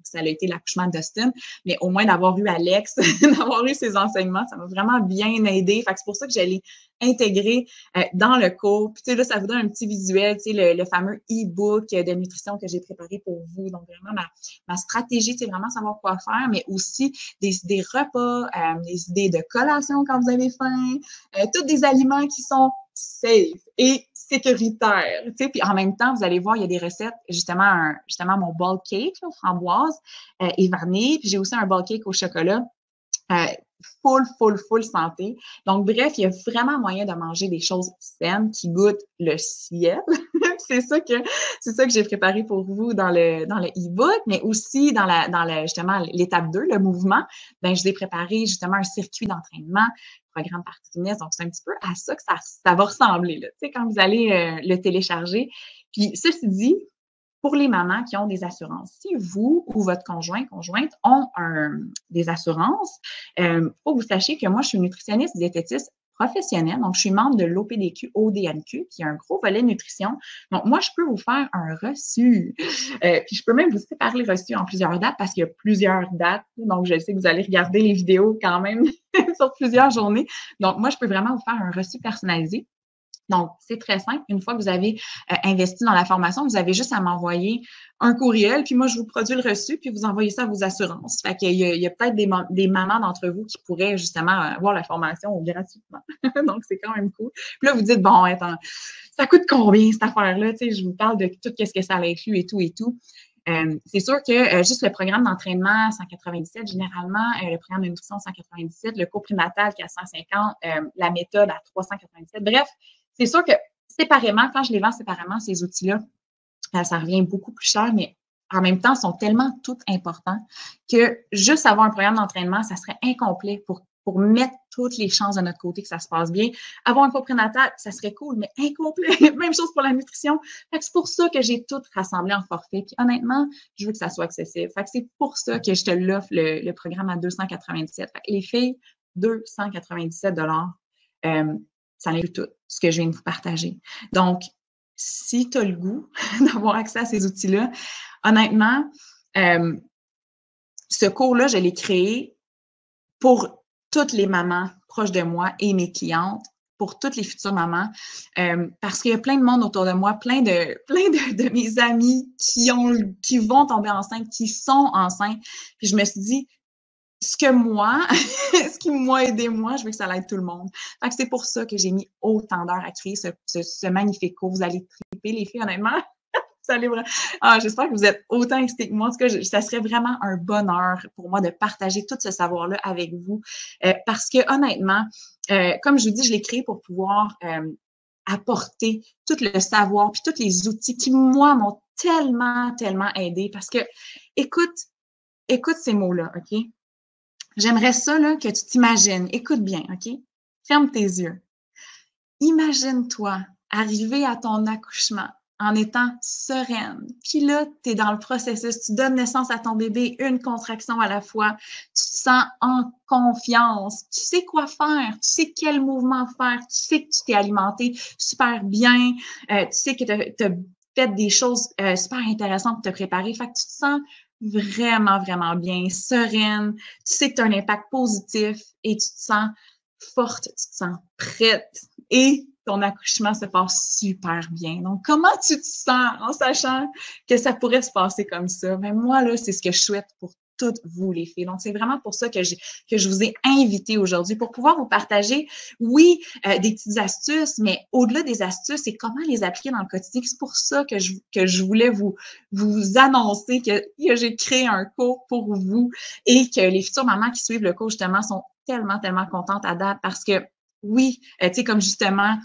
ça a été l'accouchement d'Austin. Mais au moins d'avoir eu Alex, d'avoir eu ses enseignements, ça m'a vraiment bien aidé. Fait que c'est pour ça que je l'ai intégré dans le cours. Puis tu sais, là, ça vous donne un petit visuel, tu sais, le fameux e-book de nutrition que j'ai préparé pour vous. Donc, vraiment, ma stratégie, c'est vraiment savoir quoi faire, mais aussi des idées repas, des idées de collation quand vous avez faim, tous des aliments qui sont safe et sécuritaires. Tu sais, puis en même temps, vous allez voir, il y a des recettes, justement mon ball cake là, framboise et vanille, puis j'ai aussi un ball cake au chocolat. Full santé. Donc, bref, il y a vraiment moyen de manger des choses saines qui goûtent le ciel. c'est ça que j'ai préparé pour vous dans le e-book, mais aussi dans justement l'étape 2, le mouvement. Ben, je vous ai préparé justement un circuit d'entraînement, programme par trimestre. Donc, c'est un petit peu à ça que ça va ressembler, là, tu sais, quand vous allez le télécharger. Puis, ceci dit, pour les mamans qui ont des assurances, si vous ou votre conjointe ont des assurances, faut que vous sachiez que moi, je suis nutritionniste diététiste professionnelle, donc je suis membre de l'OPDQ ODNQ, qui est un gros volet nutrition. Donc, moi, je peux vous faire un reçu. Puis, je peux même vous séparer les reçus en plusieurs dates parce qu'il y a plusieurs dates. Donc, je sais que vous allez regarder les vidéos quand même sur plusieurs journées. Donc, moi, je peux vraiment vous faire un reçu personnalisé. Donc, c'est très simple. Une fois que vous avez investi dans la formation, vous avez juste à m'envoyer un courriel, puis moi, je vous produis le reçu, puis vous envoyez ça à vos assurances. Fait qu'il y a peut-être des mamans d'entre vous qui pourraient justement avoir la formation gratuitement. Donc, c'est quand même cool. Puis là, vous dites, bon, attends, ça coûte combien cette affaire-là? Tu sais, je vous parle de tout ce que ça inclut et tout. C'est sûr que juste le programme d'entraînement 197, généralement, le programme de nutrition 197, le cours prénatal qui est à 150, la méthode à 397. Bref, c'est sûr que séparément, quand je les vends séparément, ces outils-là, ça revient beaucoup plus cher, mais en même temps, ils sont tellement tout importants que juste avoir un programme d'entraînement, ça serait incomplet pour mettre toutes les chances de notre côté que ça se passe bien. Avoir un cours prénatal, ça serait cool, mais incomplet. Même chose pour la nutrition. Fait que c'est pour ça que j'ai tout rassemblé en forfait. Puis honnêtement, je veux que ça soit accessible. Fait que c'est pour ça que je te l'offre le programme à 297. Fait que les filles, 297 $. Ça inclut tout ce que je viens de vous partager. Donc, si tu as le goût d'avoir accès à ces outils-là, honnêtement, ce cours-là, je l'ai créé pour toutes les mamans proches de moi et mes clientes, pour toutes les futures mamans, parce qu'il y a plein de monde autour de moi, plein de mes amis qui vont tomber enceintes, qui sont enceintes. Puis je me suis dit, ce qui m'a aidé moi, je veux que ça l'aide tout le monde. Fait que c'est pour ça que j'ai mis autant d'heures à créer ce magnifique cours. Vous allez triper, les filles, honnêtement. J'espère que vous êtes autant excités que moi. En tout cas, ça serait vraiment un bonheur pour moi de partager tout ce savoir-là avec vous. Parce que honnêtement, comme je vous dis, je l'ai créé pour pouvoir apporter tout le savoir puis tous les outils qui, moi, m'ont tellement aidé. Parce que, écoute ces mots-là, OK? J'aimerais ça là, que tu t'imagines. Écoute bien, OK? Ferme tes yeux. Imagine-toi arriver à ton accouchement en étant sereine. Puis là, tu es dans le processus, tu donnes naissance à ton bébé, une contraction à la fois. Tu te sens en confiance. Tu sais quoi faire, tu sais quel mouvement faire, tu sais que tu t'es alimenté super bien, tu sais que tu as fait des choses super intéressantes pour te préparer. Fait que tu te sens vraiment bien, sereine. Tu sais que tu as un impact positif et tu te sens forte, tu te sens prête et ton accouchement se passe super bien. Donc, comment tu te sens en sachant que ça pourrait se passer comme ça? Ben, moi, là, c'est ce que je souhaite pour toutes vous, les filles. Donc, c'est vraiment pour ça que je vous ai invité aujourd'hui, pour pouvoir vous partager, oui, des petites astuces, mais au-delà des astuces, c'est comment les appliquer dans le quotidien. C'est pour ça que je voulais vous annoncer que j'ai créé un cours pour vous et que les futures mamans qui suivent le cours, justement, sont tellement, tellement contentes à date parce que oui, tu sais, comme justement,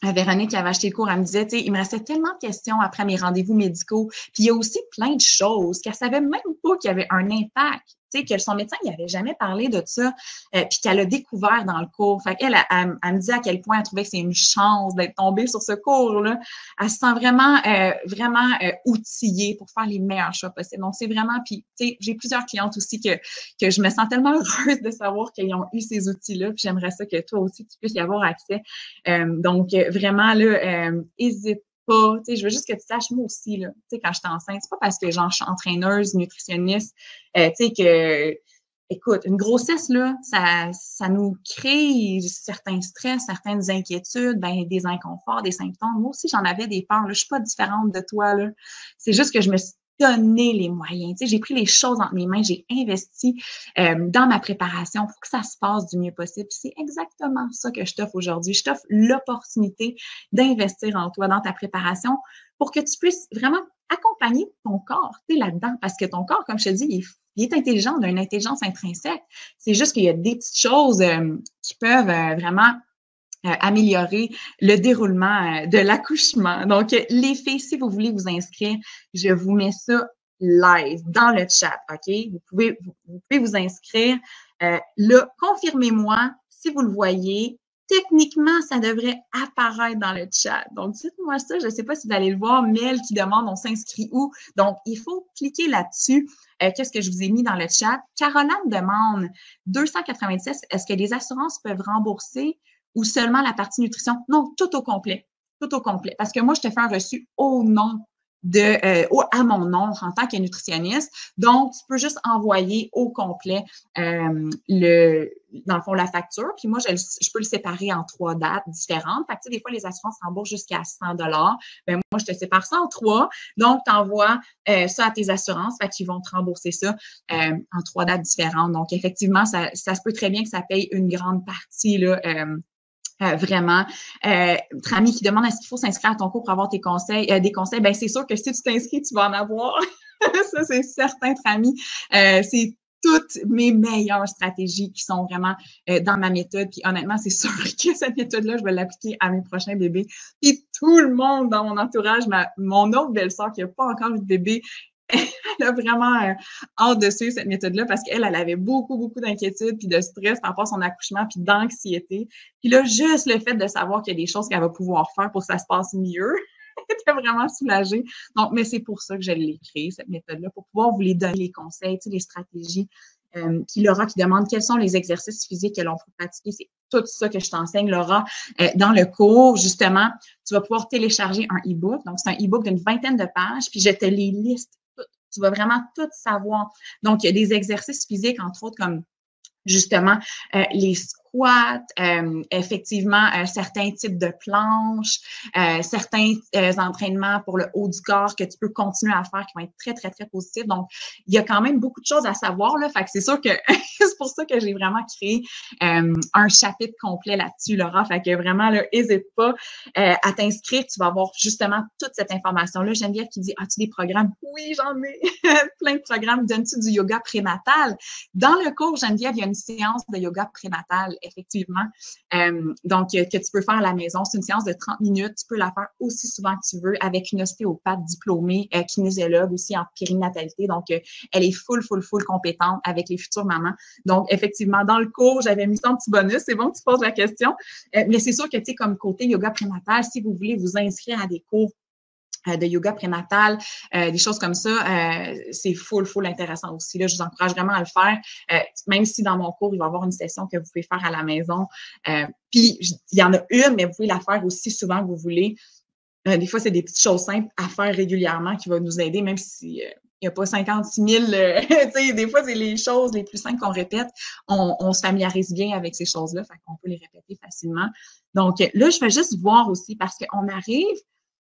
Véronique qui avait acheté le cours, elle me disait, tu sais, il me restait tellement de questions après mes rendez-vous médicaux. Puis il y a aussi plein de choses qu'elle savait même pas qu'il y avait un impact. Tu sais, que son médecin n'y avait jamais parlé de ça, puis qu'elle a découvert dans le cours. Fait qu'elle, elle me dit à quel point elle trouvait que c'est une chance d'être tombée sur ce cours-là. Elle se sent vraiment outillée pour faire les meilleurs choix possibles. Donc, c'est vraiment, puis, tu sais, j'ai plusieurs clientes aussi que je me sens tellement heureuse de savoir qu'ils ont eu ces outils-là, puis j'aimerais ça que toi aussi, tu puisses y avoir accès. Donc, vraiment, là, hésite pas. Tu sais, je veux juste que tu saches, moi aussi, là, tu sais, quand j'étais enceinte, c'est pas parce que, genre, je suis entraîneuse, nutritionniste, tu sais, que, écoute, une grossesse, là, ça nous crée certains stress, certaines inquiétudes, ben, des inconforts, des symptômes. Moi aussi, j'en avais des peurs, là. Je suis pas différente de toi, là. C'est juste que je me suis donné les moyens. Tu sais, j'ai pris les choses entre mes mains, j'ai investi dans ma préparation pour que ça se passe du mieux possible. C'est exactement ça que je t'offre aujourd'hui. Je t'offre l'opportunité d'investir en toi, dans ta préparation, pour que tu puisses vraiment accompagner ton corps, tu sais, là-dedans. Parce que ton corps, comme je te dis, il est intelligent, d'une intelligence intrinsèque. C'est juste qu'il y a des petites choses qui peuvent vraiment améliorer le déroulement de l'accouchement. Donc, les filles, si vous voulez vous inscrire, je vous mets ça live dans le chat, OK? Vous pouvez vous inscrire. Là, confirmez-moi si vous le voyez. Techniquement, ça devrait apparaître dans le chat. Donc, dites-moi ça. Je ne sais pas si vous allez le voir. Mel qui demande on s'inscrit où? Donc, il faut cliquer là-dessus. Qu'est-ce que je vous ai mis dans le chat? Caroline demande 296. Est-ce que les assurances peuvent rembourser ou seulement la partie nutrition? Non, tout au complet. Tout au complet. Parce que moi, je te fais un reçu au nom à mon nom en tant que nutritionniste. Donc, tu peux juste envoyer au complet dans le fond, la facture. Puis moi, je peux le séparer en 3 dates différentes. Fait que, tu sais, des fois, les assurances remboursent jusqu'à 100 $. Ben, moi, je te sépare ça en 3. Donc, tu envoies ça à tes assurances. Fait qu'ils vont te rembourser ça en 3 dates différentes. Donc, effectivement, ça se peut très bien que ça paye une grande partie, là, vraiment. Trami qui demande est-ce qu'il faut s'inscrire à ton cours pour avoir tes conseils, des conseils. Ben c'est sûr que si tu t'inscris, tu vas en avoir. Ça, c'est certain, Trami. C'est toutes mes meilleures stratégies qui sont vraiment dans ma méthode. Puis honnêtement, c'est sûr que cette méthode-là, je vais l'appliquer à mes prochains bébés. Puis tout le monde dans mon entourage, mon autre belle-sœur qui n'a pas encore eu de bébé, elle a vraiment hâte de suivre cette méthode-là parce qu'elle avait beaucoup, beaucoup d'inquiétudes puis de stress par rapport à son accouchement puis d'anxiété. Puis là, juste le fait de savoir qu'il y a des choses qu'elle va pouvoir faire pour que ça se passe mieux, elle était vraiment soulagée. Donc, mais c'est pour ça que je l'ai créée, cette méthode-là, pour pouvoir vous les donner, les conseils, tu sais, les stratégies. Puis Laura qui demande quels sont les exercices physiques que l'on peut pratiquer. C'est tout ça que je t'enseigne, Laura. Dans le cours, justement, tu vas pouvoir télécharger un e-book. Donc, c'est un e-book d'une 20aine de pages, puis je te les liste. Tu vas vraiment tout savoir. Donc, il y a des exercices physiques, entre autres, comme justement les squats, effectivement, certains types de planches, certains entraînements pour le haut du corps que tu peux continuer à faire qui vont être très, très, très positifs. Donc, il y a quand même beaucoup de choses à savoir, là. Fait que c'est sûr que c'est pour ça que j'ai vraiment créé un chapitre complet là-dessus, Laura. Fait que vraiment, là, n'hésite pas à t'inscrire. Tu vas avoir justement toute cette information-là. Geneviève qui dit, as-tu des programmes? Oui, j'en ai plein de programmes. Donnes-tu du yoga prénatal? Dans le cours, Geneviève, il y a une séance de yoga prénatal, effectivement, donc que tu peux faire à la maison. C'est une séance de 30 minutes. Tu peux la faire aussi souvent que tu veux avec une ostéopathe diplômée, kinésiologue aussi en périnatalité. Donc, elle est full compétente avec les futures mamans. Donc, effectivement, dans le cours, j'avais mis ça en petit bonus. C'est bon que tu poses la question. Mais c'est sûr que, tu sais, comme côté yoga prénatal, si vous voulez vous inscrire à des cours de yoga prénatal, des choses comme ça, c'est full intéressant aussi. Là, je vous encourage vraiment à le faire, même si dans mon cours, il va y avoir une session que vous pouvez faire à la maison. Puis, il y en a une, mais vous pouvez la faire aussi souvent que vous voulez. Des fois, c'est des petites choses simples à faire régulièrement qui vont nous aider, même si il n'y a pas 56 000, tu sais, des fois, c'est les choses les plus simples qu'on répète. On se familiarise bien avec ces choses-là, fait qu'on peut les répéter facilement. Donc, là, je vais juste voir aussi parce qu'on arrive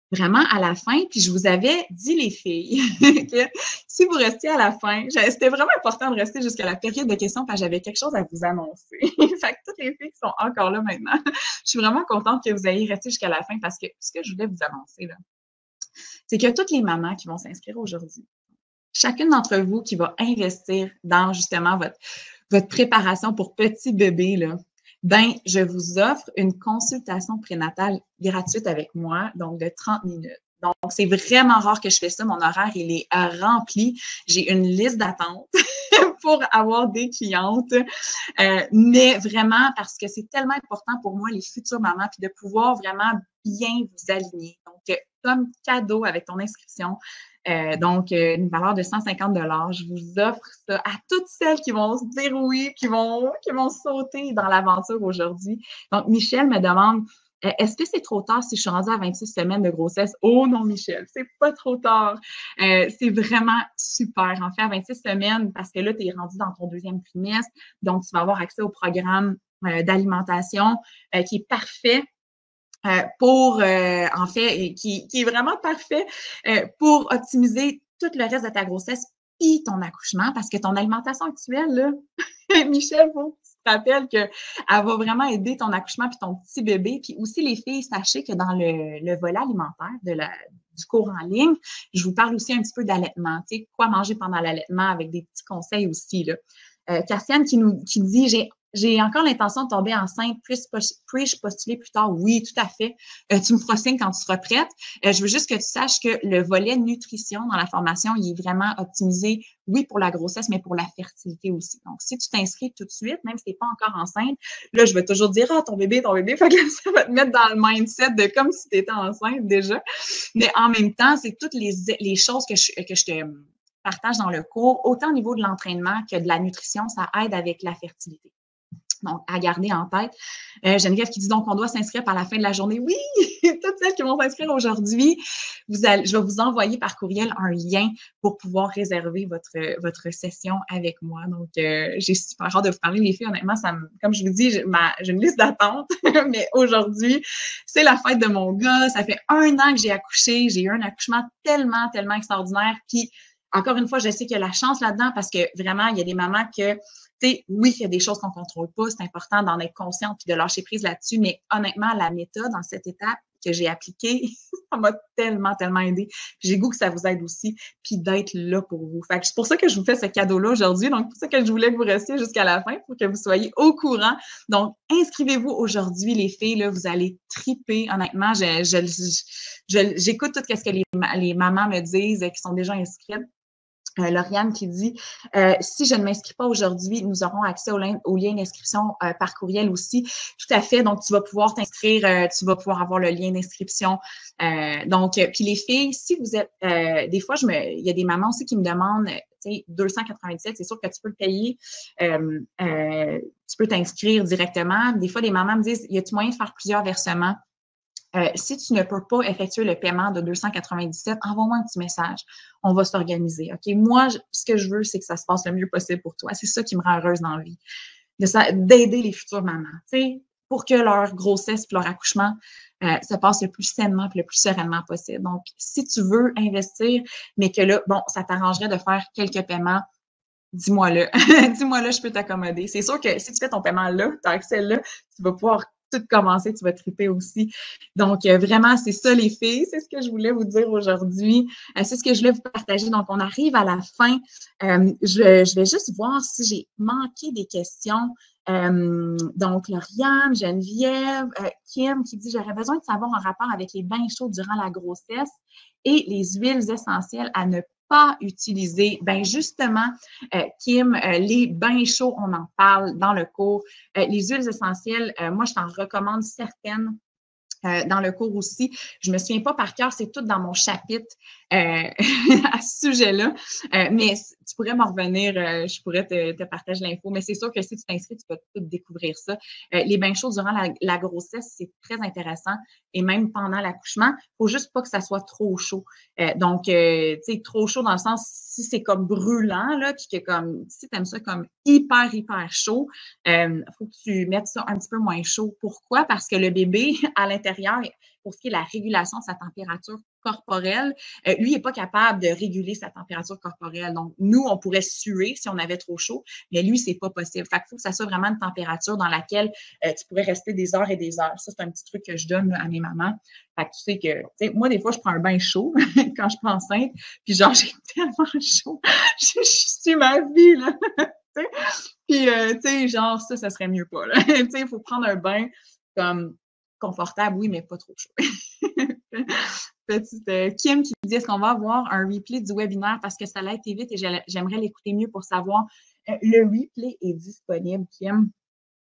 vraiment à la fin, puis je vous avais dit, les filles, que si vous restiez à la fin, c'était vraiment important de rester jusqu'à la période de questions parce que j'avais quelque chose à vous annoncer. Fait que toutes les filles qui sont encore là maintenant, je suis vraiment contente que vous ayez resté jusqu'à la fin parce que ce que je voulais vous annoncer, là, c'est que toutes les mamans qui vont s'inscrire aujourd'hui, chacune d'entre vous qui va investir dans justement votre préparation pour petit bébé, là, ben, je vous offre une consultation prénatale gratuite avec moi, donc de 30 minutes. Donc, c'est vraiment rare que je fais ça. Mon horaire, il est rempli. J'ai une liste d'attente pour avoir des clientes. Mais vraiment, parce que c'est tellement important pour moi, les futures mamans, puis de pouvoir vraiment bien vous aligner. Donc, comme cadeau avec ton inscription, donc, une valeur de 150 $. Je vous offre ça à toutes celles qui vont se dire oui, qui vont sauter dans l'aventure aujourd'hui. Donc, Michel me demande, est-ce que c'est trop tard si je suis rendue à 26 semaines de grossesse? Oh non, Michel, c'est pas trop tard. C'est vraiment super. En fait, à 26 semaines, parce que là, tu es rendu dans ton deuxième trimestre, donc tu vas avoir accès au programme d'alimentation qui est parfait. En fait, qui est vraiment parfait pour optimiser tout le reste de ta grossesse et ton accouchement, parce que ton alimentation actuelle, là, Michel, faut que tu te rappelles qu'elle va vraiment aider ton accouchement puis ton petit bébé. Puis aussi, les filles, sachez que dans le volet alimentaire du cours en ligne, je vous parle aussi un petit peu d'allaitement, tu sais, quoi manger pendant l'allaitement avec des petits conseils aussi, là. Cassiane qui dit, j'ai encore l'intention de tomber enceinte. Puis-je postuler plus tard? Oui, tout à fait. Tu me feras signe quand tu seras prête. Je veux juste que tu saches que le volet nutrition dans la formation, il est vraiment optimisé, oui, pour la grossesse, mais pour la fertilité aussi. Donc, si tu t'inscris tout de suite, même si tu n'es pas encore enceinte, là, je vais toujours dire, ton bébé. Fait que là, ça va te mettre dans le mindset de comme si tu étais enceinte déjà. Mais en même temps, c'est toutes les choses que je te partage dans le cours, autant au niveau de l'entraînement que de la nutrition, ça aide avec la fertilité. Donc, à garder en tête. Geneviève qui dit donc on doit s'inscrire par la fin de la journée. Oui, toutes celles qui vont s'inscrire aujourd'hui, je vais vous envoyer par courriel un lien pour pouvoir réserver votre session avec moi. Donc, j'ai super hâte de vous parler, les filles. Honnêtement, comme je vous dis, j'ai une liste d'attente, mais aujourd'hui, c'est la fête de mon gars. Ça fait 1 an que j'ai accouché. J'ai eu un accouchement tellement, tellement extraordinaire. Puis, encore une fois, je sais qu'il y a la chance là-dedans parce que vraiment, il y a des mamans que tu sais, oui, il y a des choses qu'on contrôle pas, c'est important d'en être consciente puis de lâcher prise là-dessus, mais honnêtement, la méthode dans cette étape que j'ai appliquée, ça m'a tellement, tellement aidé. J'ai goût que ça vous aide aussi, puis d'être là pour vous. Fait que c'est pour ça que je vous fais ce cadeau-là aujourd'hui. Donc, c'est pour ça que je voulais que vous restiez jusqu'à la fin pour que vous soyez au courant. Donc, inscrivez-vous aujourd'hui, les filles, là, vous allez triper. Honnêtement, j'écoute tout ce que les mamans me disent qui sont déjà inscrites. Lauriane qui dit si je ne m'inscris pas aujourd'hui, nous aurons accès au lien d'inscription par courriel aussi. Tout à fait. Donc, tu vas pouvoir t'inscrire, tu vas pouvoir avoir le lien d'inscription. Donc, puis les filles, si vous êtes des fois, il y a des mamans aussi qui me demandent, tu sais, 297, c'est sûr que tu peux le payer. Tu peux t'inscrire directement. Des fois, des mamans me disent, y a-t-il moyen de faire plusieurs versements? Si tu ne peux pas effectuer le paiement de 297, envoie-moi un petit message. On va s'organiser. OK? Moi, ce que je veux, c'est que ça se passe le mieux possible pour toi. C'est ça qui me rend heureuse dans la vie. D'aider les futures mamans, tu sais, pour que leur grossesse et leur accouchement se passe le plus sainement et le plus sereinement possible. Donc, si tu veux investir, mais que là, bon, ça t'arrangerait de faire quelques paiements, dis-moi-le. Dis-moi-le, je peux t'accommoder. C'est sûr que si tu fais ton paiement là, tu as accès là, tu vas pouvoir tout commencer, tu vas triper aussi. Donc, vraiment, c'est ça, les filles. C'est ce que je voulais vous dire aujourd'hui. C'est ce que je voulais vous partager. Donc, on arrive à la fin. Je vais juste voir si j'ai manqué des questions. Donc, Lauriane, Geneviève, Kim qui dit « J'aurais besoin de savoir en rapport avec les bains chauds durant la grossesse et les huiles essentielles à ne pas utiliser. » Ben justement, Kim, les bains chauds, on en parle dans le cours. Les huiles essentielles, moi, je t'en recommande certaines dans le cours aussi. Je me souviens pas par cœur, c'est tout dans mon chapitre à ce sujet-là. Mais tu pourrais m'en revenir, je pourrais te partager l'info. Mais c'est sûr que si tu t'inscris, tu vas tout découvrir ça. Les bains chauds durant la grossesse, c'est très intéressant. Et même pendant l'accouchement, faut juste pas que ça soit trop chaud. Donc, tu sais, trop chaud dans le sens, si c'est comme brûlant, là, puis que comme, si tu aimes ça comme hyper, hyper chaud, faut que tu mettes ça un petit peu moins chaud. Pourquoi? Parce que le bébé, à l'intérieur, pour ce qui est de la régulation de sa température corporelle, lui, il n'est pas capable de réguler sa température corporelle. Donc, nous, on pourrait suer si on avait trop chaud, mais lui, c'est pas possible. Fait qu'il faut que ça soit vraiment une température dans laquelle tu pourrais rester des heures et des heures. Ça, c'est un petit truc que je donne là, à mes mamans. Fait que tu sais que, tu sais, moi, des fois, je prends un bain chaud quand je suis enceinte, puis genre, j'ai tellement chaud. Je suis ma vie, là. Puis, tu sais, genre, ça serait mieux pas, là. Tu sais, il faut prendre un bain comme confortable, oui, mais pas trop chaud. Petite Kim qui dit, est-ce qu'on va avoir un replay du webinaire parce que ça l'a été vite et j'aimerais l'écouter mieux pour savoir. Le replay est disponible, Kim.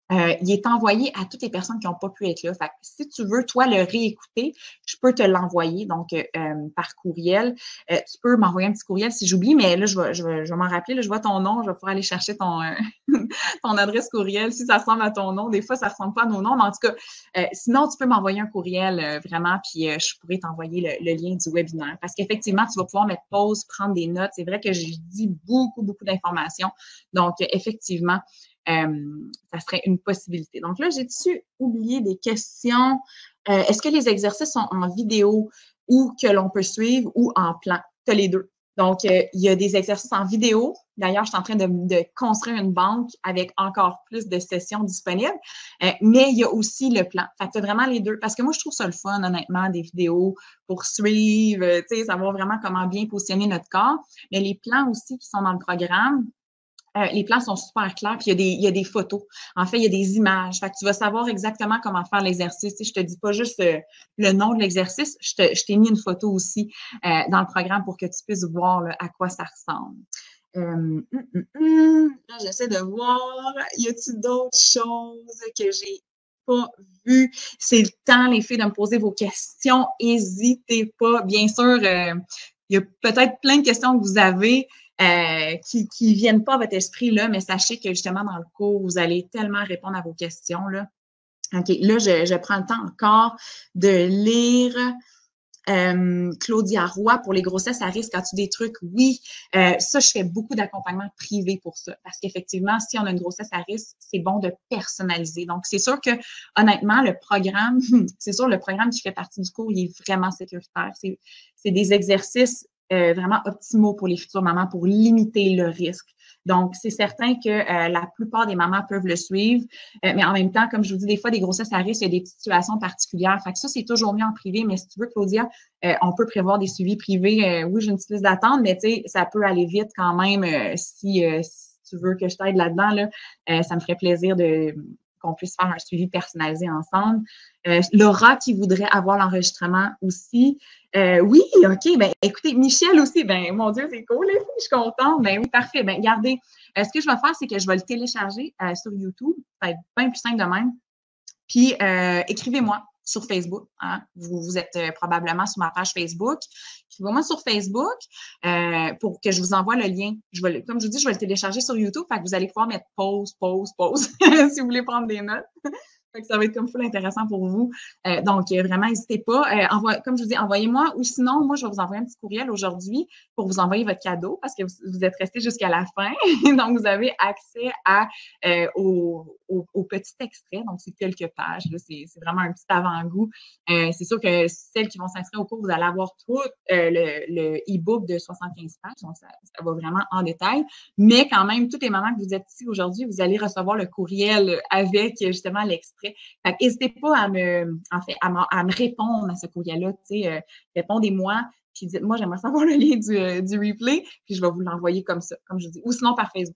Il est envoyé à toutes les personnes qui n'ont pas pu être là. Fait que si tu veux, toi, le réécouter, je peux te l'envoyer, donc par courriel. Tu peux m'envoyer un petit courriel si j'oublie, mais là, je vais m'en rappeler. Là, je vois ton nom, je vais pouvoir aller chercher ton adresse courriel. Si ça ressemble à ton nom, des fois, ça ne ressemble pas à nos noms, mais en tout cas, sinon, tu peux m'envoyer un courriel vraiment, puis je pourrais t'envoyer le lien du webinaire. Parce qu'effectivement, tu vas pouvoir mettre pause, prendre des notes. C'est vrai que j'ai dit beaucoup, beaucoup d'informations. Donc, effectivement, ça serait une possibilité. Donc là, j'ai-tu oublié des questions? Est-ce que les exercices sont en vidéo ou que l'on peut suivre ou en plan? Tu as les deux. Donc, il y a des exercices en vidéo. D'ailleurs, je suis en train de construire une banque avec encore plus de sessions disponibles. Mais il y a aussi le plan. Fait que tu as vraiment les deux. Parce que moi, je trouve ça le fun, honnêtement, des vidéos pour suivre, tu sais, savoir vraiment comment bien positionner notre corps. Mais les plans aussi qui sont dans le programme, les plans sont super clairs, puis il y a des photos. En fait, il y a des images. Fait que tu vas savoir exactement comment faire l'exercice. Tu sais, je te dis pas juste le nom de l'exercice, je t'ai mis une photo aussi dans le programme pour que tu puisses voir là, à quoi ça ressemble. Là, j'essaie de voir. Y a-t-il d'autres choses que j'ai pas vues? C'est le temps, les filles, de me poser vos questions. N'hésitez pas. Bien sûr, il y a peut-être plein de questions que vous avez. Qui viennent pas à votre esprit, là, mais sachez que justement, dans le cours, vous allez tellement répondre à vos questions, là. OK, là, je prends le temps encore de lire Claudia Roy pour les grossesses à risque. As-tu des trucs? Oui. Ça, je fais beaucoup d'accompagnement privé pour ça. Parce qu'effectivement, si on a une grossesse à risque, c'est bon de personnaliser. Donc, c'est sûr que, honnêtement, le programme qui fait partie du cours, il est vraiment sécuritaire. C'est des exercices vraiment optimaux pour les futures mamans pour limiter le risque. Donc, c'est certain que la plupart des mamans peuvent le suivre, mais en même temps, comme je vous dis, des fois, des grossesses à risque, il y a des situations particulières. Fait que ça, c'est toujours mieux en privé, mais si tu veux, Claudia, on peut prévoir des suivis privés. Oui, j'ai une petite liste d'attente, mais tu sais, ça peut aller vite quand même si tu veux que je t'aide là-dedans. Là, ça me ferait plaisir qu'on puisse faire un suivi personnalisé ensemble. Laura qui voudrait avoir l'enregistrement aussi. Oui, OK. Ben, écoutez, Michel aussi, ben, mon Dieu, c'est cool, les filles, je suis contente. Ben oui, parfait. Ben, regardez, ce que je vais faire, c'est que je vais le télécharger sur YouTube. Ça va être bien plus simple de même. Puis, écrivez-moi sur Facebook. Hein? Vous êtes probablement sur ma page Facebook. Écrivez-moi sur Facebook pour que je vous envoie le lien. Comme je vous dis, je vais le télécharger sur YouTube. Fait que vous allez pouvoir mettre pause si vous voulez prendre des notes. Fait que ça va être comme full intéressant pour vous. Donc, vraiment, n'hésitez pas. Comme je vous dis, envoyez-moi ou sinon, moi, je vais vous envoyer un petit courriel aujourd'hui pour vous envoyer votre cadeau parce que vous êtes resté jusqu'à la fin. Donc, vous avez accès au petit extrait. Donc, c'est quelques pages. C'est vraiment un petit avant-goût. C'est sûr que celles qui vont s'inscrire au cours, vous allez avoir tout le e-book de 75 pages. Donc, ça va vraiment en détail. Mais quand même, toutes les mamans que vous êtes ici aujourd'hui, vous allez recevoir le courriel avec justement l'extrait. Fait que n'hésitez pas à me répondre à ce courriel-là. Répondez-moi, puis dites-moi, j'aimerais savoir le lien du replay, puis je vais vous l'envoyer comme ça, comme je dis, ou sinon par Facebook,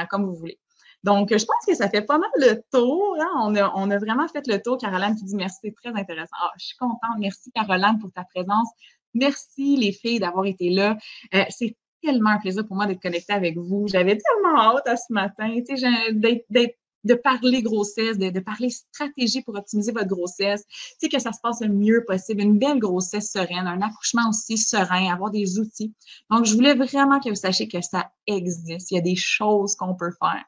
comme vous voulez. Donc, je pense que ça fait pas mal le tour. Hein? On a vraiment fait le tour. Caroline qui dit merci, c'est très intéressant. Je suis contente. Merci, Caroline, pour ta présence. Merci, les filles, d'avoir été là. C'est tellement un plaisir pour moi d'être connectée avec vous. J'avais tellement hâte à ce matin, d'être de parler grossesse, de parler stratégie pour optimiser votre grossesse, tu sais, que ça se passe le mieux possible, une belle grossesse sereine, un accouchement aussi serein, avoir des outils. Donc, je voulais vraiment que vous sachiez que ça existe. Il y a des choses qu'on peut faire.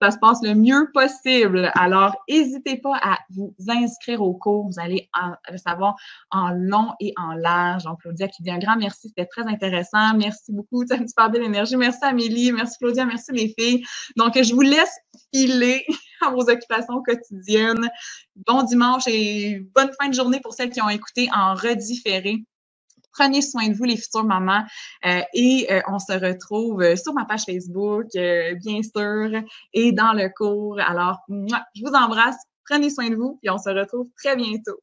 Ça se passe le mieux possible. Alors, n'hésitez pas à vous inscrire au cours. Vous allez le savoir en long et en large. Donc, Claudia qui dit un grand merci. C'était très intéressant. Merci beaucoup. Tu as une super belle énergie. Merci Amélie. Merci Claudia. Merci les filles. Donc, je vous laisse filer à vos occupations quotidiennes. Bon dimanche et bonne fin de journée pour celles qui ont écouté en redifféré. Prenez soin de vous, les futures mamans. On se retrouve sur ma page Facebook, bien sûr, et dans le cours. Alors, je vous embrasse. Prenez soin de vous et on se retrouve très bientôt.